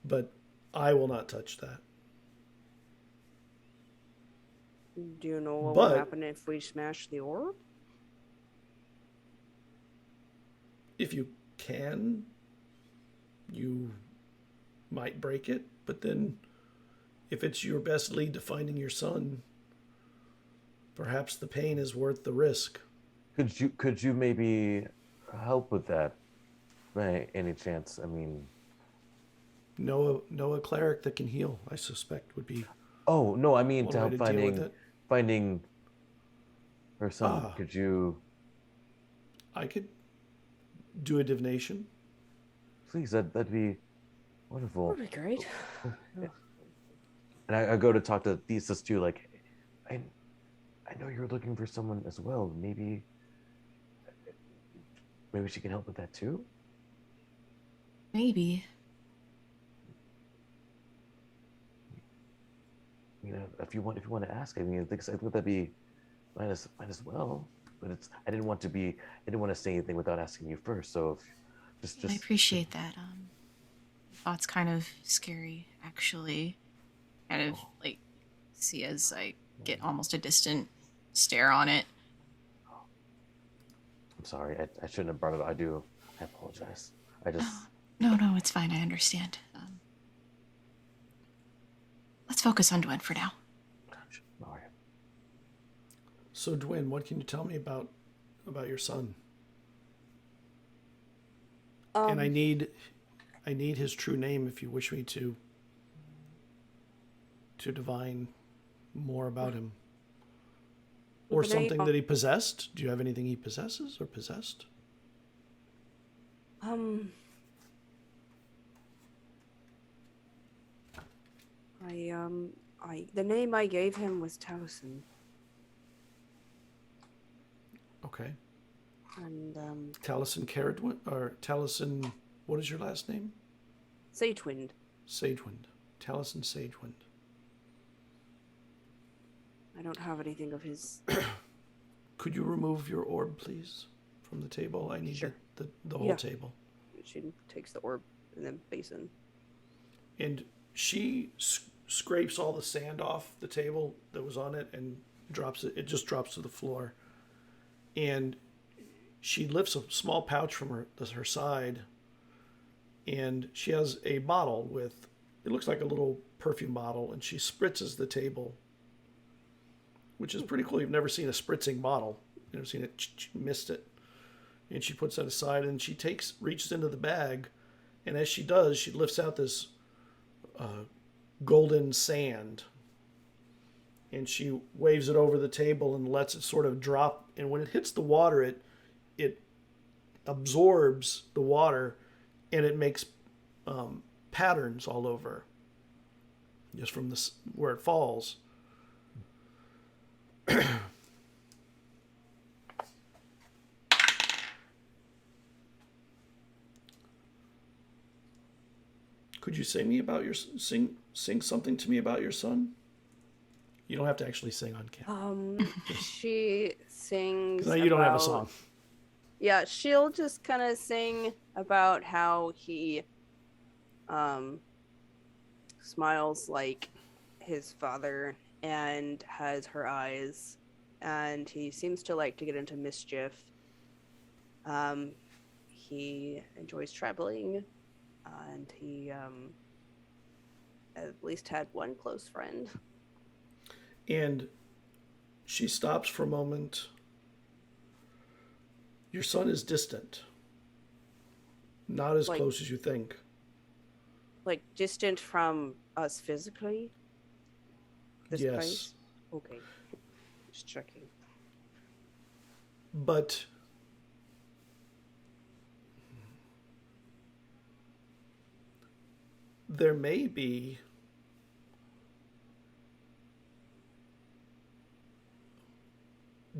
A: But I will not touch that.
D: Do you know what
A: But-
D: will happen if we smash the orb?
A: If you can, you might break it. But then if it's your best lead to finding your son, perhaps the pain is worth the risk.
E: Could you maybe help with that by any chance? I mean...
A: Know a cleric that can heal, I suspect, would be...
E: Oh, no, I mean
A: one
E: to
A: way
E: help
A: to deal with it.
E: finding her son.
A: Ah.
E: Could you...
A: I could do a divination.
E: Please, that'd be wonderful.
D: That'd be great.
E: And I go to talk to Thesis too, like, I know you're looking for someone as well. Maybe she can help with that too?
C: Maybe.
E: You know, if you want to ask, I mean, I think that'd be might as well. But I didn't want to say anything without asking you first. So if, just
C: I appreciate that. Thought's kind of scary, actually. Kind of like see as I get almost a distant stare on it.
E: I'm sorry, I shouldn't have brought it up. I apologize. I just
C: No, it's fine. I understand. Let's focus on Dwen for now.
E: all right.
A: So, Dwyn, what can you tell me about your son? And I need his true name if you wish me to divine more about him. Or something that he possessed. Do you have anything he possesses or possessed?
D: The name I gave him was Taliesin.
A: Okay.
D: And
A: Taliesin Cerridwen, or Taliesin, what is your last name?
D: Sagewynd.
A: Sagewynd. Taliesin Sagewynd.
D: I don't have anything of his.
A: Could you remove your orb, please, from the table? I need
D: Sure.
A: the whole
D: Yeah.
A: table.
D: She takes the orb and then basin.
A: And she scrapes all the sand off the table that was on it and drops it. It just drops to the floor. And she lifts a small pouch from her side, and she has a bottle with, it looks like a little perfume bottle, and she spritzes the table, which is pretty cool. You've never seen a spritzing bottle. You've never seen it, missed it. And she puts that aside, and she reaches into the bag, and as she does, she lifts out this golden sand, and she waves it over the table and lets it sort of drop. And when it hits the water, it absorbs the water, and it makes patterns all over, just from where it falls. Could you sing something to me about your son? You don't have to actually sing on camera.
D: She sings.
A: No, you don't have a
D: about-
A: song.
D: Yeah, she'll just kind of sing about how he smiles like his father and has her eyes, and he seems to like to get into mischief. He enjoys traveling, and he at least had one close friend.
A: And she stops for a moment. Your son is distant. Not as
D: Like-
A: close as you think.
D: Like distant from us physically? This
A: Yes.
D: place? Okay. Just checking.
A: But there may be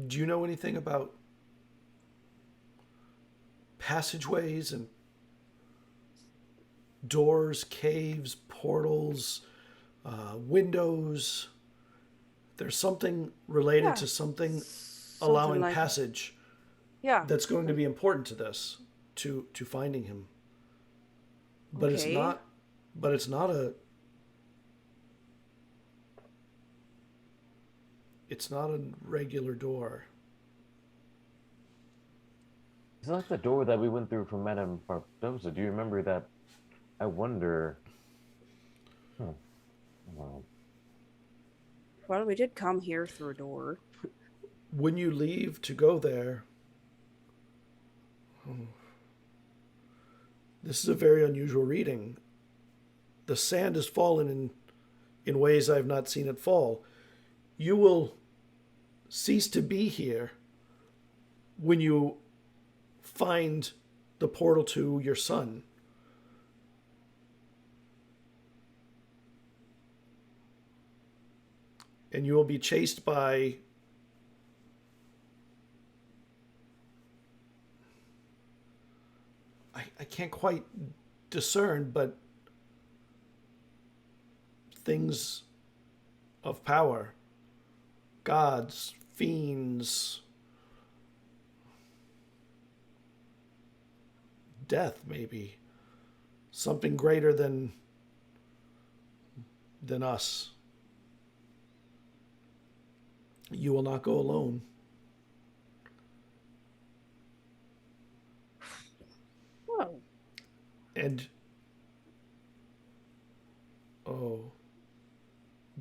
A: Do you know anything about passageways and doors, caves, portals, windows? There's something related
D: Yeah.
A: to something
D: Something
A: allowing
D: like
A: passage
D: yeah.
A: that's going to be important to this, to finding him. But it's
D: Okay.
A: not. But it's not a. It's not a regular door.
E: It's like the door that we went through from Madame Barbosa. Do you remember that? I wonder. Well,
D: Well, we did come here through a door.
A: When you leave to go there, this is a very unusual reading. The sand has fallen in ways I've not seen it fall. You will cease to be here when you find the portal to your son. And you will be chased by I can't quite discern, but things of power. Gods, fiends, death, maybe. Something greater than us. You will not go alone.
D: Oh.
A: And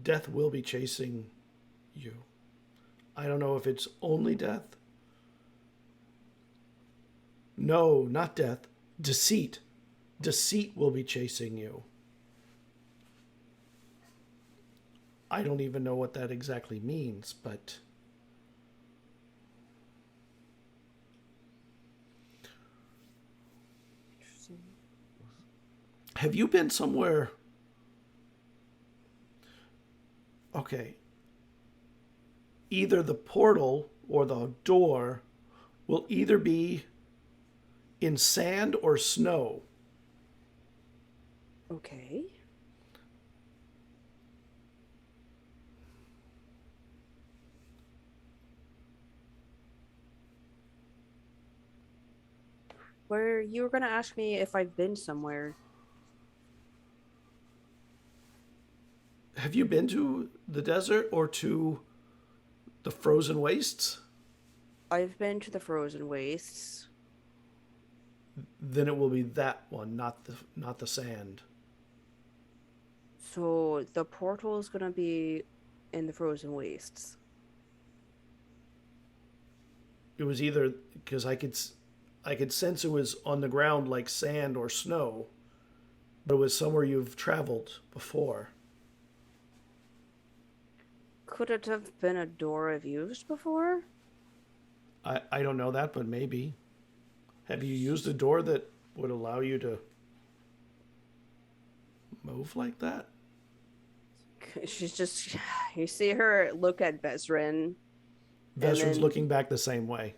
A: death will be chasing you. I don't know if it's only death. No, not death. Deceit. Deceit will be chasing you. I don't even know what that exactly means, but have you been somewhere? Okay. Either the portal or the door will either be in sand or snow.
D: Okay. Where you were gonna ask me if I've been somewhere.
A: Have you been to the desert or to the frozen wastes?
D: I've been to the frozen wastes.
A: Then it will be that one, not the sand.
D: So the portal is gonna be in the frozen wastes.
A: It was either because I could sense it was on the ground like sand or snow, but it was somewhere you've traveled before.
D: Could it have been a door I've used before?
A: I don't know that, but maybe. Have you used a door that would allow you to move like that?
D: She's just, you see her look at Vesryn.
A: Vesryn's looking back the same way.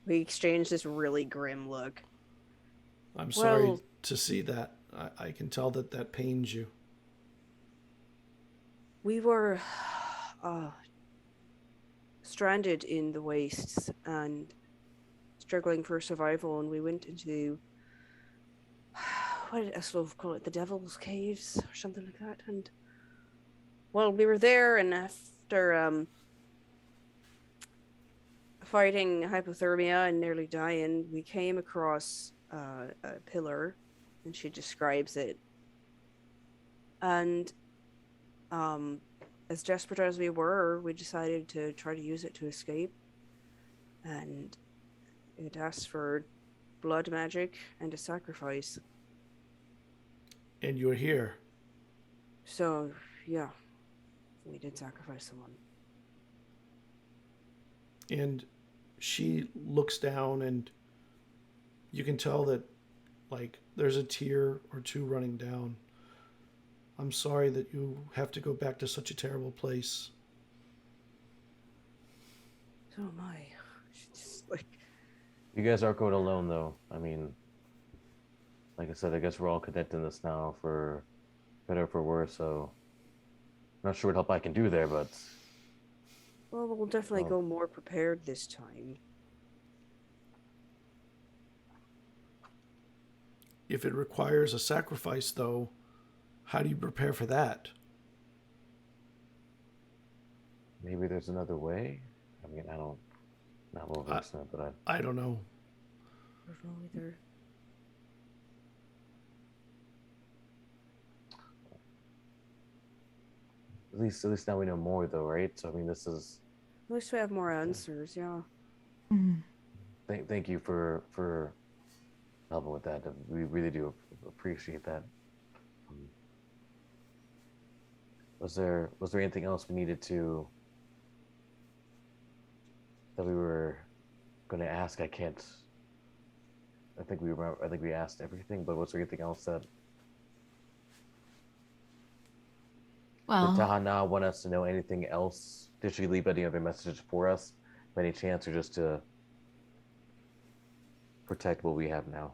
D: We exchange this really grim look.
A: I'm sorry to see that. I can tell that pains you.
D: We were stranded in the wastes and struggling for survival, and we went into what did Eslov call it? The Devil's Caves or something like that. And well, we were there, and after fighting hypothermia and nearly dying, we came across a pillar, and she describes it. And as desperate as we were, we decided to try to use it to escape. And it asked for blood magic and a sacrifice.
A: And you're here.
D: So, yeah, we did sacrifice someone.
A: And she looks down, and you can tell that, like, there's a tear or two running down. I'm sorry that you have to go back to such a terrible place.
D: Oh my. Just like
E: You guys aren't going alone, though. I mean, like I said, I guess we're all connected in this now, for better or for worse. So, I'm not sure what help I can do there, but
D: well, we'll definitely
E: Well-
D: go more prepared this time.
A: If it requires a sacrifice, though, how do you prepare for that?
E: maybe there's another way. I mean, I don't, not well versed in it, but
A: I don't know.
D: I don't know either.
E: at least now we know more, though, right? So I mean, this is
D: At least we have more answers, yeah.
C: Mm.
E: thank you for helping with that. We really do appreciate that. Was there anything else we needed to that we were going to ask? I can't. I think we asked everything, but was there anything else that did
C: Well,
E: Tahana want us to know anything else? Did she leave any other message for us by any chance, or just to protect what we have now?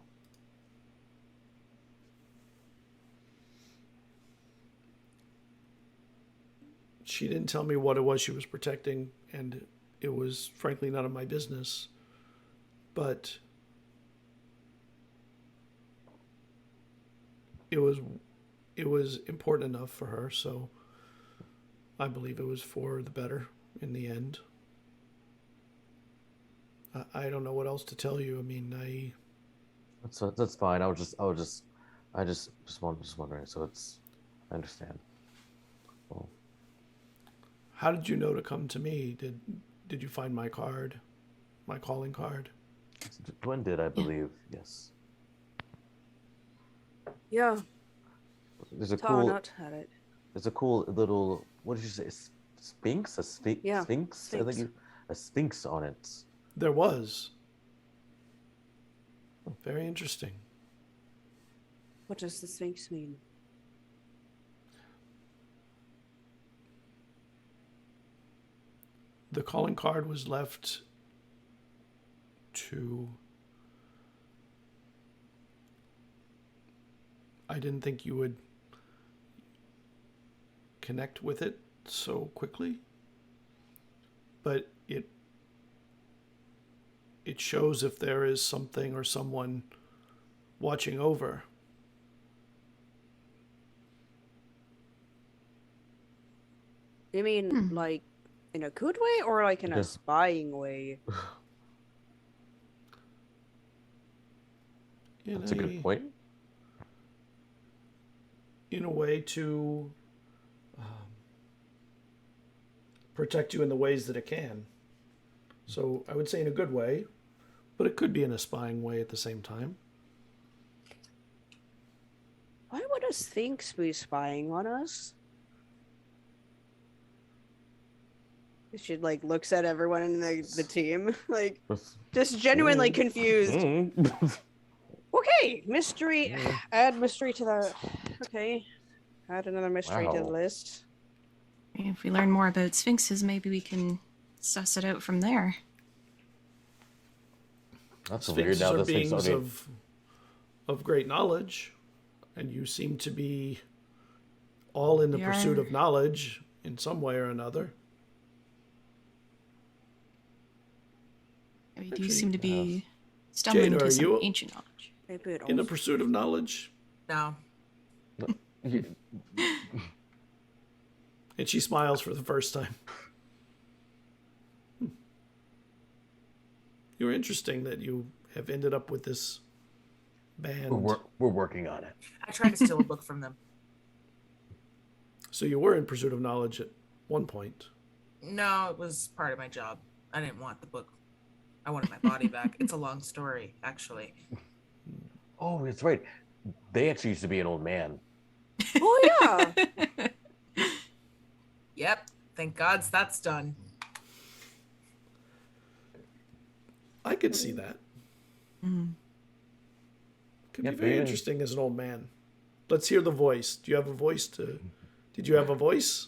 A: She didn't tell me what it was she was protecting, and it was frankly none of my business. But it was important enough for her, so I believe it was for the better in the end. I don't know what else to tell you. I mean,
E: That's fine. I just wondering. So I understand. Well,
A: how did you know to come to me? Did you find my card, my calling card?
E: Gwen did, I believe. Yes.
D: Yeah,
E: There's a
D: Tahanat had it.
E: There's a cool little. What did you say? Sphinx? A sphinx?
D: Yeah,
E: Sphinx? I think a sphinx on it.
A: There was. Very interesting.
D: What does the Sphinx mean?
A: The calling card was left to... I didn't think you would connect with it so quickly, but it shows if there is something or someone watching over.
D: You mean like in a good way or like in a
E: Yeah.
D: spying way?
E: That's a good point.
A: In a way to protect you in the ways that it can. So I would say in a good way, but it could be in a spying way at the same time.
D: Why would a Sphinx be spying on us? She like looks at everyone in the team, like just genuinely confused. Okay, mystery. Add mystery to the. Okay, add another mystery to the
E: Wow.
D: list.
C: if we learn more about sphinxes, maybe we can suss it out from there.
E: That's weird.
A: Sphinxes
E: Now
A: are
E: the Sphinx.
A: beings
E: Okay.
A: of great knowledge, and you seem to be all in the
C: We
A: pursuit
C: are.
A: of knowledge in some way or another.
C: We do
A: Actually,
C: seem to be stumbling
A: Jada,
C: into
A: are
C: some
A: you-
C: ancient knowledge.
D: Maybe it
A: In the
D: also-
A: pursuit of knowledge.
B: No.
A: And she smiles for the first time. You're interesting that you have ended up with this band.
E: We're working on it.
B: I tried to steal a book from them.
A: So you were in pursuit of knowledge at one point.
B: No, it was part of my job. I didn't want the book. I wanted my body back. It's a long story, actually.
E: Oh, it's right. They actually used to be an old man.
D: Oh yeah.
B: Yep. Thank God that's done.
A: I could see that. Could
E: Yeah,
A: be very
E: very-
A: interesting as an old man. Let's hear the voice. Do you have a voice to... Did you have a voice?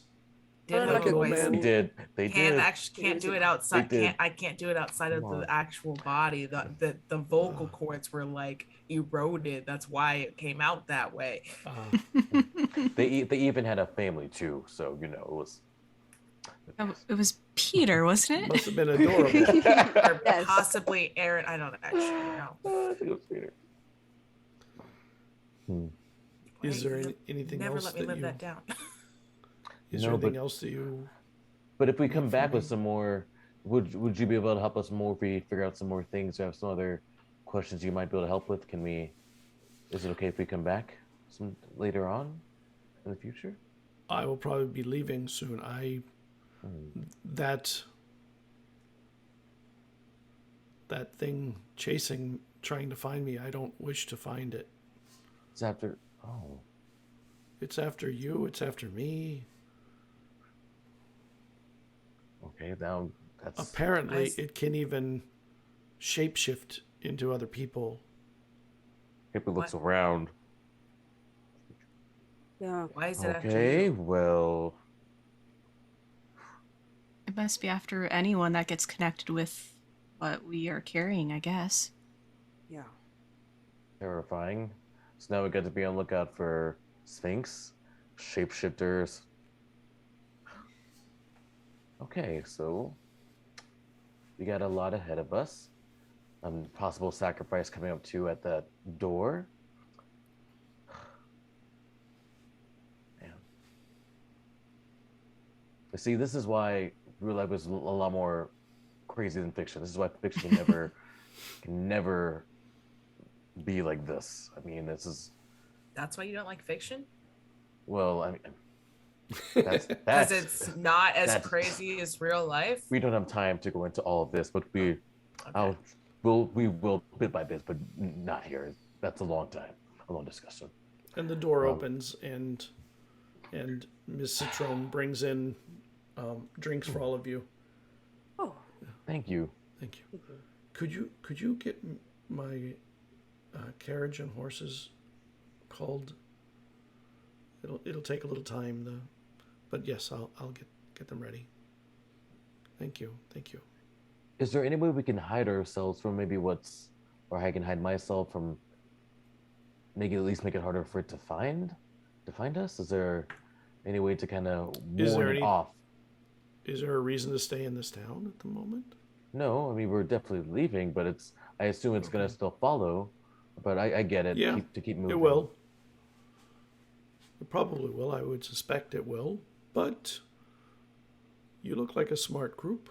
B: did
D: Like
B: have
D: a
B: a
A: old
B: voice.
A: man.
E: They did. They
B: Can't
E: did.
B: actually can't do it
E: They
B: outside.
E: did.
B: I can't do it outside of
E: Come
B: the
E: on.
B: actual body. The vocal cords were like eroded. That's why it came out that way.
E: They even had a family too, so you know it was.
C: It was Peter, wasn't it?
A: Must have been adorable.
B: Or
D: Yes.
B: possibly Aaron. I don't actually know.
E: I think it was Peter.
A: Is there
B: You'll
A: anything
B: never
A: else
B: let me
A: that
B: live
A: you?
B: that down.
A: Is
E: No,
A: there anything
E: but-
A: else that you?
E: But if we come
A: for
E: back with
A: me.
E: some more, would you be able to help us more if we figure out some more things? Or have some other questions you might be able to help with? Can we? Is it okay if we come back some later on in the future?
A: I will probably be leaving soon. That thing trying to find me. I don't wish to find it.
E: It's after. Oh,
A: It's after you. It's after me.
E: okay. Now that's
A: Apparently,
B: Nice.
A: it can even shapeshift into other people.
E: Hippie looks
B: What?
E: around.
D: Yeah.
B: Why is it after
E: Okay,
B: you?
E: well,
C: It must be after anyone that gets connected with what we are carrying, I guess.
D: Yeah.
E: terrifying. So now we got to be on lookout for Sphinx, shapeshifters. Okay, so we got a lot ahead of us. Possible sacrifice coming up too at that door. Man. But see, this is why real life was a lot more crazy than fiction. This is why fiction can never be like this. I mean, this is
B: That's why you don't like fiction?
E: well. I mean,
B: Because
E: that's
B: it's not as
E: that's-
B: crazy as real life?
E: we don't have time to go into all of this, but we
B: Okay.
E: we will bit by bit, but not here. That's a long time, a long discussion.
A: And the door opens, and Miss Citron brings in drinks for all of you.
D: Oh.
E: Thank you.
A: Thank you. Could you get my carriage and horses called? It'll take a little time, but yes, I'll get them ready. Thank you.
E: Is there any way we can hide ourselves from maybe or I can hide myself from? Maybe at least make it harder for it to find us. Is there any way to kind of warn it off?
A: Is there a reason to stay in this town at the moment?
E: No, I mean we're definitely leaving, but I assume it's gonna still follow. But I get it.
A: Yeah,
E: to keep moving.
A: It will. It probably will. I would suspect it will. But you look like a smart group.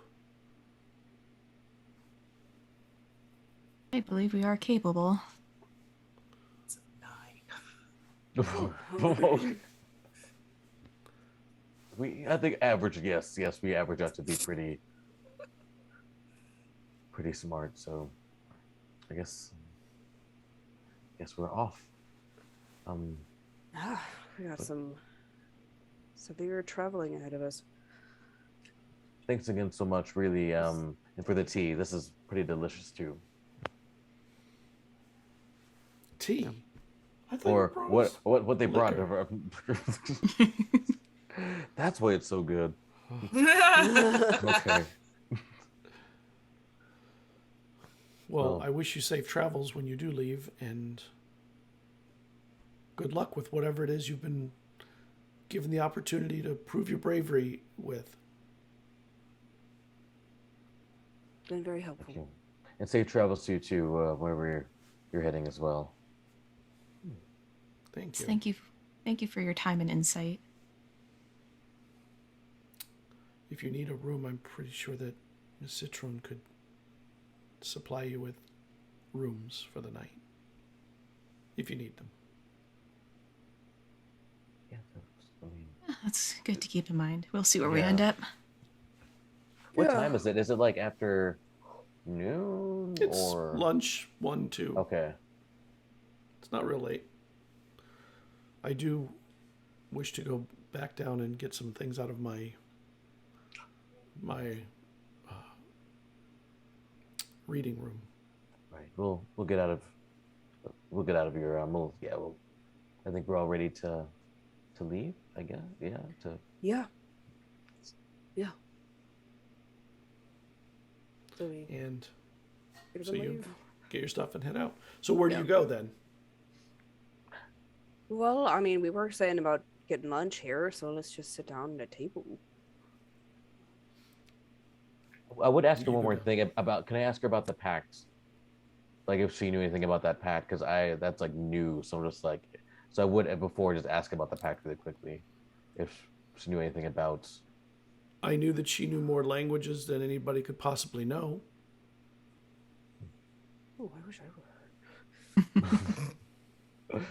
C: I believe we are capable.
B: It's a 9.
E: I think average, yes, we average out to be pretty smart. So, I guess we're off.
D: We got some severe traveling ahead of us.
E: Thanks again so much, really, and for the tea. This is pretty delicious too.
A: Tea. I thought
E: Or
A: you brought us
E: what they brought.
A: liquor.
E: That's why it's so good. Okay.
A: Well, I wish you safe travels when you do leave, and good luck with whatever it is you've been given the opportunity to prove your bravery with.
D: Been very helpful.
E: Thank you. And safe travels to you too, wherever you're heading as well.
A: Thank you.
C: Thank you for your time and insight.
A: If you need a room, I'm pretty sure that Miss Citron could supply you with rooms for the night. If you need them.
E: Yeah,
C: That's good to keep in mind. We'll see where we
E: Yeah.
C: end up.
E: What
D: Yeah.
E: time is it? Is it like after noon
A: It's
E: or
A: lunch, 1, 2.
E: Okay.
A: It's not real late. I do wish to go back down and get some things out of my reading room.
E: Right. We'll get out of your I think we're all ready to leave, I guess. Yeah,
D: Yeah. Yeah. So we
A: And
D: get
A: so
D: up and
A: you
D: leave.
A: get your stuff and head out. So where do
D: Yeah.
A: you go then?
D: Well, I mean, we were saying about getting lunch here, so let's just sit down at a table.
E: I would ask her
A: You
E: one
A: go
E: more
A: down.
E: thing about. Can I ask her about the pact? Like if she knew anything about that pact, because that's like new. So I'm just like, so I would before just ask about the pact really quickly, if she knew anything about.
A: I knew that she knew more languages than anybody could possibly know.
D: Oh, I wish I were her.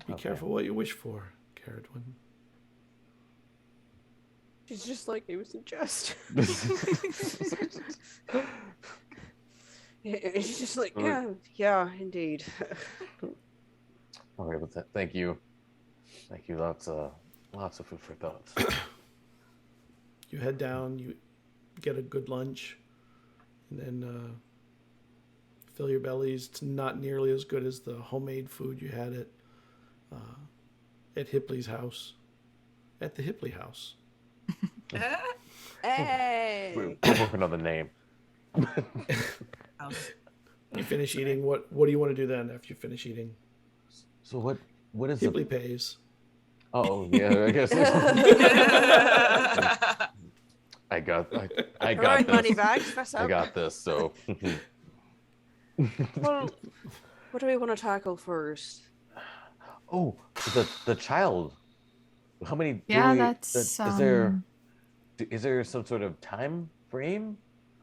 A: Be
E: Okay.
A: careful what you wish for, Cerridwen.
D: She's just like, it was a jest. She's just like, yeah, indeed.
E: All right, but thank you. Lots of food for thought.
A: You head down, you get a good lunch, and then fill your bellies. It's not nearly as good as the homemade food you had at Hipley's house. At the Hipley house.
D: Hey!
E: We're working on the name.
A: You finish eating. What do you want to do then after you finish eating?
E: So what is
A: Hipley pays.
E: Oh yeah, I guess. I got
D: All right,
E: this.
D: money bags, fess up.
E: I got this. So.
D: Well, what do we want to tackle first?
E: Oh, the child. How many?
C: Yeah, that's
E: Is there some sort of time frame?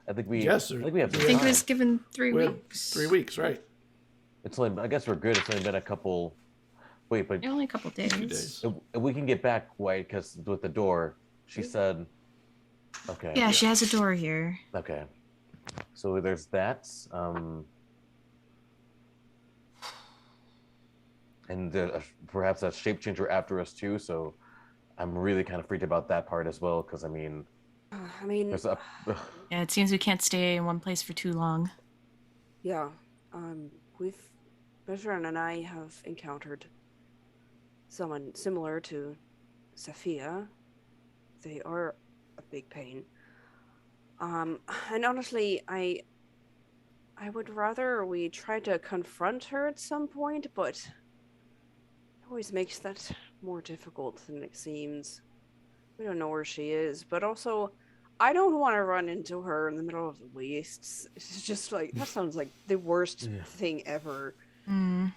E: I think we.
A: Yes,
E: I think we have.
C: I
E: some
C: think it
E: time.
C: was given 3
A: We had
C: weeks.
A: 3 weeks, right?
E: It's only. I guess we're good. It's only been a couple. Wait, but
C: Only a couple days.
A: Few days.
E: we can get back, right? Because with the door, she said. Okay.
C: Yeah, she has a door here.
E: Okay. So there's that. And perhaps a shape changer after us too. So I'm really kind of freaked about that part as well. Because I mean, there's a.
C: Yeah, it seems we can't stay in one place for too long.
D: Yeah, Vesryn and I have encountered someone similar to Sophia. They are a big pain. And honestly, I would rather we try to confront her at some point, but it always makes that more difficult than it seems. We don't know where she is, but also, I don't want to run into her in the middle of the wastes. It's just like, that sounds like the worst thing ever.
C: Mm.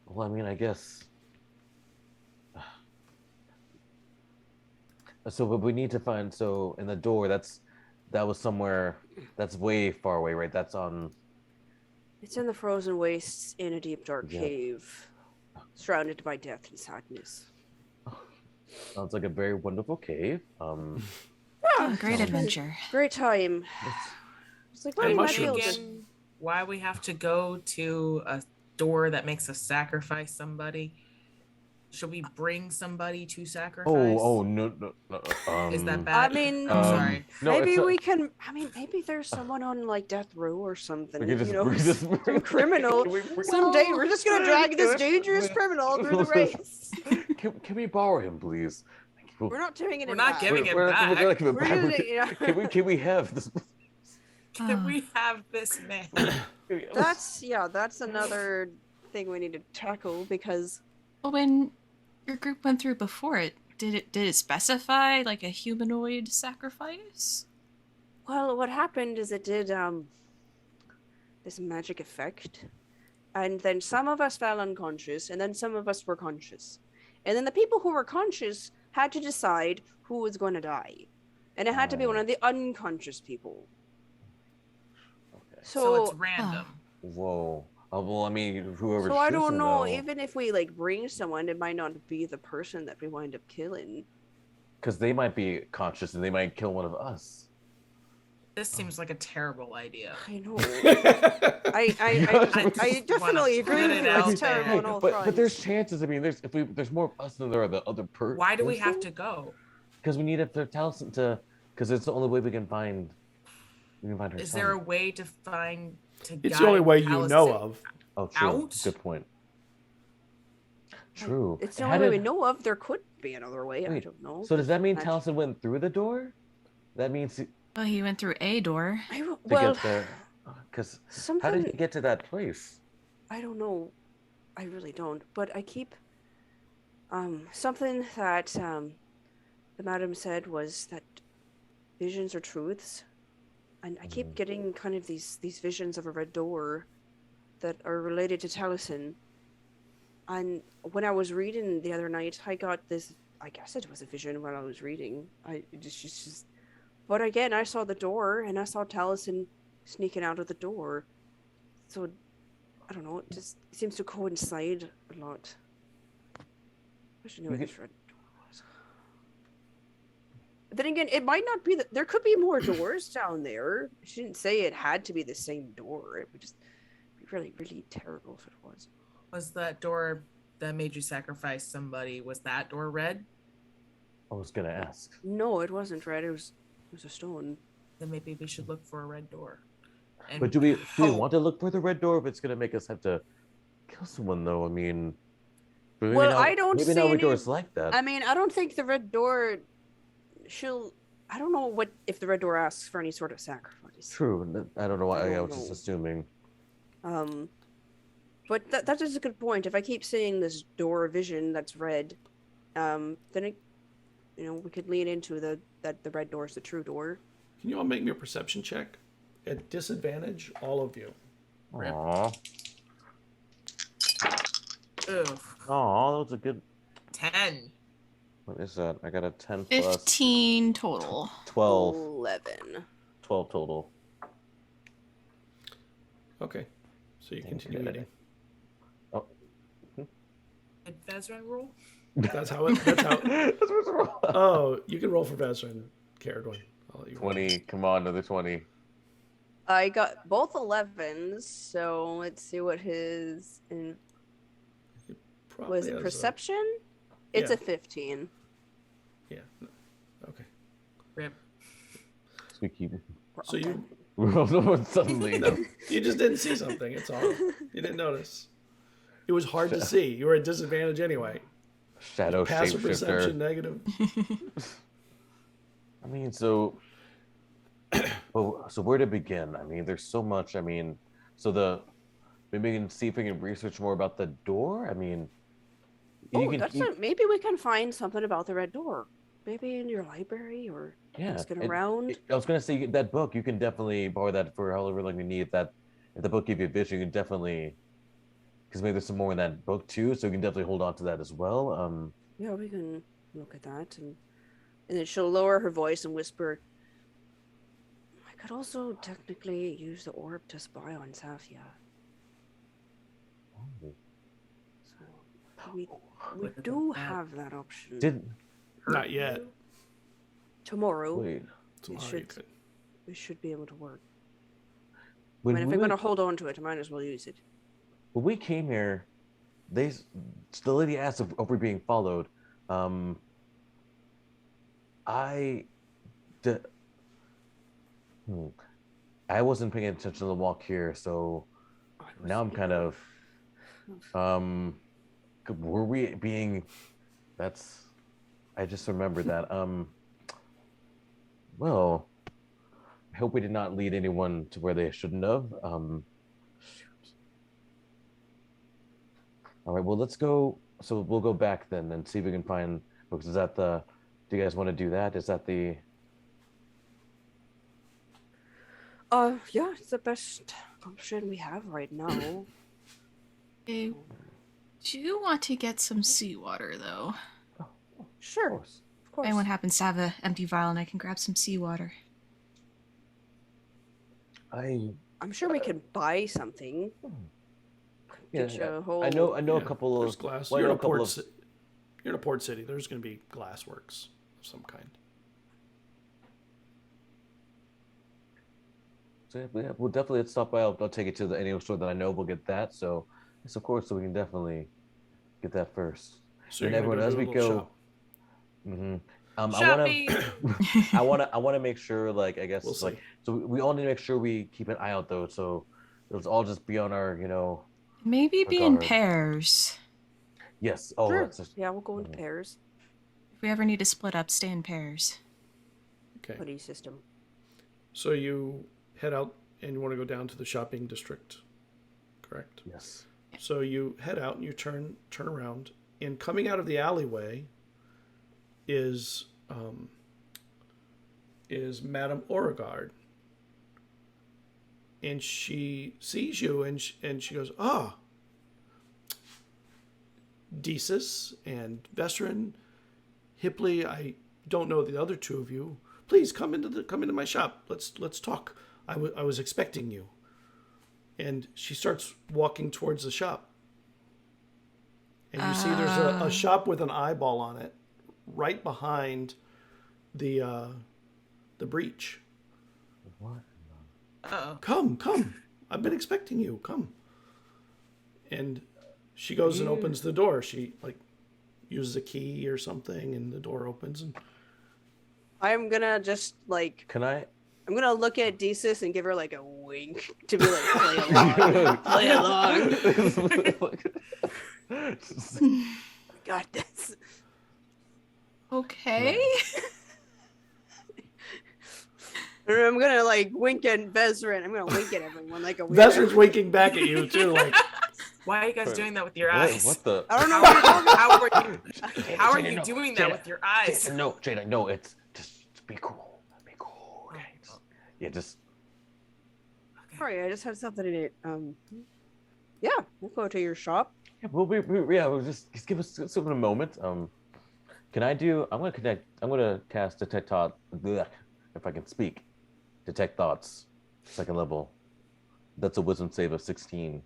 E: Well, I mean, I guess. So, but we need to find. So, in the door, that was somewhere. That's way far away, right? That's on.
D: It's in the frozen wastes in a deep, dark cave, surrounded by death and sadness.
E: Sounds like a very wonderful cave.
C: Great adventure.
D: Great time. It's like,
A: And
D: what
A: mushrooms.
B: Again, why we have to go to a door that makes us sacrifice somebody? Should we bring somebody to sacrifice?
E: No.
B: Is that bad?
D: I mean,
B: I'm sorry.
E: No,
D: maybe we can. I mean, maybe there's someone on like death row or something.
E: We could just,
D: you know,
E: we just
D: some criminal. Someday we're just gonna drag this dangerous criminal through the race.
E: Can we borrow him, please?
D: We're not doing it.
B: We're not giving it
E: We're
B: back.
E: not gonna give it
D: We're
E: back.
D: gonna, yeah.
E: Can we have this?
B: Can we have this man?
D: That's another thing we need to tackle because.
C: Well, when your group went through before it, did it specify like a humanoid sacrifice?
D: Well, what happened is it did this magic effect, and then some of us fell unconscious, and then some of us were conscious, and then the people who were conscious had to decide who was going to die, and it had to be one of the unconscious people.
E: Okay.
B: So it's random.
E: Whoa. Well, I mean, whoever.
D: So I don't
E: shoots
D: know.
E: him,
D: Even if we like bring someone, it might not be the person that we wind up killing.
E: because they might be conscious and they might kill one of us.
B: This seems like a terrible idea.
D: I know. I definitely agree with you. It's terrible on all fronts.
E: But there's chances. I mean, there's more of us than there are the other person.
B: Why do we have to go?
E: Because we need to tell us to. Because it's the only way we can find. We can find her.
B: Is there a way to find?
A: It's the only way you know of.
E: Oh, true.
B: out?
E: Good point. True.
D: It's the only way we know of. There could be another way. I
E: Wait,
D: don't know.
E: So does that mean
D: I-
E: Taliesin went through the door? That means to
C: Well, he went through a door.
D: well,
E: get there. Because how
D: something
E: did he get to that place?
D: I don't know. I really don't. But I keep something that the madam said was that visions are truths, and I keep getting kind of these visions of a red door that are related to Taliesin. And when I was reading the other night, I got this. I guess it was a vision while I was reading. But again, I saw the door and I saw Taliesin sneaking out of the door. So I don't know. It just seems to coincide a lot. I wish I knew where this red door was. Then again, it might not be. There could be more doors down there. She didn't say it had to be the same door. It would just be really, really terrible if it was.
B: Was that door that made you sacrifice somebody, was that door red?
E: I was gonna ask.
D: No, it wasn't red. It was a stone.
B: Then maybe we should look for a red door. And
E: But do we
B: hope-
E: want to look for the red door if it's gonna make us have to kill someone though? I mean, maybe
D: Well,
E: now,
D: I don't
E: maybe
D: see
E: now red
D: any-
E: doors like that.
D: I mean, I don't think the red door. I don't know if the red door asks for any sort of sacrifice.
E: True. I don't know why. I was just
D: No.
E: assuming.
D: But that is a good point. If I keep seeing this door vision that's red, then it, we could lean into that the red door is the true door.
A: Can you all make me a perception check? At disadvantage, all of you.
B: Rip.
E: Aww.
B: Oof.
E: Aw, that was a good.
B: 10.
E: What is that? I got a 10 plus
C: 15 total.
E: 12.
D: 11.
E: 12 total.
A: Okay. So you continue
E: Okay.
A: eating.
E: Oh.
B: Did Vesryn roll?
A: That's how it. That's how.
E: That's what's wrong.
A: Oh, you can roll for Vesryn, Cerridwen. I'll let you roll.
E: 20. Come on, another 20.
D: I got both 11s, so let's see what his
A: Probably
D: was. It
A: has a-
D: perception? It's
A: Yeah.
D: a 15.
A: Yeah. Okay.
B: Rip.
E: We keep.
A: So you
E: Suddenly.
A: no, you just didn't see something. It's all. You didn't notice. It was hard to see. You were at disadvantage anyway.
E: Shadow
A: Passive perception
E: shapeshifter.
A: negative.
E: I mean, so. Well, so where to begin? I mean, there's so much. I mean, maybe we can see if we can research more about the door. I mean,
D: Maybe we can find something about the red door. Maybe in your library or ask it
E: and
D: around.
E: I was gonna say that book. You can definitely borrow that for however long you need. If the book gives you a vision, you can definitely, because maybe there's some more in that book too. So you can definitely hold on to that as well.
D: Yeah, we can look at that, and then she'll lower her voice and whisper. I could also technically use the orb to spy on Safia. So we do have that option.
A: Not yet.
D: Tomorrow
E: Wait.
A: Tomorrow you
D: should-
A: could.
D: we should be able to work. I
E: When
D: mean, if
E: we
D: I'm
E: went-
D: going to hold on to it, I might as well use it.
E: when we came here, the lady asked if we're being followed. I wasn't paying attention to the walk here, so now I'm kind of were we being I just remembered that. Well, I hope we did not lead anyone to where they shouldn't have. Shoot. All right, well, let's go. So we'll go back then and see if we can find books. Do you guys want to do that? Is that the...
D: Yeah, it's the best option we have right now.
C: I do want to get some seawater, though.
D: Sure,
E: Of course.
D: of course.
C: Anyone happens to have an empty vial and I can grab some seawater.
D: I'm sure we can buy something. Get you a whole...
E: I know a
A: Yeah,
E: couple
A: There's
E: of...
A: glass.
E: well, I
A: You're
E: know
A: in
E: a couple of...
A: You're in a port city. There's going to be glass works of some kind.
E: So yeah, we'll definitely stop by. I'll take it to any store that I know. We'll get that. So yes, of course. So we can definitely get that first.
A: So
E: And
A: you're gonna
E: everyone,
A: do
E: as
A: a
E: we
A: little
E: go,
A: shop.
B: Shopping.
E: I want to make sure, like, I guess,
A: We'll
E: like,
A: see.
E: so we all need to make sure we keep an eye out though. So let's all just be on our,
C: Maybe be in
E: Regard.
C: pairs.
E: yes. Oh,
D: Sure.
E: that's just,
D: Yeah, we'll go into
E: Mhm.
D: pairs.
C: If we ever need to split up, stay in pairs.
A: Okay.
D: Buddy system.
A: So you head out and you want to go down to the shopping district, correct?
E: Yes.
A: So you head out and you turn around, and coming out of the alleyway is Madame Auregard, and she sees you and she goes, Desus and Vesryn, Hipley. I don't know the other two of you. Please come into my shop. Let's talk. I was expecting you. And she starts walking towards the shop. And you see there's a shop with an eyeball on it right behind the breach.
E: What?
B: Uh-oh.
A: Come. I've been expecting you. Come. And she goes and opens the door. She uses a key or something, and the door opens. And
D: I'm gonna just
E: Can I?
D: I'm gonna look at Desus and give her a wink to be play along. Got this.
C: Okay.
D: I'm gonna wink at Vesryn. I'm gonna wink at everyone like a weirdo.
A: Vesryn's winking back at you too.
B: Why are you guys doing that with your eyes?
E: What the?
D: I don't know what you're talking about.
B: How are you doing that with your eyes?
E: Jada, no, it's just be cool. Be cool. Okay. Just
D: Sorry, I just had something in it. Yeah, we'll go to your shop.
E: yeah, we'll just give us a moment. Can I do? I'm gonna cast detect thought. If I can speak, detect thoughts, 2nd level. That's a wisdom save of 16.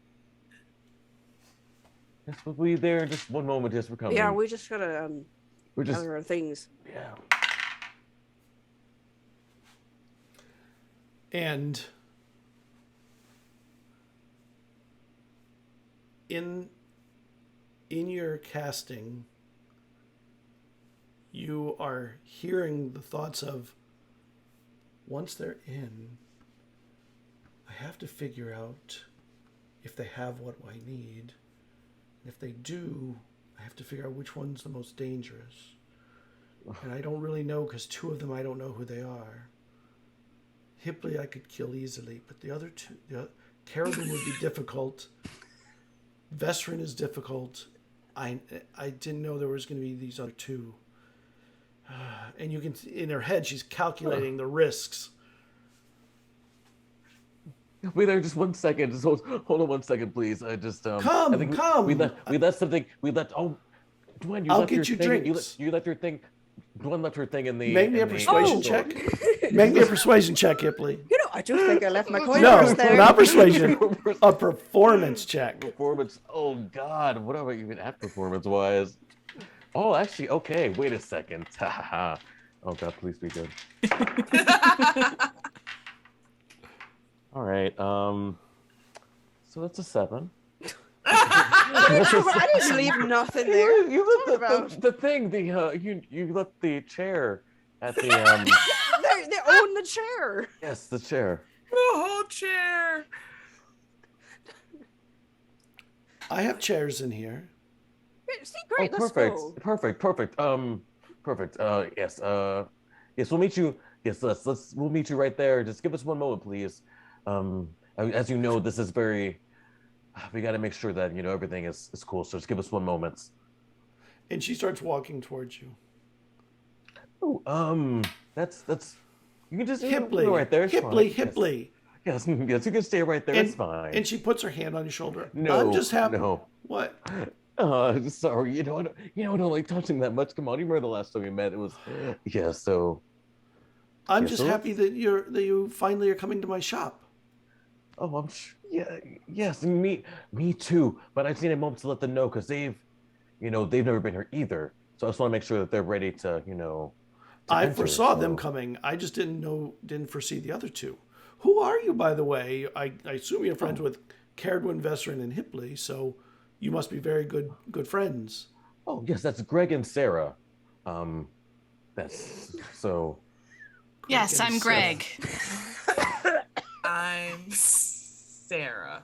E: Yes, we'll be there in just one moment. Yes, we're coming.
D: Yeah, we just gotta
E: we're just
D: gather our things.
E: yeah.
A: And in your casting, you are hearing the thoughts of, once they're in, I have to figure out if they have what I need. And if they do, I have to figure out which one's the most dangerous. And I don't really know, because 2 of them I don't know who they are. Hipley I could kill easily, but the other 2, Cerridwen would be difficult. Vesryn is difficult. I didn't know there was going to be these other 2. And you can, in her head, she's calculating the risks.
E: Wait there just 1 second. Just hold on 1 second, please. I just
A: Come.
E: We left something. Dwayne, you
A: I'll
E: left
A: get
E: your
A: you
E: thing.
A: drinks.
E: You left your thing. Dwayne left her thing in the.
A: Make me a persuasion check. Make me a persuasion check, Hipley.
D: I do think I left my coin
A: No,
D: purse there.
A: not persuasion. A performance check.
E: Performance. Oh God, what are we even at performance-wise? Oh, actually, okay. Wait a second. Oh God, please be good. All right. So that's a 7.
D: I didn't leave nothing there.
E: You left the thing. You left the chair at the.
D: They own the chair.
E: Yes, the chair.
B: The whole chair.
A: I have chairs in here.
D: See, great. Let's
E: perfect.
D: go.
E: Perfect. Perfect. Yes. Yes, we'll meet you. Yes, we'll meet you right there. Just give us 1 moment, please. As you know, this is very. We got to make sure that everything is cool. So just give us 1 moment.
A: And she starts walking towards you.
E: Oh, that's. You can just
A: Hipley,
E: go right there. It's
A: Hipley,
E: fine.
A: Hipley.
E: Yes, you can stay right there. It's fine.
A: And she puts her hand on your shoulder.
E: No,
A: I'm just happy.
E: no.
A: What?
E: Sorry. I don't like touching that much. Come on, you remember the last time we met? It was, yeah. So.
A: I'm
E: Yeah,
A: just
E: so
A: happy that you finally are coming to my shop.
E: Oh, I'm sure. Yeah. Yes, me too. But I just need a moment to let them know because they've never been here either. So I just want to make sure that they're ready to,
A: I
E: enter,
A: foresaw
E: so.
A: them coming. I just didn't foresee the other 2. Who are you, by the way? I assume you're friends with Cerridwen, Vesryn, and Hipley, so you must be very good friends.
E: Oh yes, that's Greg and Sarah. That's so.
C: Yes, I'm Greg.
B: I'm Sarah.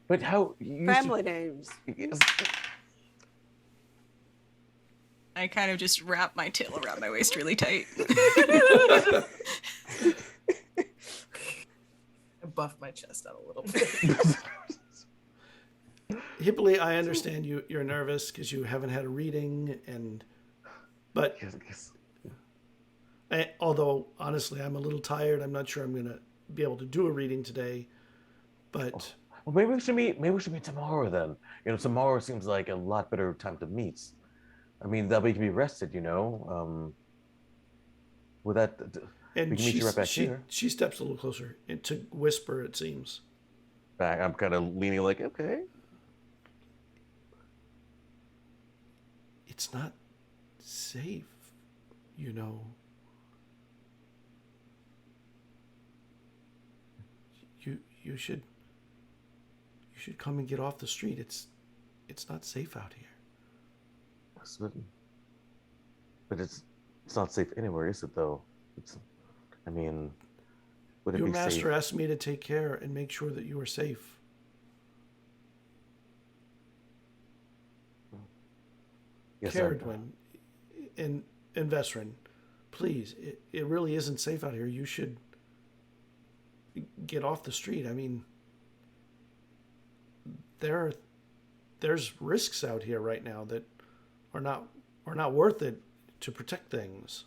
E: But how you
D: Family names.
E: Yes.
C: I kind of just wrap my tail around my waist really tight.
B: I buff my chest out a little bit.
A: Hippoly, I understand you're nervous because you haven't had a reading, but although honestly I'm a little tired, I'm not sure I'm gonna be able to do a reading today. But
E: well, maybe we should meet. Maybe we should meet tomorrow then. Tomorrow seems like a lot better time to meet. I mean, that way you can be rested. With that,
A: and
E: we can meet you right back here.
A: She steps a little closer to whisper. It seems.
E: Back. I'm kind of leaning, like, okay.
A: It's not safe, You should come and get off the street. It's not safe out here.
E: But it's not safe anywhere, is it? Though. I mean, would it
A: Your
E: be
A: master
E: safe?
A: asked me to take care and make sure that you are safe.
E: Yes,
A: Cerridwen and Vesryn, please, it really isn't safe out here. You should get off the street. I mean, there's risks out here right now that are not worth it to protect things.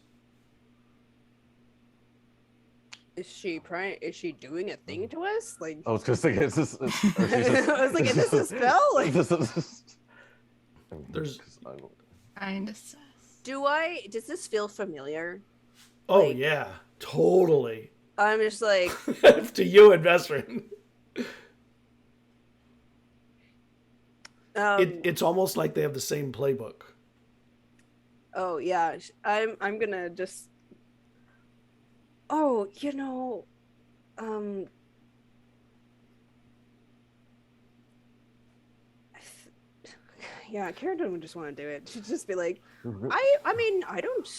D: Is she doing a thing to us? Like,
E: I was gonna say, is this?
D: I was like, is this a spell? Like,
A: There's
C: Kinda sus.
D: does this feel familiar?
A: oh
D: Like-
A: yeah, totally.
D: I'm just like,
A: To you and Vesryn. It's almost like they have the same playbook.
D: oh yeah, I'm gonna just. Oh, yeah, Cerridwen would just want to do it. She'd just be like, I mean, I don't.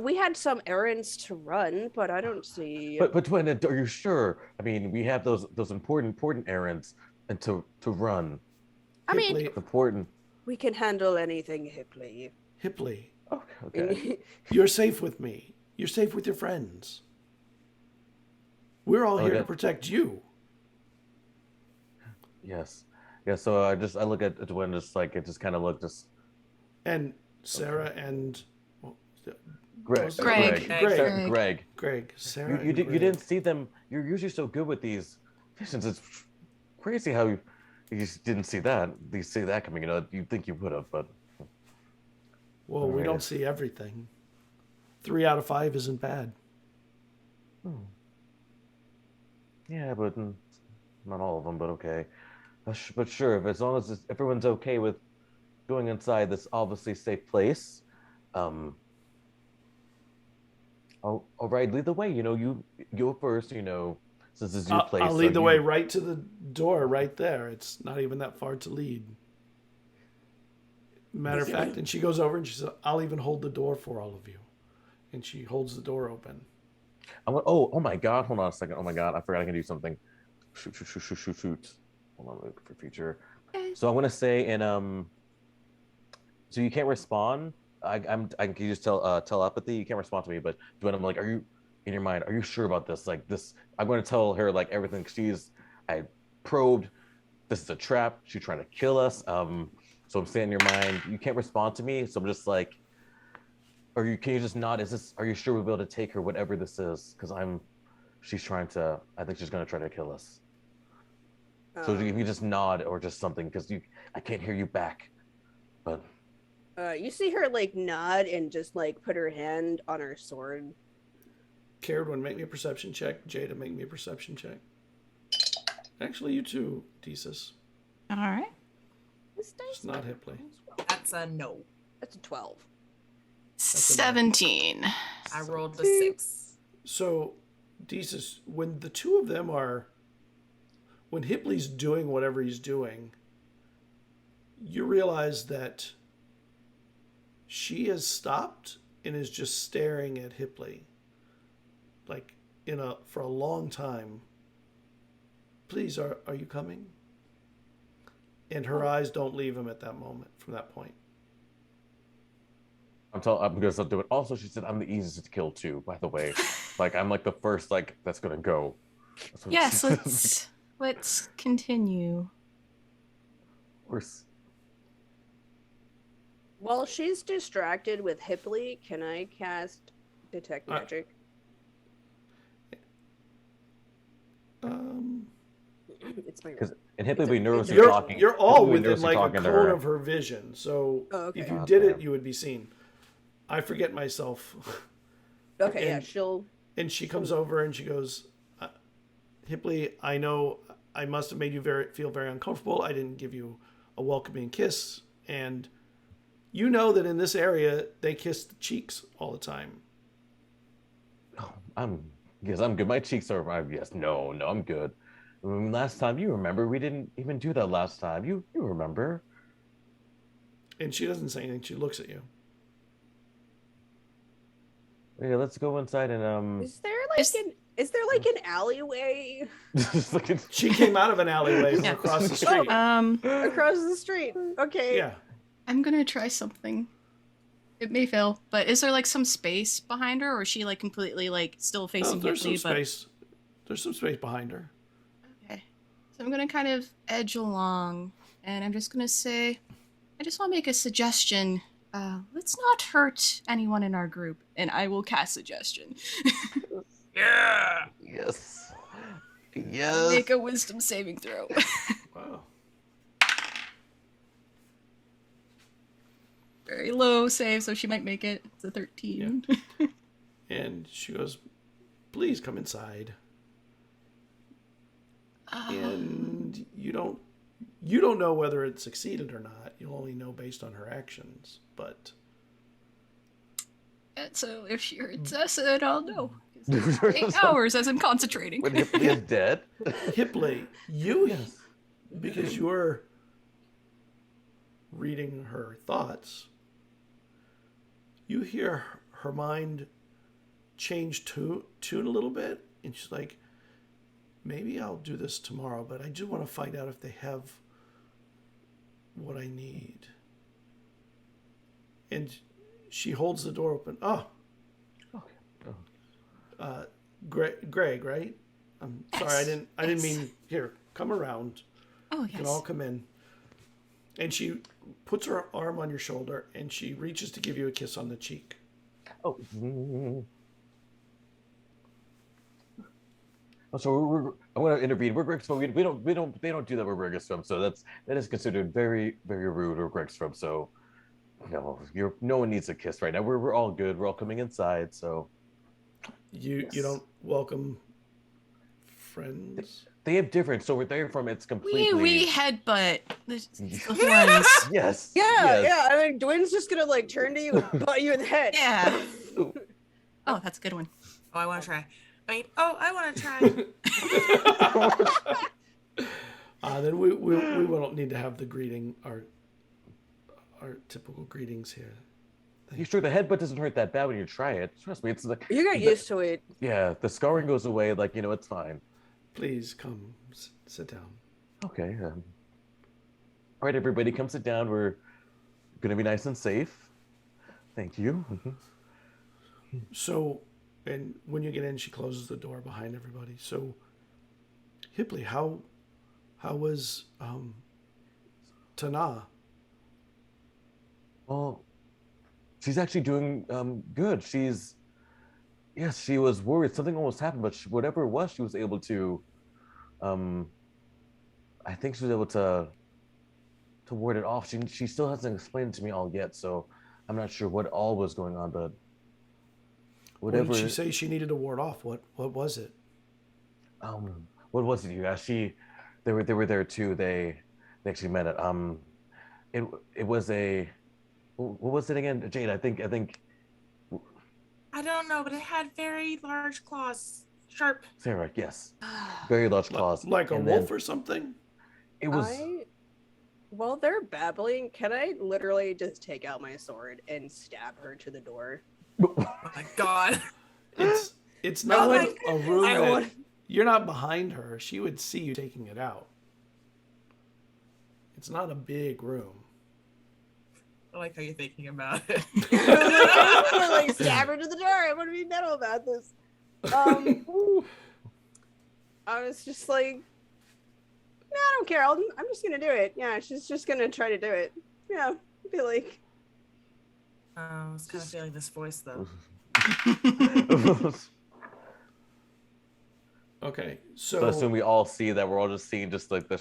D: We had some errands to run, but I don't see.
E: But Twin, are you sure? I mean, we have those important errands and to run.
D: I mean,
A: Hippoly,
E: Important.
D: we can handle anything, Hippoly.
A: Hippoly,
E: Okay.
A: you're safe with me. You're safe with your friends. We're all here to protect you.
E: Yes. Yeah. So I look at Twin, just like it, just kind of look just.
A: And Sarah and
E: Greg.
A: Sarah.
E: You didn't see them. You're usually so good with these visions. It's crazy how you just didn't see that. You see that coming. You'd think you would have, but.
A: Well, we don't see everything. 3 out of 5 isn't bad.
E: Yeah, but not all of them. But okay. But sure, if as long as everyone's okay with going inside this obviously safe place, all right, lead the way. You go first. Since it's your place.
A: I'll lead the way right to the door right there. It's not even that far to lead. Matter of fact, and she goes over and she says, I'll even hold the door for all of you. And she holds the door open.
E: Oh my God, hold on a second. Oh my God, I forgot I can do something. Shoot. Hold on for future. So I'm gonna say so you can't respond. I can just tell telepathy. You can't respond to me, but when I'm like, are you in your mind? Are you sure about this? Like this, I'm gonna tell her like everything. I probed. This is a trap. She's trying to kill us. So I'm saying in your mind, you can't respond to me. So I'm just like, can you just nod? Are you sure we'll be able to take her, whatever this is? Because I think she's gonna try to kill us. So if you just nod or just something, because I can't hear you back. But
D: you see her like nod and just like put her hand on her sword.
A: Cerridwen, make me a perception check. Jada, make me a perception check. Actually, you too, Thesis.
C: All right.
A: It's not Hippoly.
B: That's a no.
D: That's a 12.
C: 17.
B: I rolled a 6.
A: So, Thesis, when the two of them when Hippoly's doing whatever he's doing, you realize that she has stopped and is just staring at Hippoly, like for a long time. Please, are you coming? And her eyes don't leave him at that moment. From that point,
E: I'm gonna start doing. Also, she said I'm the easiest to kill too. By the way, like I'm like the first like that's gonna go. That's what she
C: Yes,
E: said.
C: let's continue.
E: Of course.
D: While she's distracted with Hipley, can I cast Detect Magic? It's my
E: Because and Hipley will be nervously
A: You're
E: talking.
A: you're all
E: Hipley will be
A: within
E: nervously
A: like a
E: talking to
A: cone
E: her.
A: of her vision. So
D: Oh, okay.
A: if you
E: God
A: did it,
E: damn.
A: you would be seen. I forget myself.
D: Okay, yeah,
A: And-
D: she'll.
A: And she comes over and she goes, Hipley, I know I must have made you feel very uncomfortable. I didn't give you a welcoming kiss. And you know that in this area, they kiss the cheeks all the time.
E: Oh, I'm good. My cheeks are. Yes, no, I'm good. Last time, you remember, we didn't even do that last time. You remember?
A: And she doesn't say anything. She looks at you.
E: Yeah, let's go inside and
D: Is there like an alleyway
E: just look at-
A: She came out of an alleyway from
C: Yeah.
A: across the street.
D: across the street? Okay.
A: Yeah.
C: I'm gonna try something. It may fail, but is there like some space behind her, or is she like completely like still
A: Oh,
C: facing
A: there's some
C: Hipley? But
A: space. There's some space behind her.
C: okay, so I'm gonna kind of edge along, and I'm just gonna say, I just want to make a suggestion. Let's not hurt anyone in our group, and I will cast suggestion.
B: Yeah.
E: Yes. Yes.
C: Make a wisdom saving throw.
A: Wow.
C: Very low save, so she might make it. It's a 13.
A: And she goes, please come inside. And you don't know whether it succeeded or not. You'll only know based on her actions. But
C: And so if she hurts us, then I'll know. 'Cause it's 8 hours as I'm concentrating.
E: When Hipley is dead.
A: Hipley, you,
E: Yes.
A: because you're reading her thoughts, you hear her mind change tune a little bit, and she's like, maybe I'll do this tomorrow, but I do want to find out if they have what I need. And she holds the door open. Oh, Greg, right? I'm sorry,
C: Yes,
A: I didn't
C: yes.
A: mean. Here, come around.
C: Oh,
A: You can all
C: yes.
A: come in. And she puts her arm on your shoulder and she reaches to give you a kiss on the cheek.
E: Oh. Oh, so I'm going to intervene. We're Greg's from. They don't do that where Greg is from. So that is considered very, very rude where Greg's from. So, no, no one needs a kiss right now. We're all good. We're all coming inside. So
A: You don't welcome friends.
E: they have different. So where they're from, it's completely.
C: We headbutt the horns.
E: Yes.
D: Yeah,
E: yes.
D: yeah. I mean, Dwayne's just gonna like turn to you and butt you in the head.
C: Yeah. Oh, that's a good one.
B: Oh, I want to try. Wait. Oh, I want to try.
A: Then we won't need to have the greeting, our typical greetings here.
E: You sure the headbutt doesn't hurt that bad when you try it? Trust me, it's like
D: You get used to it.
E: yeah, the scarring goes away. Like it's fine.
A: Please come sit down.
E: Okay. All right, everybody, come sit down. We're gonna be nice and safe. Thank you.
A: So, and when you get in, she closes the door behind everybody. So, Hipley, how was Tana?
E: Well, she's actually doing good. She was worried something almost happened, but whatever it was, she was able to. I think she was able to ward it off. She still hasn't explained it to me all yet, so I'm not sure what all was going on, but whatever.
A: What did she say she needed to ward off? What was it?
E: What was it you asked? They were there too. They actually met it. It was a. What was it again, Jade? I think.
B: I don't know, but it had very large claws. Sharp.
E: Sarah, yes, very large claws.
A: Like a
E: And
A: wolf
E: then
A: or something?
E: It was.
D: While they're babbling, can I literally just take out my sword and stab her to the door?
B: Oh my god.
A: It's not
B: No,
A: like a room
D: I
A: that
D: would-
A: you're not behind her. She would see you taking it out. It's not a big room.
B: I like how you're thinking about it.
D: I'm gonna like stab her to the door. I want to be metal about this. I was just like, no, I don't care. I'm just gonna do it. Yeah, she's just gonna try to do it. Yeah, I feel like.
B: I was kind of feeling this voice though.
A: Okay,
E: So I assume we all see that. We're all just seeing just like the.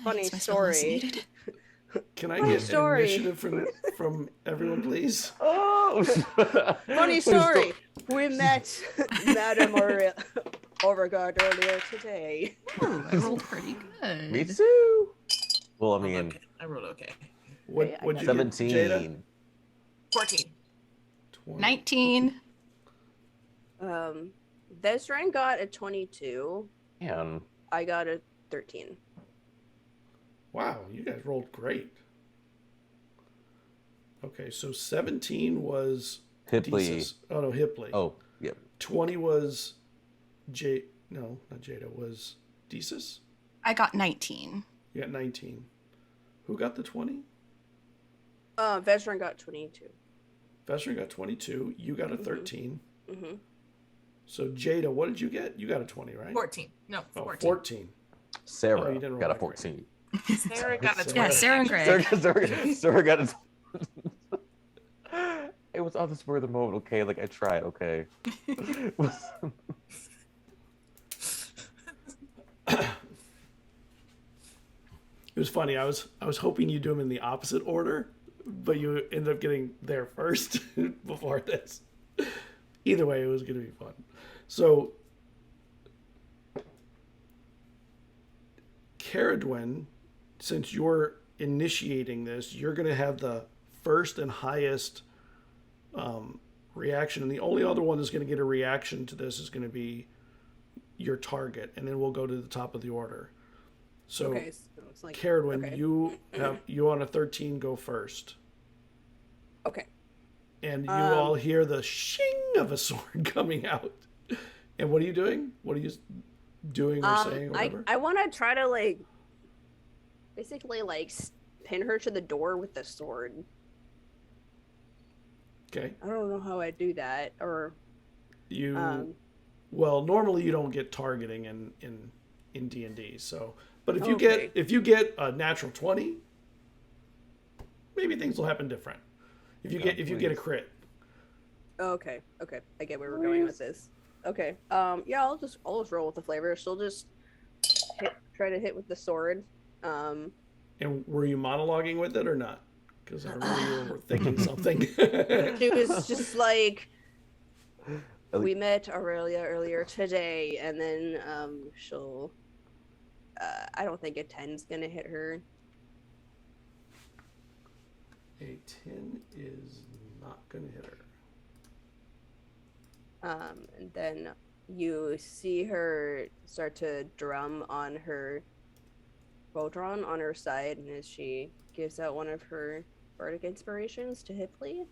D: Funny
C: It's my
D: story.
C: hallucinated.
A: can I
D: Funny
A: get
D: story.
A: initiative from everyone, please?
E: Oh.
D: Funny story. We met Madame Auregard earlier today.
C: Ooh, I rolled pretty good.
E: Me too. Well, I
B: Oh,
E: mean,
B: okay. I rolled okay.
A: What
D: I
A: would you
D: got
A: get, Jada?
E: 17.
B: 14.
A: 20.
C: 19.
D: Vesryn got a 22.
E: Man.
D: I got a 13.
A: Wow, you guys rolled great. Okay, so 17 was
E: Hipley.
A: Desus. Oh no, Hipley.
E: Oh, yep.
A: 20 was no, not Jada, was Desus.
C: I got 19.
A: You got 19. Who got the 20?
D: Vesryn got 22.
A: Vesryn got 22. You got a 13.
D: Mm-hmm.
A: So Jada, what did you get? You got a 20, right?
B: 14. No,
A: Oh,
B: 14.
A: 14.
E: Sarah
A: Oh, you didn't roll
E: got a
A: that great.
E: 14.
B: Sarah got a 20.
C: Yeah, Sarah and Greg.
E: Sarah got a. It was on the spur of the moment. Okay, like I tried. Okay.
A: It was funny. I was hoping you'd do them in the opposite order, but you ended up getting there first before this. Either way, it was going to be fun. So, Cerridwen, since you're initiating this, you're going to have the first and highest reaction, and the only other one that's going to get a reaction to this is going to be your target, and then we'll go to the top of the order. So,
D: Okay, so it's like
A: Cerridwen,
D: okay.
A: you on a 13 go first.
D: Okay.
A: And you all hear the shing of a sword coming out. And what are you doing? What are you doing or saying or whatever?
D: I want to try to like basically like pin her to the door with the sword.
A: Okay.
D: I don't know how I do that, or
A: You well, normally you don't get targeting in D&D. So, but if you
D: Okay.
A: get a natural 20, maybe things will happen different. If you get a crit.
D: okay, I get where we're going with this. Okay, yeah, I'll just roll with the flavor. She'll just try to hit with the sword.
A: And were you monologuing with it or not? Because I remember you were thinking something.
D: She was just like, we met Aurelia earlier today, and then she'll. I don't think a 10's gonna hit her.
A: A 10 is not going to hit her.
D: And then you see her start to drum on her bodron on her side, and as she gives out one of her bardic inspirations to Hipley.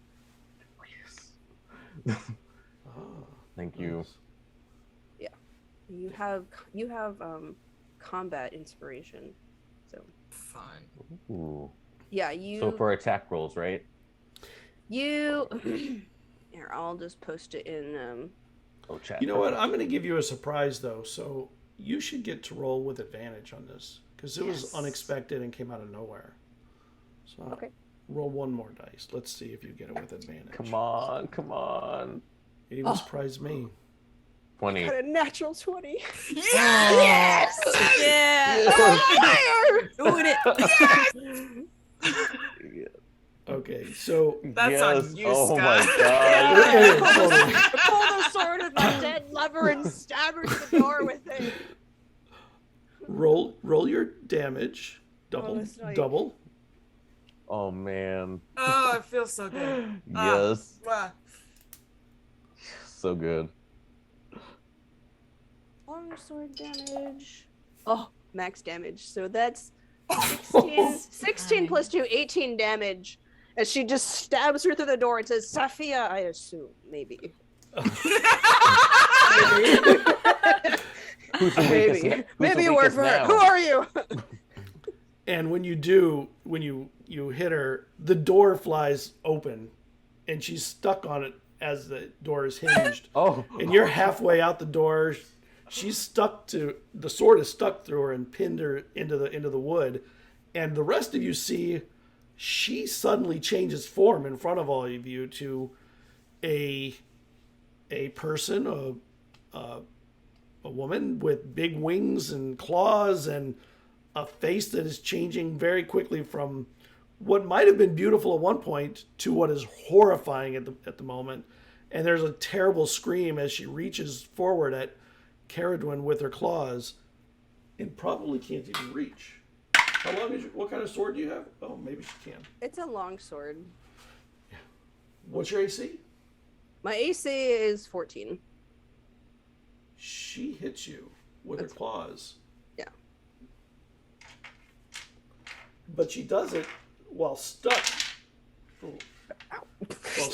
E: Thank you.
D: You have combat inspiration, so
B: Fun.
E: Ooh.
D: yeah, you.
E: So for attack rolls, right?
D: You. Here, I'll just post it in.
E: Oh, chat.
A: You know what? I'm going to give you a surprise, though. So you should get to roll with advantage on this because it was
D: Yes.
A: unexpected and came out of nowhere. So
D: Okay.
A: roll one more dice. Let's see if you get it with advantage.
E: Come on, come on.
A: It even surprised me.
E: 20.
D: Got a natural 20.
C: Yes! Yeah! Doing it!
A: Okay, so
B: That's on you,
E: Oh
B: Scott.
E: my
A: it is,
E: god.
A: totally.
D: Pull the sword of my dead lover and stab her to the door with it.
A: roll your damage. Double.
D: it's like-
A: Double.
E: Oh man.
B: Oh, it feels so good.
E: Yes.
B: Wow.
E: So good.
D: Long sword damage. Oh, max damage. So that's 16 plus 2, 18 damage. As she just stabs her through the door and says, Safia, I assume. Maybe.
E: Who's the weakest
D: Maybe.
E: na- who's
D: Maybe
E: the
D: a word
E: weakest
D: for her.
E: now?
D: Who are you?
A: And when you do, you hit her, the door flies open, and she's stuck on it as the door is hinged.
E: Oh.
A: And you're halfway out the door. She's stuck to the sword is stuck through her and pinned her into the wood, and the rest of you see she suddenly changes form in front of all of you to a person, a woman with big wings and claws and a face that is changing very quickly from what might have been beautiful at one point to what is horrifying at the moment. And there's a terrible scream as she reaches forward at Cerridwen with her claws and probably can't even reach. How long is what kind of sword do you have? Oh, maybe she can.
D: It's a long sword.
A: What's your AC?
D: My AC is 14.
A: She hits you with her claws.
D: Yeah.
A: But she does it while stuck. While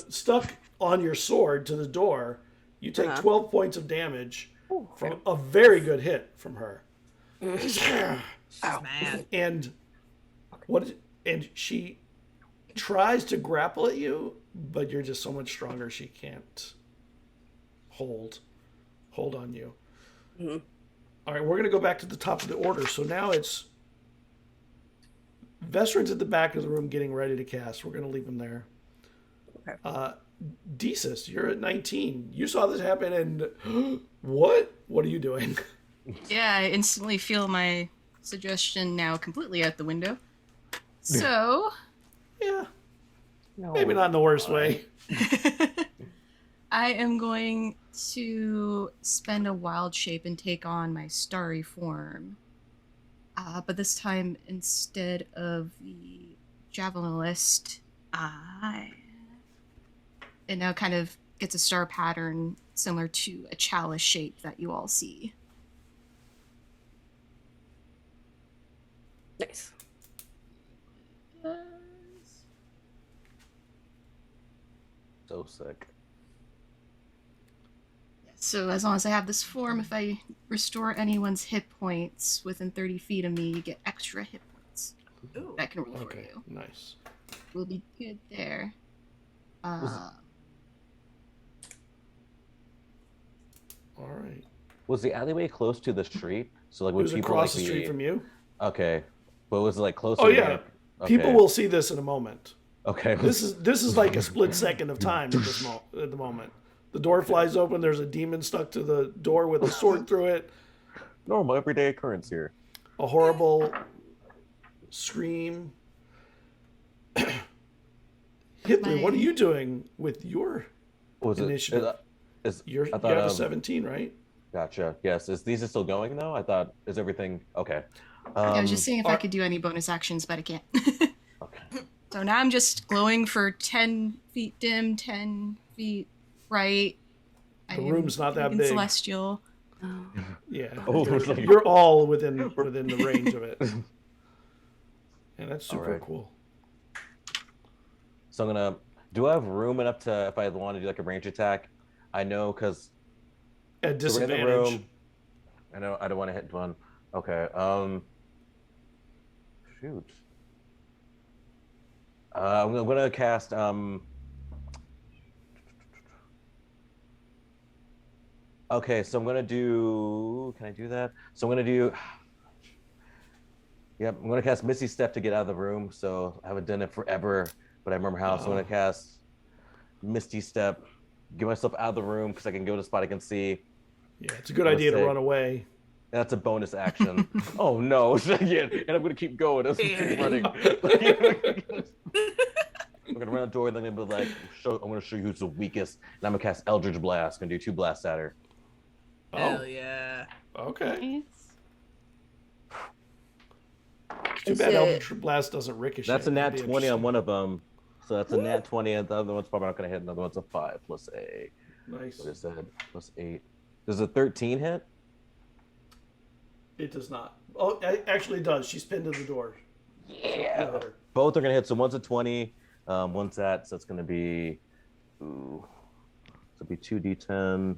A: stuck on your sword to the door. You take 12 points of damage from a very good hit from her.
B: She's mad.
A: And and she tries to grapple at you, but you're just so much stronger she can't hold on you. Mm-hmm. All right, we're going to go back to the top of the order. So now it's Vesryn's at the back of the room getting ready to cast. We're going to leave him there. Okay. Desus, you're at 19. You saw this happen, and what? What are you doing?
C: Yeah, I instantly feel my suggestion now completely out the window. So...
A: yeah. No. Maybe not in the worst way.
C: I am going to spend a wild shape and take on my starry form. But this time, instead of the javelinist, it now kind of gets a star pattern similar to a chalice shape that you all see.
D: Nice.
E: So sick.
C: So as long as I have this form, if I restore anyone's hit points within 30 feet of me, you get extra hit points.
B: Ooh.
C: That can roll for you.
A: Nice.
C: We'll be good there.
A: All right.
E: Was the alleyway close to the street? So like,
A: It
E: would
A: was
E: people
A: across
E: like
A: the street from you.
E: Okay, but was it like close?
A: Oh
E: to
A: yeah.
E: Okay.
A: People will see this in a moment.
E: Okay.
A: This is like a split second of time at the moment. The door flies open. There's a demon stuck to the door with a sword through it.
E: Normal everyday occurrence here.
A: A horrible scream. Hitler, what are you doing with your initiative? You're
E: I thought,
A: you have a 17, right?
E: Gotcha. Yes. Is these still going though? I thought is everything okay?
C: I was just seeing if I could do any bonus actions, but I can't.
E: Okay.
C: So now I'm just glowing for 10 feet dim, 10 feet bright.
A: The room's not that big.
C: Celestial.
A: Yeah.
E: Oh,
A: you're all within the range of it. And that's super cool.
E: So I'm gonna. Do I have room enough to if I want to do like a range attack? I know because
A: at disadvantage.
E: We're in the room. I know I don't want to hit one. Okay. Shoot. I'm gonna cast. Okay, so I'm gonna do. Can I do that? So I'm gonna do. Yep, I'm gonna cast Misty Step to get out of the room. So I haven't done it forever, but I remember how. So I'm gonna cast Misty Step, get myself out of the room because I can go to a spot I can see.
A: Yeah, it's a good idea to run away.
E: That's a bonus action. Oh no! Yeah, and I'm gonna keep going. I'm keep running. I'm gonna run the door, and then I'm gonna be like, I'm gonna show you who's the weakest, and I'm gonna cast Eldritch Blast. Gonna do 2 blasts at her.
B: Hell yeah!
A: Okay. It's too bad Eldritch Blast doesn't ricochet.
E: That's a nat 20 on one of them. So that's a nat 20, and the other one's probably not gonna hit. Another one's a 5 plus a.
A: Nice.
E: What is that? Plus 8. Does a 13 hit?
A: It does not. Oh, actually it does. She's pinned to the door.
E: Yeah. Both are going to hit. So one's a 20, one's that. So it's going to be, so it'll be 2d10.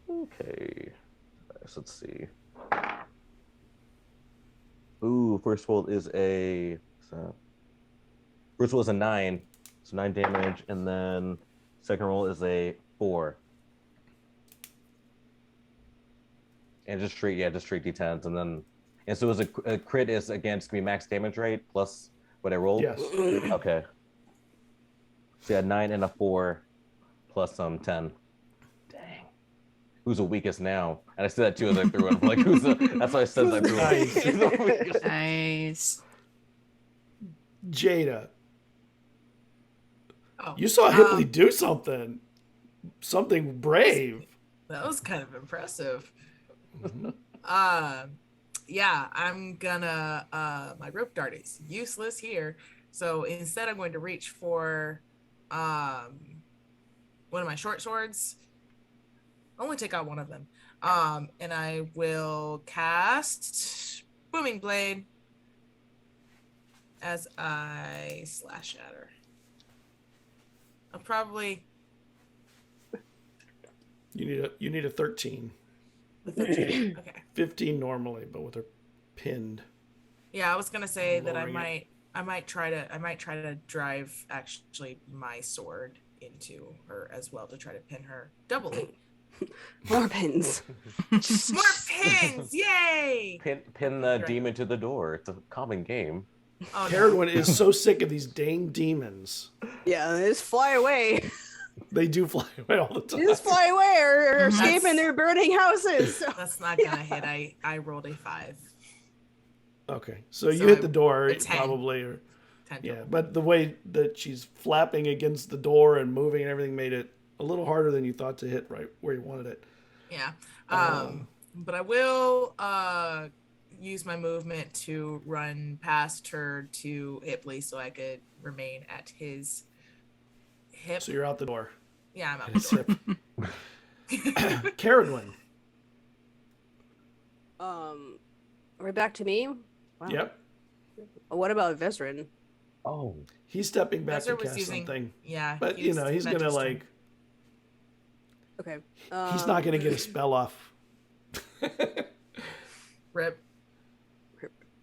E: Okay. So let's see. Ooh, first roll is a so, first roll is a 9, so 9 damage, and then second roll is a 4, and just straight D10s, and so it was a crit is against me max damage rate plus what I rolled.
A: Yes.
E: Okay. So yeah, 9 and a 4 plus 10. Dang. Who's the weakest now? And I said that too as I threw it. I'm like, that's why I said that.
A: Nice.
E: Who's the weakest?
C: Nice.
A: Jada,
B: Oh,
A: you saw Hipley do something brave.
B: that was kind of impressive.
A: Mhm.
B: Yeah, I'm gonna my rope dart is useless here. So instead I'm going to reach for one of my short swords. Only take out one of them. And I will cast Booming Blade as I slash at her. I'll probably
A: You need a 13.
B: okay.
A: 15 normally, but with her pinned.
B: Yeah, I was gonna say that
A: Lowering
B: I might try to drive actually my sword into her as well to try to pin her doubly.
D: More pins.
B: More pins! Yay!
E: Pin the
B: Right.
E: demon to the door. It's a common game.
B: Oh, no.
A: Cerridwen is so sick of these dang demons.
D: Yeah, they just fly away.
A: They do fly away all the time.
D: They just fly away or escape
B: That's-
D: in their burning houses.
B: That's not gonna hit. I rolled a 5.
A: Okay, so you
B: So
A: hit the door
B: a 10.
A: probably, or
B: 10
A: yeah,
B: total.
A: but the way that she's flapping against the door and moving and everything made it a little harder than you thought to hit right where you wanted it.
B: Yeah.
A: Um,
B: But I will use my movement to run past her to Hipley so I could remain at his hip.
A: So you're out the door.
B: Yeah, I'm out
A: His
B: the door.
A: hip. Cerridwen.
D: Right back to me. Wow.
A: Yep.
D: What about Vesryn?
E: Oh.
A: He's stepping back to
B: Ezra was
A: cast
B: using-
A: something.
B: Yeah.
A: But,
B: he was
A: he's going to,
B: mental
A: like,
D: Okay.
A: he's not going to get a spell off.
B: Rip.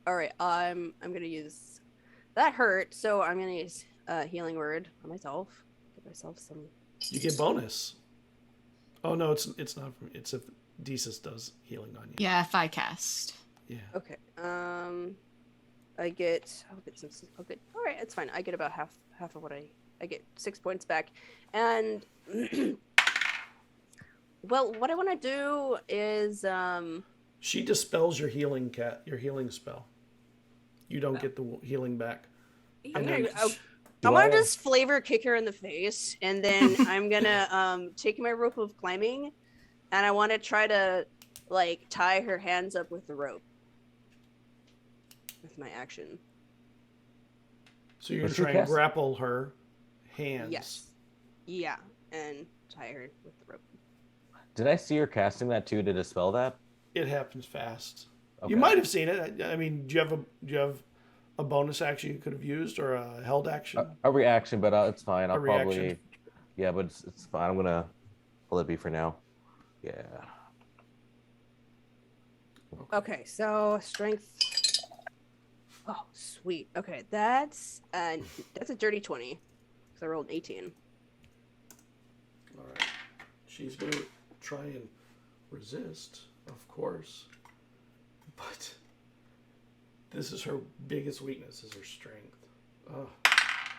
D: All right. I'm gonna use that hurt, so I'm gonna use healing word on myself. Give myself some.
A: You get bonus. Oh, no, it's not. It's if Desus does healing on you.
C: Yeah, if I cast.
A: Yeah.
D: Okay. I'll get some. Okay. All right. It's fine. I get about half of what I get 6 points back, and well, what I want to do is
A: She dispels your healing spell. You don't get the healing back.
D: I'm
A: And
D: gonna.
A: then-
D: I want to just flavor kick her in the face, and then I'm gonna take my rope of climbing, and I want to try to like tie her hands up with the rope with my action.
A: So you're going
E: What's
A: to
E: your
A: try and
E: cast?
A: grapple her hands.
D: Yes. Yeah, and tie her with the rope.
E: Did I see her casting that too to dispel that?
A: It happens fast.
E: Okay.
A: You might have seen it. I mean, do you have a bonus action you could have used or a held action?
E: A reaction, but it's fine. I'll
A: A reaction.
E: probably. Yeah, but it's fine. I'm gonna let it be for now. Yeah.
D: Okay, so strength. Oh, sweet. Okay, that's a dirty 20 because I rolled 18.
A: All right. She's going to try and resist, of course. But this is her biggest weakness, is her strength. Oh.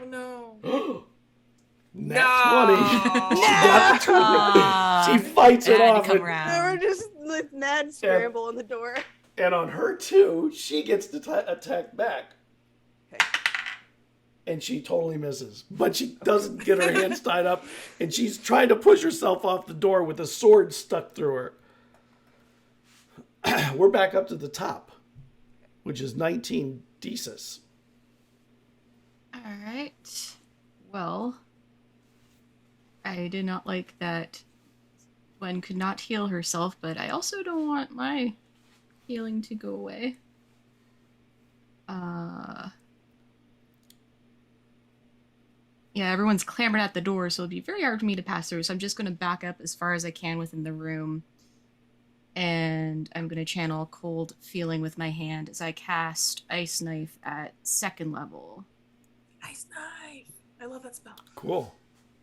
B: Oh no.
A: Nat
B: No!
A: 20. She got the 20. She fights it
C: I had
A: off.
C: to come
A: And,
D: They
C: around.
D: were just like mad scramble in the door.
A: and on her, too, she gets to attack back.
D: Okay.
A: And she totally misses. But she doesn't get her hands tied up. And she's trying to push herself off the door with a sword stuck through her. We're back up to the top, which is 19 Desus.
C: All right. Well, I did not like that Gwen could not heal herself, but I also don't want my healing to go away. Yeah, everyone's clamored at the door, so it'd be very hard for me to pass through, so I'm just going to back up as far as I can within the room. and I'm going to channel Cold Feeling with my hand as I cast Ice Knife at 2nd level.
B: Ice knife. I love that spell.
A: Cool.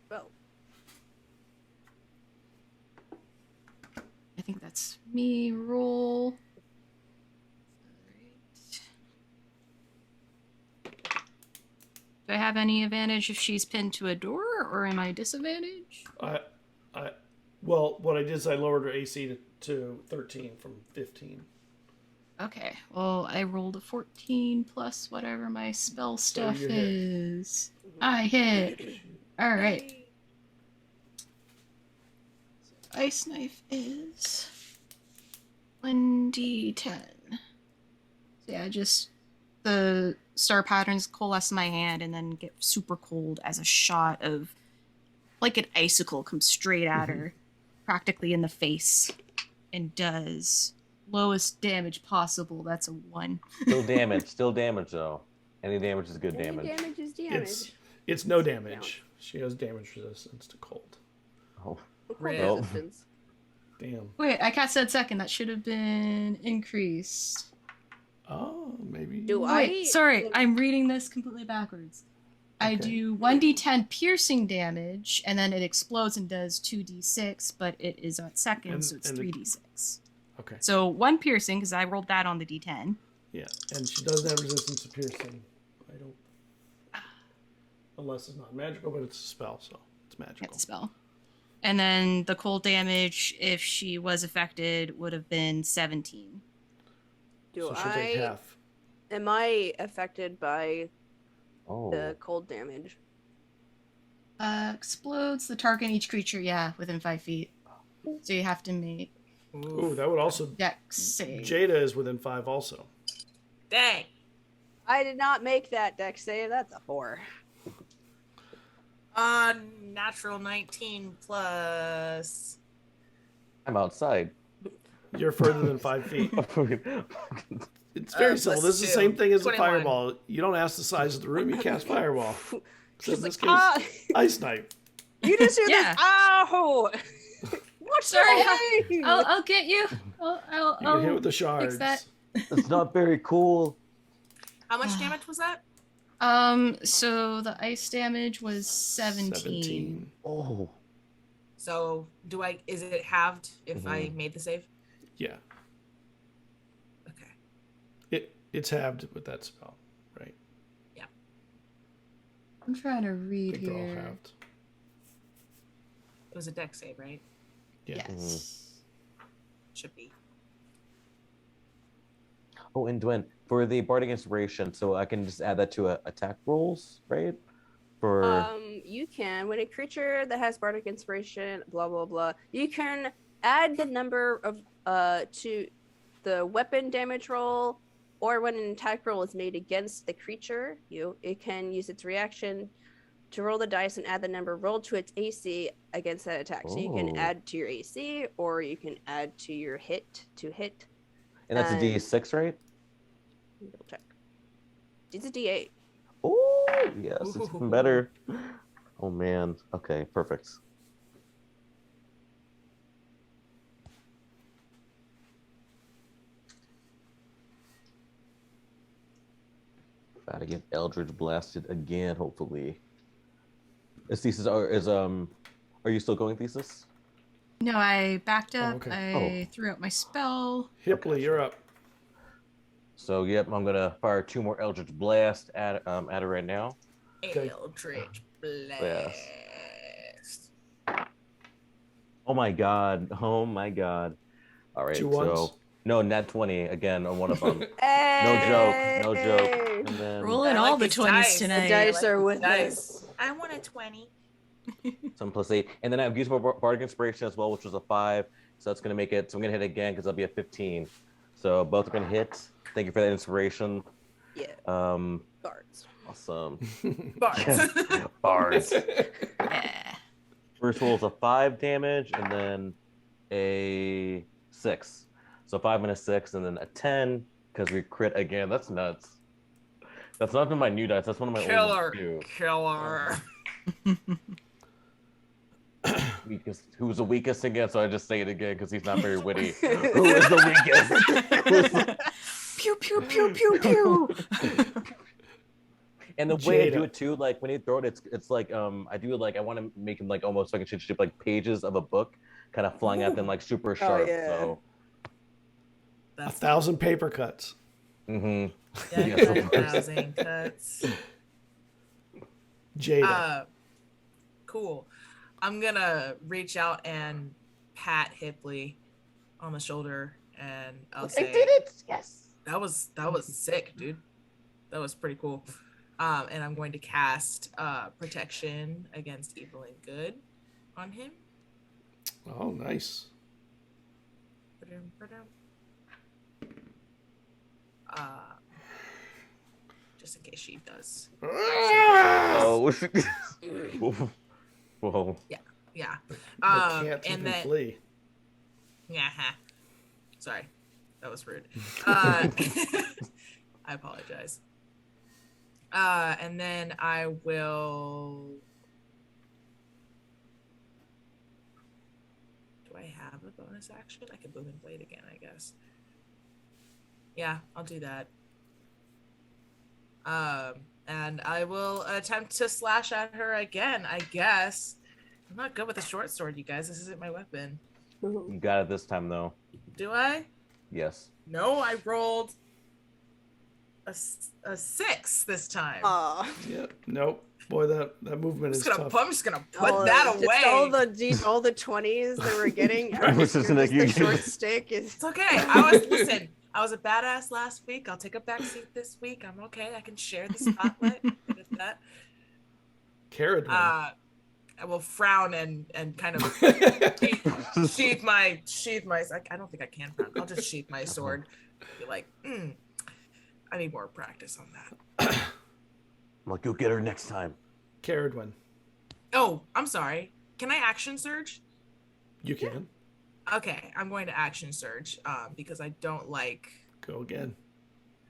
D: Well,
C: I think that's me roll. Do I have any advantage if she's pinned to a door, or am I disadvantaged?
A: Well, what I did is I lowered her AC to 13 from 15.
C: Okay, well, I rolled a 14 plus whatever my spell stuff
A: you hit.
C: is. I hit. All right. So Ice Knife is 1d10. So yeah, just the star patterns coalesce in my hand and then get super cold as a shot of, like an icicle comes straight at her, practically in the face, and does lowest damage possible. That's a 1.
E: Still damage though. Any damage is good damage.
D: Damage is damage.
A: It's no damage. She has damage resistance to cold.
E: Oh,
D: Cold
B: Real.
D: resistance.
A: Damn.
C: Wait, I cast that 2nd. That should have been increased.
A: Oh, maybe.
D: Do
C: Wait, sorry, I'm reading this completely backwards. I
A: Okay.
C: do 1d10 piercing damage, and then it explodes and does 2d6, but it is at 2nd, so it's
A: and
C: 3d6.
A: Okay.
C: So 1 piercing, because I rolled that on the d10.
A: Yeah, and she doesn't have resistance to piercing. I don't. Unless it's not magical, but it's a spell, so it's magical.
C: Get the spell. And then the cold damage, if she was affected, would have been 17.
A: So she'll take half.
D: Am I affected by
E: Oh.
D: the cold damage?
C: Explodes the target and each creature, within 5 feet. So you have to make
A: Ooh, that would also.
C: dex save.
A: Jada is within 5 also.
B: Dang.
D: I did not make that dex save. That's a 4.
B: Natural 19 plus.
E: I'm outside.
A: You're further than 5 feet. It's very simple.
B: plus
A: This is the
B: 2.
A: same thing as a
B: 21.
A: fireball. You don't ask the size of the room, you cast fireball. Except in this case,
D: Ah,
A: ice knife.
D: you just hear
C: Yeah.
D: this. Ow! What's
C: Sorry,
D: the
C: I'll get you. I'll
A: You get hit with the shards.
C: that.
E: That's not very cool.
B: How much damage was that?
C: So the ice damage was 17.
E: Oh.
B: So is it halved if I made the save?
A: Yeah.
B: Okay.
A: It's halved with that spell, right?
C: I'm trying to
A: I
C: read
A: think they're all
C: here.
A: halved.
B: It was a dex save, right?
A: Yeah.
C: Yes.
B: Should be.
E: Oh, and Dwayne, for the Bardic Inspiration, so I can just add that to attack rolls, right? For
D: You can, when a creature that has bardic inspiration, blah blah blah, you can add the number of to the weapon damage roll, or when an attack roll is made against the creature, it can use its reaction to roll the dice and add the number rolled to its AC against that attack. So you can
E: Oh.
D: add to your AC, or you can add to your hit to hit.
E: and that's a D6, right?
D: Double check. It's a D8.
E: Oh, yes, it's even better. Oh man. Okay, perfect. Gotta get Eldritch blasted again, hopefully. Is Thesis are you still going Thesis?
C: No, I backed up.
A: okay.
C: I threw out my spell.
A: Hipley, you're up.
E: So yep, I'm gonna fire 2 more Eldritch blast at her right now.
A: Okay.
B: Eldritch blast.
E: Oh my god. Oh my god. All right,
A: 2 ones?
E: so no, nat 20 again on one of them.
D: Hey!
E: No joke. And then
C: Rolling
B: I
C: all
B: like
C: the
B: his
C: 20s
B: dice.
C: tonight.
D: The dice
B: I
D: are
B: like
D: with
B: his dice.
D: us.
B: I want a 20.
E: some +8, and then I've used my Bardic Inspiration as well, which was a 5. So that's gonna make it. So I'm gonna hit again because that'll be a 15. So both are gonna hit. Thank you for that inspiration.
D: Yeah, guards.
E: Awesome.
B: Bards.
E: Bards.
C: Yeah.
E: First roll is a 5 damage, and then a 6. So 5 and a 6, and then a 10 because we crit again. That's nuts. That's not even my new dice. That's one of my old ones
B: Killer.
E: too.
B: Killer.
E: Who's the weakest again? So I just say it again because he's not very witty. Who is the weakest?
C: Pew pew pew pew pew.
E: And the way I do
A: Jada.
E: it too, like when you throw it, it's like I do it like I want to make him like almost like a ship like pages of a book, kind of flying at them like super sharp.
D: yeah.
E: So.
B: That's
A: 1,000 paper cuts.
E: Mm-hmm.
B: yeah,
E: Yes, of course.
B: 1,000 cuts.
A: Jada.
B: Cool. I'm gonna reach out and pat Hipley on the shoulder, and I'll say,
E: I did it. Yes.
B: That was sick, dude. That was pretty cool. And I'm going to cast protection against evil and good on him.
A: Oh, nice.
B: Just in case she does.
E: Oh. Whoa.
B: Yeah.
A: But can't
B: And
A: even
B: then
A: flee.
B: yeah. Sorry, that was rude. I apologize. And then I will. Do I have a bonus action? I can boom and blade again, I guess. Yeah, I'll do that. And I will attempt to slash at her again, I guess. I'm not good with a short sword, you guys. This isn't my weapon.
E: You got it this time, though.
B: Do I?
E: Yes.
B: No, I rolled a 6 this time.
D: Aw.
A: Yep. Nope. Boy, that movement is tough.
B: I'm just gonna put that away.
D: Just all the 20s that we're getting.
E: I was just like,
D: the short stick is.
B: It's okay. I was a badass last week. I'll take a back seat this week. I'm okay. I can share the spotlight. Good at that.
A: Cerridwen.
B: I will frown and kind of sheath my. I don't think I can frown. I'll just sheath my sword. Be like, I need more practice on that.
E: I'm like, you'll get her next time.
A: Cerridwen.
B: Oh, I'm sorry. Can I action surge?
A: You can.
B: Okay, I'm going to action surge because I don't like.
A: Go again.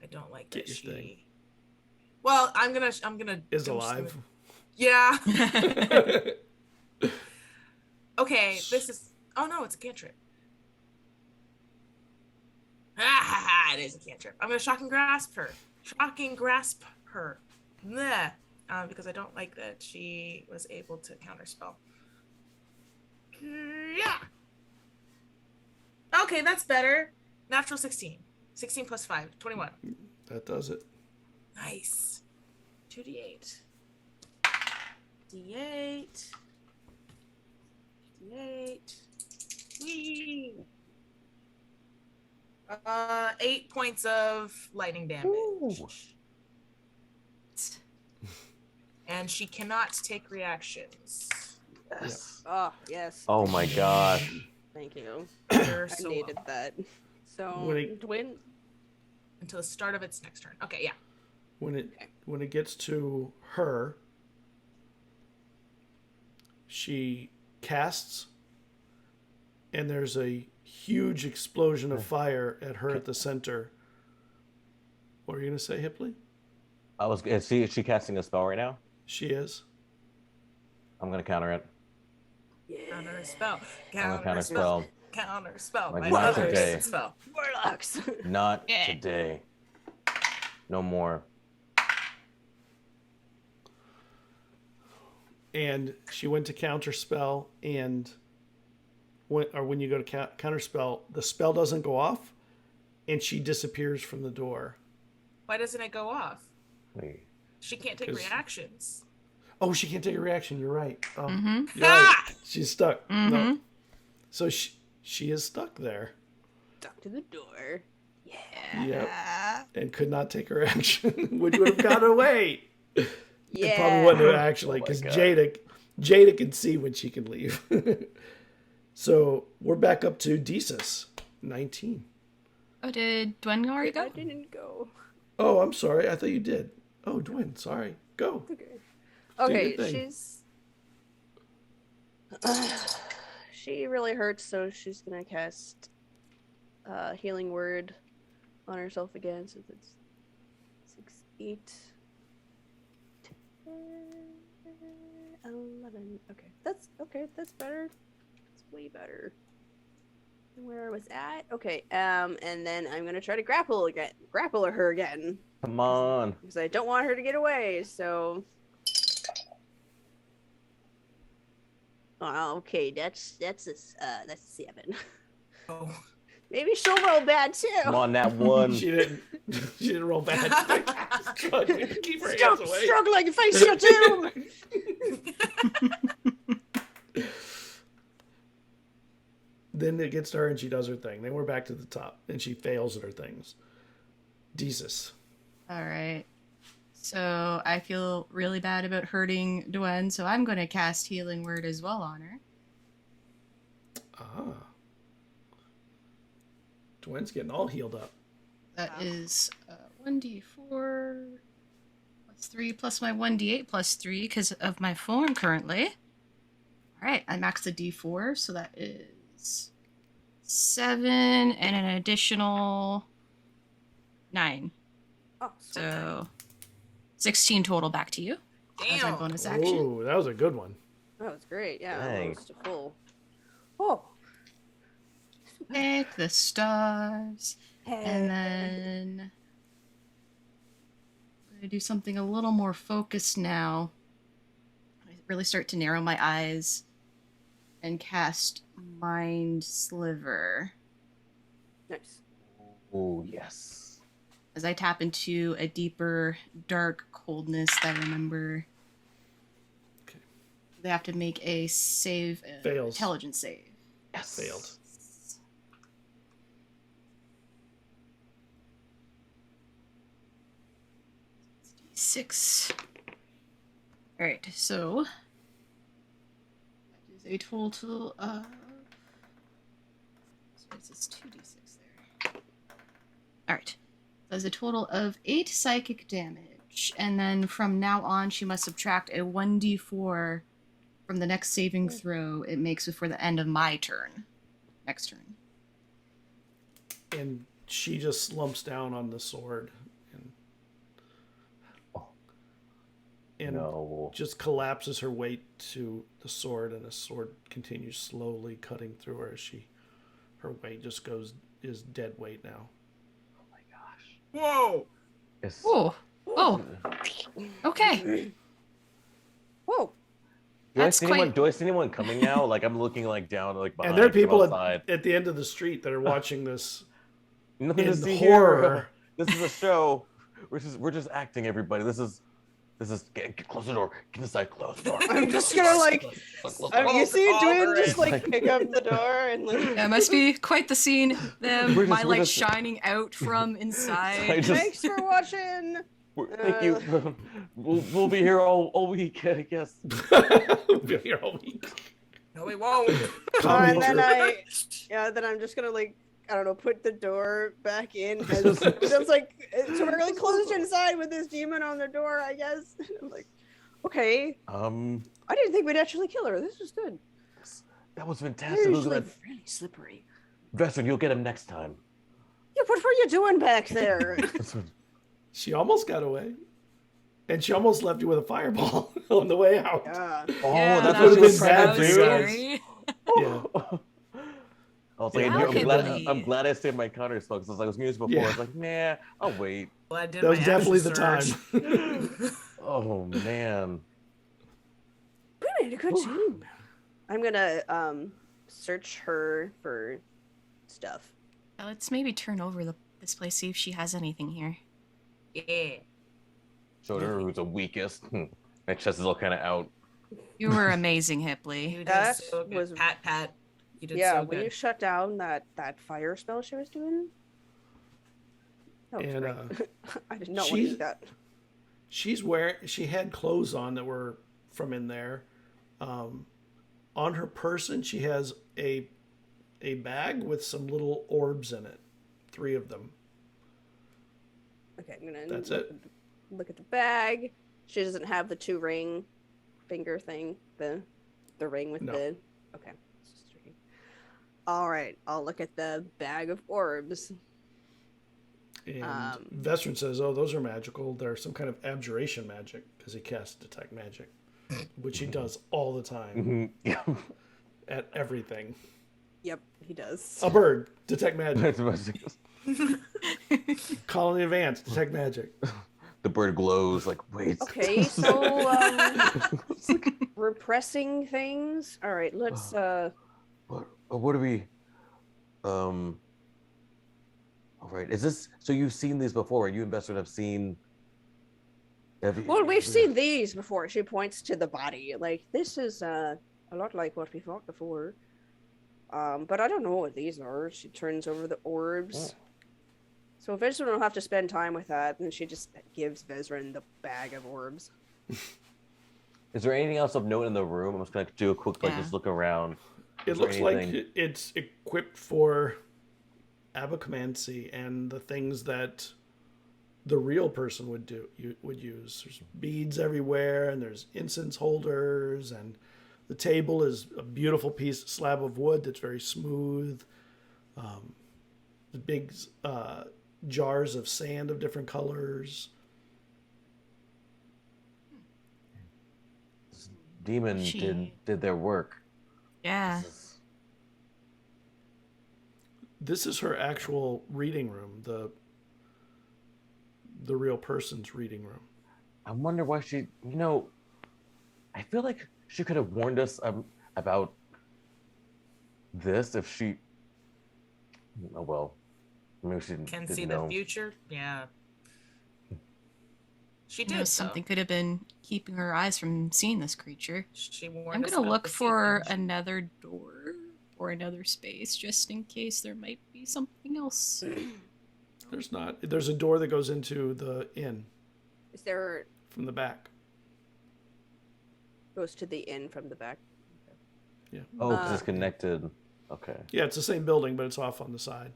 B: I don't like
A: Get
B: that
A: your
B: she.
A: thing.
B: Well, I'm gonna.
A: Is
B: I'm just
A: alive.
B: Yeah. Okay, this is. Oh no, it's a cantrip. It is a cantrip. I'm gonna shocking grasp her. Bleh. Because I don't like that she was able to counterspell. Yeah. Okay, that's better. Natural 16. 16 plus 5, 21.
A: That does it.
B: Nice. 2d8. D8. D8. Whee! 8 points of lightning damage.
E: Ooh.
B: And she cannot take reactions.
E: Yes.
D: Oh, yes.
E: Oh my gosh.
D: Thank you.
B: You're
D: I
B: so
D: needed
B: welcome.
D: that. So,
A: When
D: Dwin.
B: Until the start of its next turn. Okay, yeah.
A: When it gets to her, she casts, and there's a huge explosion of fire at her at the center. What are you gonna say, Hipley?
E: Is she casting a spell right now?
A: She is.
E: I'm gonna counter it.
B: Counter a spell.
E: I'm gonna
B: Counter
E: counter
B: a spell.
E: spell.
B: Counter spell.
E: Like
B: My
E: not
B: other
E: today.
B: spell.
D: Warlocks.
E: Not
C: Yeah.
E: today. No more.
A: And she went to counterspell, and when you go to counterspell, the spell doesn't go off, and she disappears from the door.
B: Why doesn't it go off?
E: Wait.
B: She can't take
A: 'Cause-
B: reactions.
A: Oh, she can't take a reaction. You're right. Oh,
C: Mm-hmm.
A: you're right.
B: Ah!
A: She's stuck. No.
C: Mm-hmm.
A: So she is stuck there.
D: Stuck to the door.
A: Yep. And could not take her action, which would have got away. It
D: Yeah.
A: probably wouldn't have actually,
E: Oh my
A: because
E: God.
A: Jada can see when she can leave. So we're back up to Desus, 19.
C: Oh, did Dwen already
D: I
C: go?
D: didn't go.
A: Oh, I'm sorry. I thought you did. Oh, Dwin, sorry. Go.
D: Okay. Okay,
A: thing.
D: she really hurts, so she's gonna cast healing word on herself again. So that's 6, 8, 10, 11. Okay. that's okay. That's better. It's way better than where I was at. Okay. And then I'm gonna try to grapple her again.
E: Come on.
D: Because I don't want her to get away. So. Oh, okay. That's a 7.
B: Oh.
D: Maybe she'll roll bad too.
E: Come on, that one.
A: She didn't roll bad. Keep her hands
D: Stop
A: away.
D: struggling, face your doom.
A: Then it gets to her and she does her thing. Then we're back to the top and she fails at her things. Jesus.
C: All right. So I feel really bad about hurting Dwen, so I'm going to cast Healing Word as well on her.
A: Ah. Dwen's getting all healed up.
C: That is 1d4 plus 3 plus my 1d8 plus 3 because of my form currently. All right, I maxed the d4, so that is 7 and an additional 9.
D: Oh,
C: So 16 total back to you. As my
B: Damn.
C: bonus action.
A: Ooh, that was a good one.
D: that was great. Yeah,
E: Dang.
D: almost a full. Oh.
C: Thank the stars. And
D: Hey.
C: then I'm going to do something a little more focused now. I really start to narrow my eyes and cast Mind Sliver
D: Nice.
E: Oh, yes.
C: as I tap into a deeper, dark coldness that I remember.
A: Okay.
C: They have to make a save,
A: Fails.
C: intelligence save.
E: Yes.
A: Failed.
C: 6. All right, so that is a total of. So it's 2d6 there. All right, that's a total of 8 psychic damage, and then from now on, she must subtract a 1d4 from the next saving throw it makes before the end of my turn. Next turn.
A: And she just slumps down on the sword and
E: No.
A: just collapses her weight to the sword, and the sword continues slowly cutting through her as her weight just is dead weight now.
E: Oh my gosh.
B: Whoa.
E: Yes.
C: Oh, okay.
D: Whoa.
E: Do I
C: That's
E: see
C: quite-
E: anyone? Do I see anyone coming now? Like I'm looking like down, like behind.
A: And there are
E: from
A: people
E: outside.
A: at the end of the street that are watching this
E: Nothing to
A: in
E: see
A: horror.
E: here. This is a show. We're just acting, everybody. This is get close the door. Get inside, close the door.
D: I'm just gonna like.
E: Close the
D: I
E: door.
D: mean, you see Dwayne
B: Alright.
D: just like pick up the door and like.
C: Yeah, it must be quite the scene.
E: We're
C: My
E: just-
C: light
E: we're just-
C: shining out from
E: I
C: inside.
E: just-
D: Thanks for watching.
E: Thank you. We'll be here all week, I guess.
A: We'll be here all week.
B: No, we won't.
D: And then then I'm just gonna like I don't know, put the door back in. As, it's like it's really closed inside with this demon on the door. I guess. I'm like, okay. I didn't think we'd actually kill her. This was good.
E: That was
D: They're
E: fantastic. Look
D: usually
E: at that.
D: really slippery.
E: Vesryn, you'll get him next time.
D: Yeah, what were you doing back there?
A: She almost got away. And she almost left you with a fireball on the way out.
D: Yeah.
E: Oh,
C: Yeah,
E: that's
C: that
E: what
A: would've
E: she was
A: been
E: trying
A: bad
E: to
A: for
E: do.
A: you guys.
C: scary.
A: Yeah.
E: I was like,
A: Yeah,
E: I'm glad I saved my counter spell because I was using this before.
A: Yeah.
E: I was like, nah, I'll wait.
B: Well, I did
A: That was
B: my
A: definitely
B: action
A: the time.
B: surge.
E: Oh man.
D: We made a good team. I'm gonna search her for stuff.
C: Let's maybe turn over this place, see if she has anything here.
B: Yeah.
E: Showed her who's the weakest. My chest is all kind of out.
C: You were amazing, Hipley.
B: You did
D: That
B: so good.
D: was-
B: Pat. You did
D: Yeah,
B: so
D: when
B: good.
D: you shut down that fire spell she was doing. That was
A: And,
D: great. I did not want to do that.
A: She had clothes on that were from in there. On her person, she has a bag with some little orbs in it. 3 of them.
D: Okay, I'm gonna
A: That's it.
D: look at the bag. She doesn't have the 2 ring finger thing. The ring with
A: No.
D: the okay. It's just tricky. All right, I'll look at the bag of orbs.
A: And Vesryn says, "Oh, those are magical. They're some kind of abjuration magic because he cast detect magic." which he does all the time
E: Mhm. Yeah.
A: at everything.
D: Yep, he does.
A: A bird, detect magic.
E: That's what
A: Call in advance, detect magic.
E: the bird glows like, wait.
D: Okay, so repressing things. All right, let's.
E: What do we? All right. Is this so? You've seen these before? You and Vesryn have seen.
D: Well, we've seen these before. She points to the body. Like, this is a lot like what we fought before. But I don't know what these are. She turns over the orbs. So Vesryn will have to spend time with that, and she just gives Vesryn the bag of orbs.
E: Is there anything else of note in the room? I'm just gonna do a quick just look around.
A: It looks like it's equipped for Abacomancy and the things that the real person would use. There's beads everywhere, and there's incense holders, and the table is a beautiful slab of wood that's very smooth. The big jars of sand of different colors.
E: Demon did their work.
C: Yeah.
A: This is her actual reading room, the real person's reading room.
E: I wonder why she. I feel like she could have warned us about this if she. Oh well, maybe she
B: Can
E: didn't
B: see
E: know.
B: the future. Yeah. She
C: You know,
B: did.
C: something could have been keeping her eyes from seeing this creature.
B: She warned
C: I'm
B: us
C: gonna
B: about
C: look
B: the sea
C: for
B: things.
C: another door or another space just in case there might be something else.
A: There's not. There's a door that goes into the inn
D: Is there
A: from the back.
D: goes to the inn from the back?
A: Yeah.
E: Oh, because it's connected. Okay.
A: Yeah, it's the same building, but it's off on the side,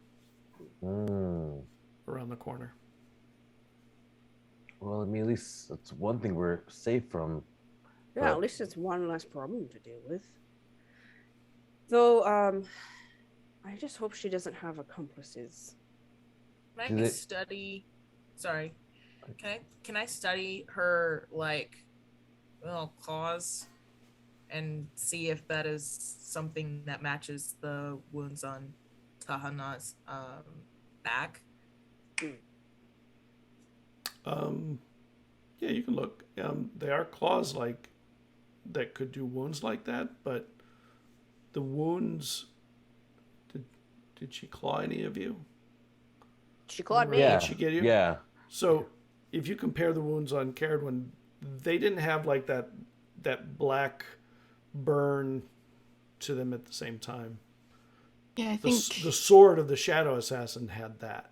E: Mm.
A: around the corner.
E: Well, I mean, at least that's one thing we're safe from.
D: Yeah,
E: But-
D: at least it's one less problem to deal with. Though, I just hope she doesn't have accomplices.
B: Can
E: Do
B: I
E: they-
B: study? Sorry. Can I study her claws and see if that is something that matches the wounds on Tahana's back?
A: Yeah, you can look. They are claws that could do wounds like that, but the wounds. Did she claw any of you?
D: She clawed me.
E: Yeah.
A: Did she get you?
E: Yeah.
A: So, if you compare the wounds on Cerridwen, they didn't have like that black burn to them at the same time.
C: Yeah, I
A: The
C: think.
A: the sword of the Shadow Assassin had that.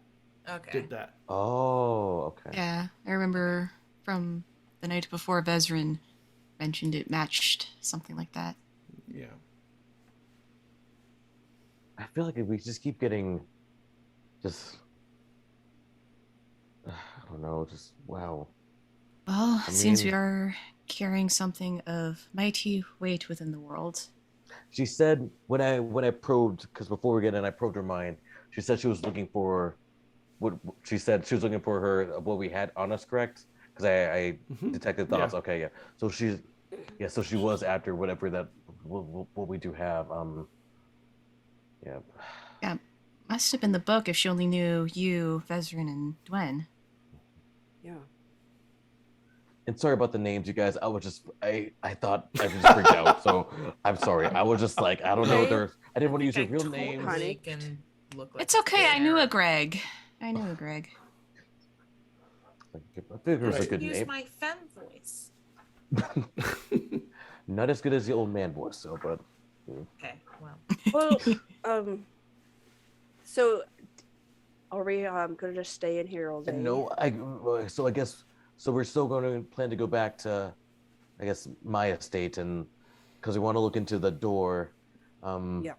B: Okay.
A: Did that?
E: Oh, okay.
C: Yeah, I remember from the night before Vesryn mentioned it matched something like that.
A: Yeah.
E: I feel like if we just keep getting, I don't know, wow.
C: Well,
E: I
C: it seems we
E: mean-
C: are carrying something of mighty weight within the world.
E: She said when I probed, because before we get in, I probed her mind. She said she was looking for what she said. She was looking for what we had on us, correct? Because I detected thoughts.
A: Yeah.
E: Okay, yeah. So so she was after whatever that what we do have. Yeah.
C: Yeah, must have been the book if she only knew you, Vesryn, and Dwen.
D: Yeah.
E: And sorry about the names, you guys. I thought I just freaked out. So I'm sorry. I was just like, I don't know.
D: Okay.
E: I didn't want to use your
B: I
E: real
B: totally
E: names.
D: Honey.
B: can look like
C: It's okay, I knew a
B: Greg.
C: Greg.
E: I think it was a
A: Right.
E: good
B: Use
E: name.
B: my femme voice.
E: Not as good as the old man voice, so but
B: Okay. Well.
D: Well, so are we gonna just stay in here all day?
E: no. I guess we're still going to plan to go back to, I guess, my estate, and because we want to look into the door.
D: Yeah.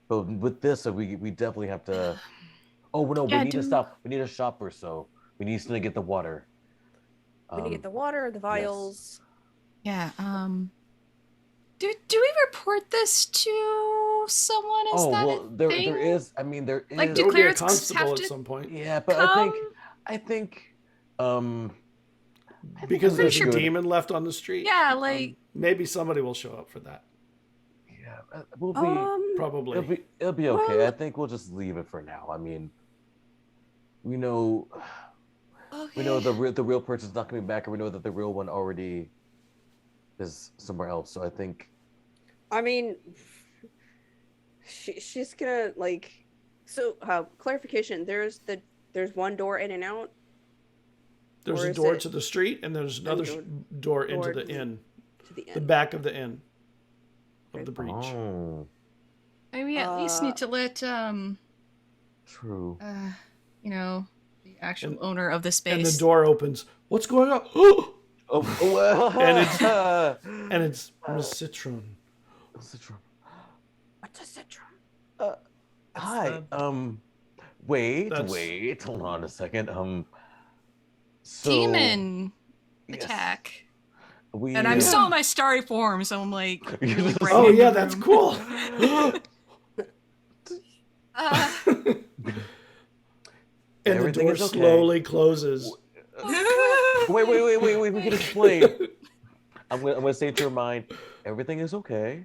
E: But with this, we definitely have to. Oh no,
C: Yeah,
E: we need to stop. We need to shop or so. We need to get the water.
D: We need to get the water, the vials.
C: Yeah, do we report this to someone? Is that
E: well,
C: a
E: there
C: thing?
E: is. I mean, there is.
C: Like,
A: There will be a
C: clerics
A: constable
C: have
A: at
C: to
A: some point.
E: Yeah, but
C: come?
E: I think
A: Because
C: I'm
A: there's
C: pretty
A: a
C: sure-
A: demon left on the street.
C: Yeah, like
A: Maybe somebody will show up for that.
E: Yeah, we'll be
A: Probably.
E: it'll be okay.
D: well-
E: I think we'll just leave it for now. I mean, we know the real person's not coming back, and we know that the real one already is somewhere else. So I think.
D: I mean, she's gonna like. So, clarification: there's one door in and out.
A: There's
D: Or
A: a
D: is
A: door
D: it-
A: to the street, and there's another door into
D: door
A: the
D: to the-
A: inn.
D: To the
A: The
D: end.
A: back of the inn. Of the breach.
E: Oh,
C: And we at least need to let
E: true.
C: the actual owner of the space.
A: And the door opens. What's going on?
E: Oh well.
A: And it's Miss Citron.
E: Citron.
D: What's a citron?
E: Hi. Wait.
A: That's-
E: Hold on a second. So,
C: Demon
E: yes,
C: attack.
E: We,
C: And I'm still in my starry form, so I'm like. Really bright
A: Oh
C: in
A: yeah,
C: the
A: that's
C: room.
A: cool. And the
E: Everything
A: door
E: is okay.
A: slowly closes.
E: Wait. We can explain. I'm gonna say to your mind, everything is okay.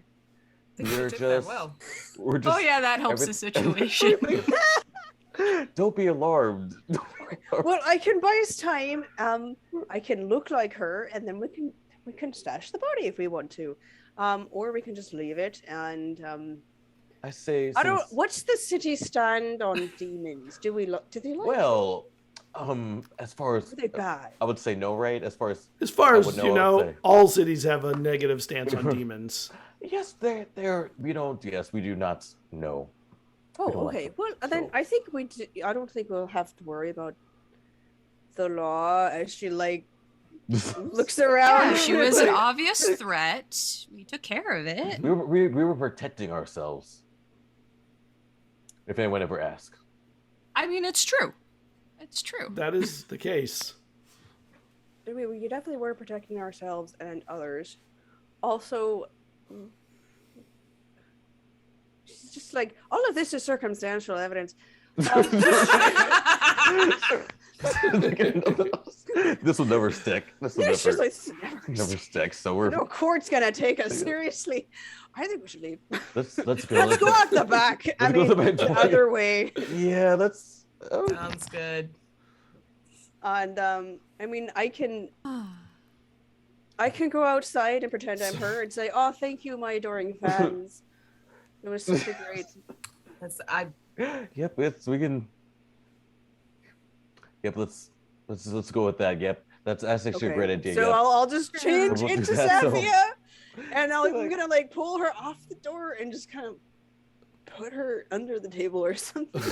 E: We're just.
C: Oh yeah, that helps the situation.
E: Don't be alarmed.
D: Well, I can buy us time. I can look like her, and then we can stash the body if we want to, or we can just leave it. And
E: I say.
D: I don't.
E: since-
D: What's the city stand on demons? Do we look? Do they like?
E: Well, as far as
D: Are they bad?
E: I would say no, right? As far as
A: As far
E: I
A: as
E: would
A: you
E: I would
A: know,
E: say.
A: all cities have a negative stance on demons.
E: Yes, they're we don't. Yes, we do not know.
D: Oh,
E: don't like
D: okay.
E: them,
D: Well, then
E: so-
D: I think I don't think we'll have to worry about the law as she like looks around.
C: Yeah, she was an obvious threat. We took care of it.
E: we were protecting ourselves. If anyone ever asks.
C: I mean, it's true. It's true.
A: That is the case.
D: I mean, we definitely were protecting ourselves and others. Also, she's just like, all of this is circumstantial evidence.
E: This will never stick. This will
D: It's just
E: never,
D: like,
E: never stick. So we're
D: no court's gonna take us seriously. I think we should leave.
E: let's go.
D: Let's go out the back. I
E: Let's go
D: mean,
E: to the back
D: the
E: door.
D: other way.
E: Yeah, that's.
B: Sounds good.
D: And I mean, I can go outside and pretend I'm her and say, "Oh, thank you, my adoring fans. It was such a great."
E: Yep, we can. Yep, let's go with that. Yep, that's actually a great idea.
D: So
E: yep.
D: I'll just change
E: We'll do
D: into
E: that, so-
D: Xanthia, and I'm gonna like pull her off the door and just kind of put her under the table or something.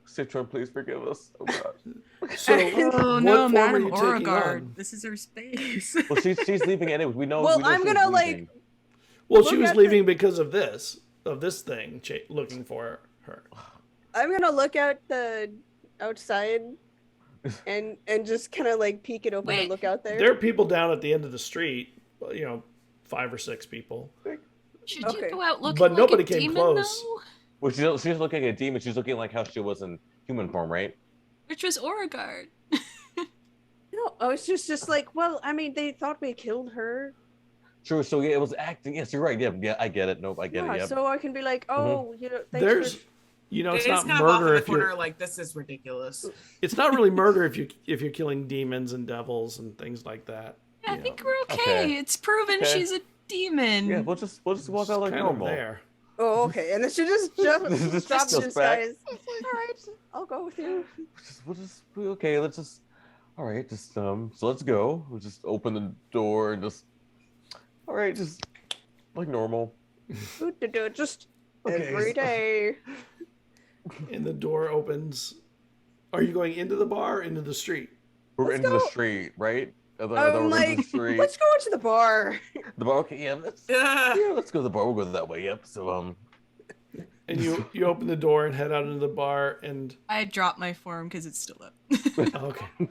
E: Citron, please forgive us. Oh God.
A: So,
C: Oh
A: what
C: no,
A: form
C: Madam
A: are you taking
C: Auregard.
A: on?
C: This is her space.
E: Well, she's leaving anyway. We know.
D: Well,
E: we know
D: I'm
E: she's
D: gonna, like,
E: leaving.
A: Well,
D: Look
A: she was
D: at
A: leaving because of this thing, looking for her.
D: I'm gonna look out the outside and just kind of like peek it open and
C: Wait.
D: look out there.
A: There are people down at the end of the street, 5 or 6 people.
C: Should
D: Okay.
C: you go out looking
A: But
C: like
A: nobody
C: a
A: came
C: demon,
A: close.
C: though?
E: Well, she's looking at a demon. She's looking like how she was in human form, right?
C: Which was Auregard.
D: No, I was just like, well, I mean, they thought we killed her.
E: True. So yeah, it was acting. Yes, you're right. Yeah, I get it. Nope, I get
D: Yeah,
E: it. Yep.
D: so I can be like, oh, thanks
A: There's,
D: for...
A: it's
B: It's
A: not
B: kind of off in
A: murder
B: the
A: if you're.
B: corner, like this is ridiculous.
A: It's not really murder if you're killing demons and devils and things like that.
C: Yeah, I
A: you
C: think
A: know.
C: we're okay.
E: Okay.
C: It's proven
E: Okay.
C: she's a demon.
E: Yeah, we'll just walk out like
A: Kind of
E: normal.
A: there.
D: Oh, okay. And then she just dropped
E: Just
D: dropped
E: goes
D: his
E: back.
D: guys. All right, I'll go with you.
E: We'll just okay. Let's just. All right, just so let's go. We'll just open the door and just. All right, just like normal.
D: Just
E: Okay,
D: every
E: so-
D: day.
A: And the door opens. Are you going into the bar or into the street?
E: We're
D: Let's
E: into the
D: go.
E: street, right?
D: I'm
E: We're into
D: like,
E: the street.
D: let's go into the bar.
E: The bar. Okay, yeah. Let's go to the bar. We'll go that way. Yep. So
A: And you open the door and head out into the bar and
C: I dropped my form because it's still up.
A: okay.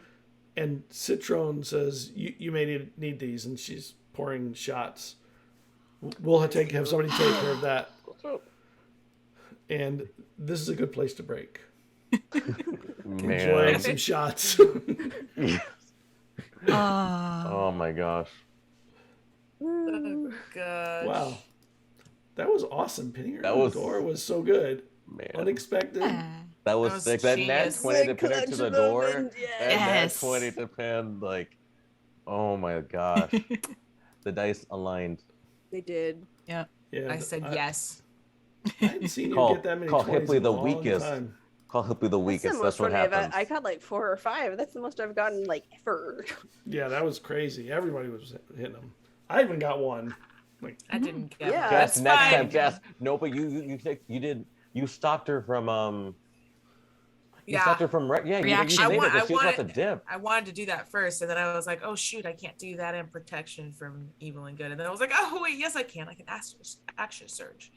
A: And Citron says you may need these, and she's pouring shots. We'll have somebody take care of that. And this is a good place to break. Enjoying
E: man.
A: some shots.
E: Oh my gosh.
B: Oh, gosh.
A: Wow. That was awesome. Pinning her
E: That
A: in the
E: was-
A: door was so good.
E: Man.
A: Unexpected.
E: That was
B: was
E: sick. That nat
B: genius.
E: 20 to pin her to the door.
D: Yeah.
E: And nat
C: Yes.
E: 20 to pin, like, oh my gosh. The dice aligned.
D: They did.
A: Yeah,
B: I said yes.
A: I hadn't seen you
E: Call-
A: get that many
E: call
A: 20s
E: Hipley
A: in
E: the
A: a long
E: weakest.
A: time.
E: Call Hipley the
D: That's
E: weakest.
D: the
E: That's
D: most
E: what
D: funny
E: happens.
D: I got like 4 or 5. That's the most I've gotten like ever.
A: Yeah, that was crazy. Everybody was hitting them. I even got one. Like,
B: I didn't get
D: Yeah.
B: it.
E: Jess,
B: That's
E: next
B: fine.
E: time, Jess. No, but you stopped her from You
B: Yeah.
E: stopped her from yeah. You
C: Reaction.
E: saved her,
B: I
E: but she was about to
B: wanted-
E: dip.
B: I wanted to do that first, and then I was like, "Oh shoot, I can't do that in protection from evil and good." And then I was like, "Oh wait, yes I can. I can action surge,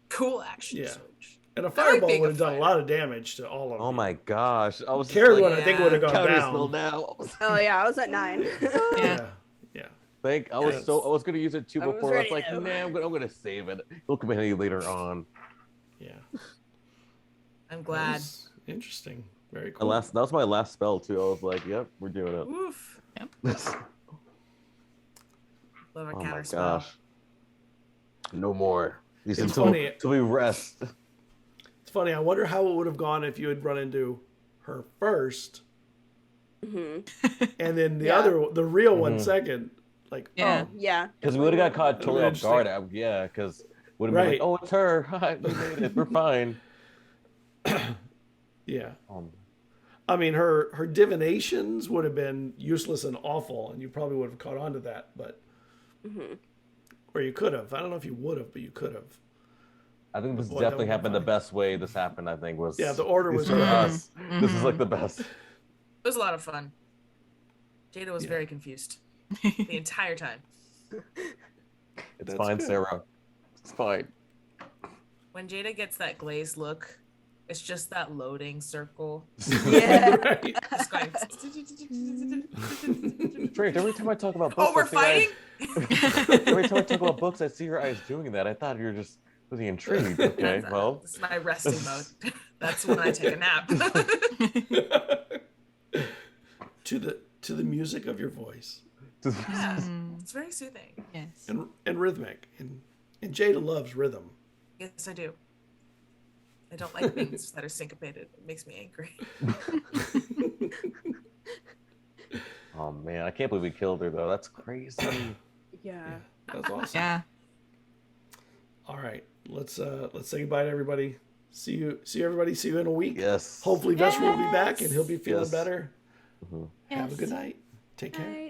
B: cool action
A: Yeah.
B: surge."
A: and a
B: I like
A: fireball
B: being
A: would
B: a
A: have done a
B: fighter.
A: lot of damage to all of
E: Oh
A: you.
E: my gosh! I was
A: Carry
E: like,
A: one, I think, would have gone
E: counter
A: down.
E: spell now.
D: Oh yeah, I was at 9.
C: Yeah.
A: Yeah.
E: Like I was gonna use it too
D: I was
E: before. I was
D: ready
E: like,
D: to.
E: nah, I'm gonna save it. It'll come in handy later on.
A: Yeah.
B: I'm
A: That
B: glad.
A: was interesting. Very
E: My
A: cool.
E: that was my last spell too. I was like, yep, we're doing it.
B: Oof. Love a
E: Oh my
B: counter spell.
E: gosh. No more. These
A: It's
E: until
A: funny.
E: we rest.
A: It's funny. I wonder how it would have gone if you had run into her first,
D: hmm
A: and then the
D: Yeah.
A: the real one
E: Mhm.
A: second. Like,
C: Yeah.
D: Oh yeah.
E: Because we would have got caught
A: That'd
E: totally
A: be
E: off guard.
A: interesting.
E: Yeah, because would have been
A: Right.
E: like, oh, it's her. We made it. We're fine.
A: yeah.
E: Um,
A: I mean, her divinations would have been useless and awful, and you probably would have caught on to that. But
D: hmm
A: or you could have. I don't know if you would have, but you could have.
E: I think this
A: Boy, that
E: definitely
A: would've been
E: happened. The
A: funny.
E: best way this happened, I think, was
A: Yeah, the order
E: is
A: was
E: for
A: right.
E: us. This is
C: Mhm.
E: like the best.
B: It was a lot of fun. Jada was
A: Yeah.
B: very confused the entire time.
E: It's
A: That's
E: fine,
A: good.
E: Sarah. It's fine.
B: When Jada gets that glazed look, it's just that loading circle.
D: Yeah.
A: Right.
B: Just going.
E: Strange. Every time I talk about books,
B: Oh, we're
E: I see her eyes-
B: fighting.
E: Every time I talk about books, I see her eyes doing that. I thought you were just really intrigued. Okay, well,
B: This is my resting mode. That's when I take a nap.
A: to the music of your voice
B: Yeah,
C: Mm,
B: it's very soothing.
C: yes.
A: and rhythmic, and Jada loves rhythm.
B: Yes, I do. I don't like things that are syncopated. It makes me angry.
E: oh man, I can't believe we killed her though. That's crazy.
D: Yeah.
A: That's awesome.
C: Yeah.
A: All right, let's say goodbye to everybody. See you everybody. See you in a week.
E: Yes.
A: Hopefully Vesryn will be back and he'll be feeling
E: Yes.
A: better.
E: Mhm.
A: Have a good night. Take care.
D: Bye.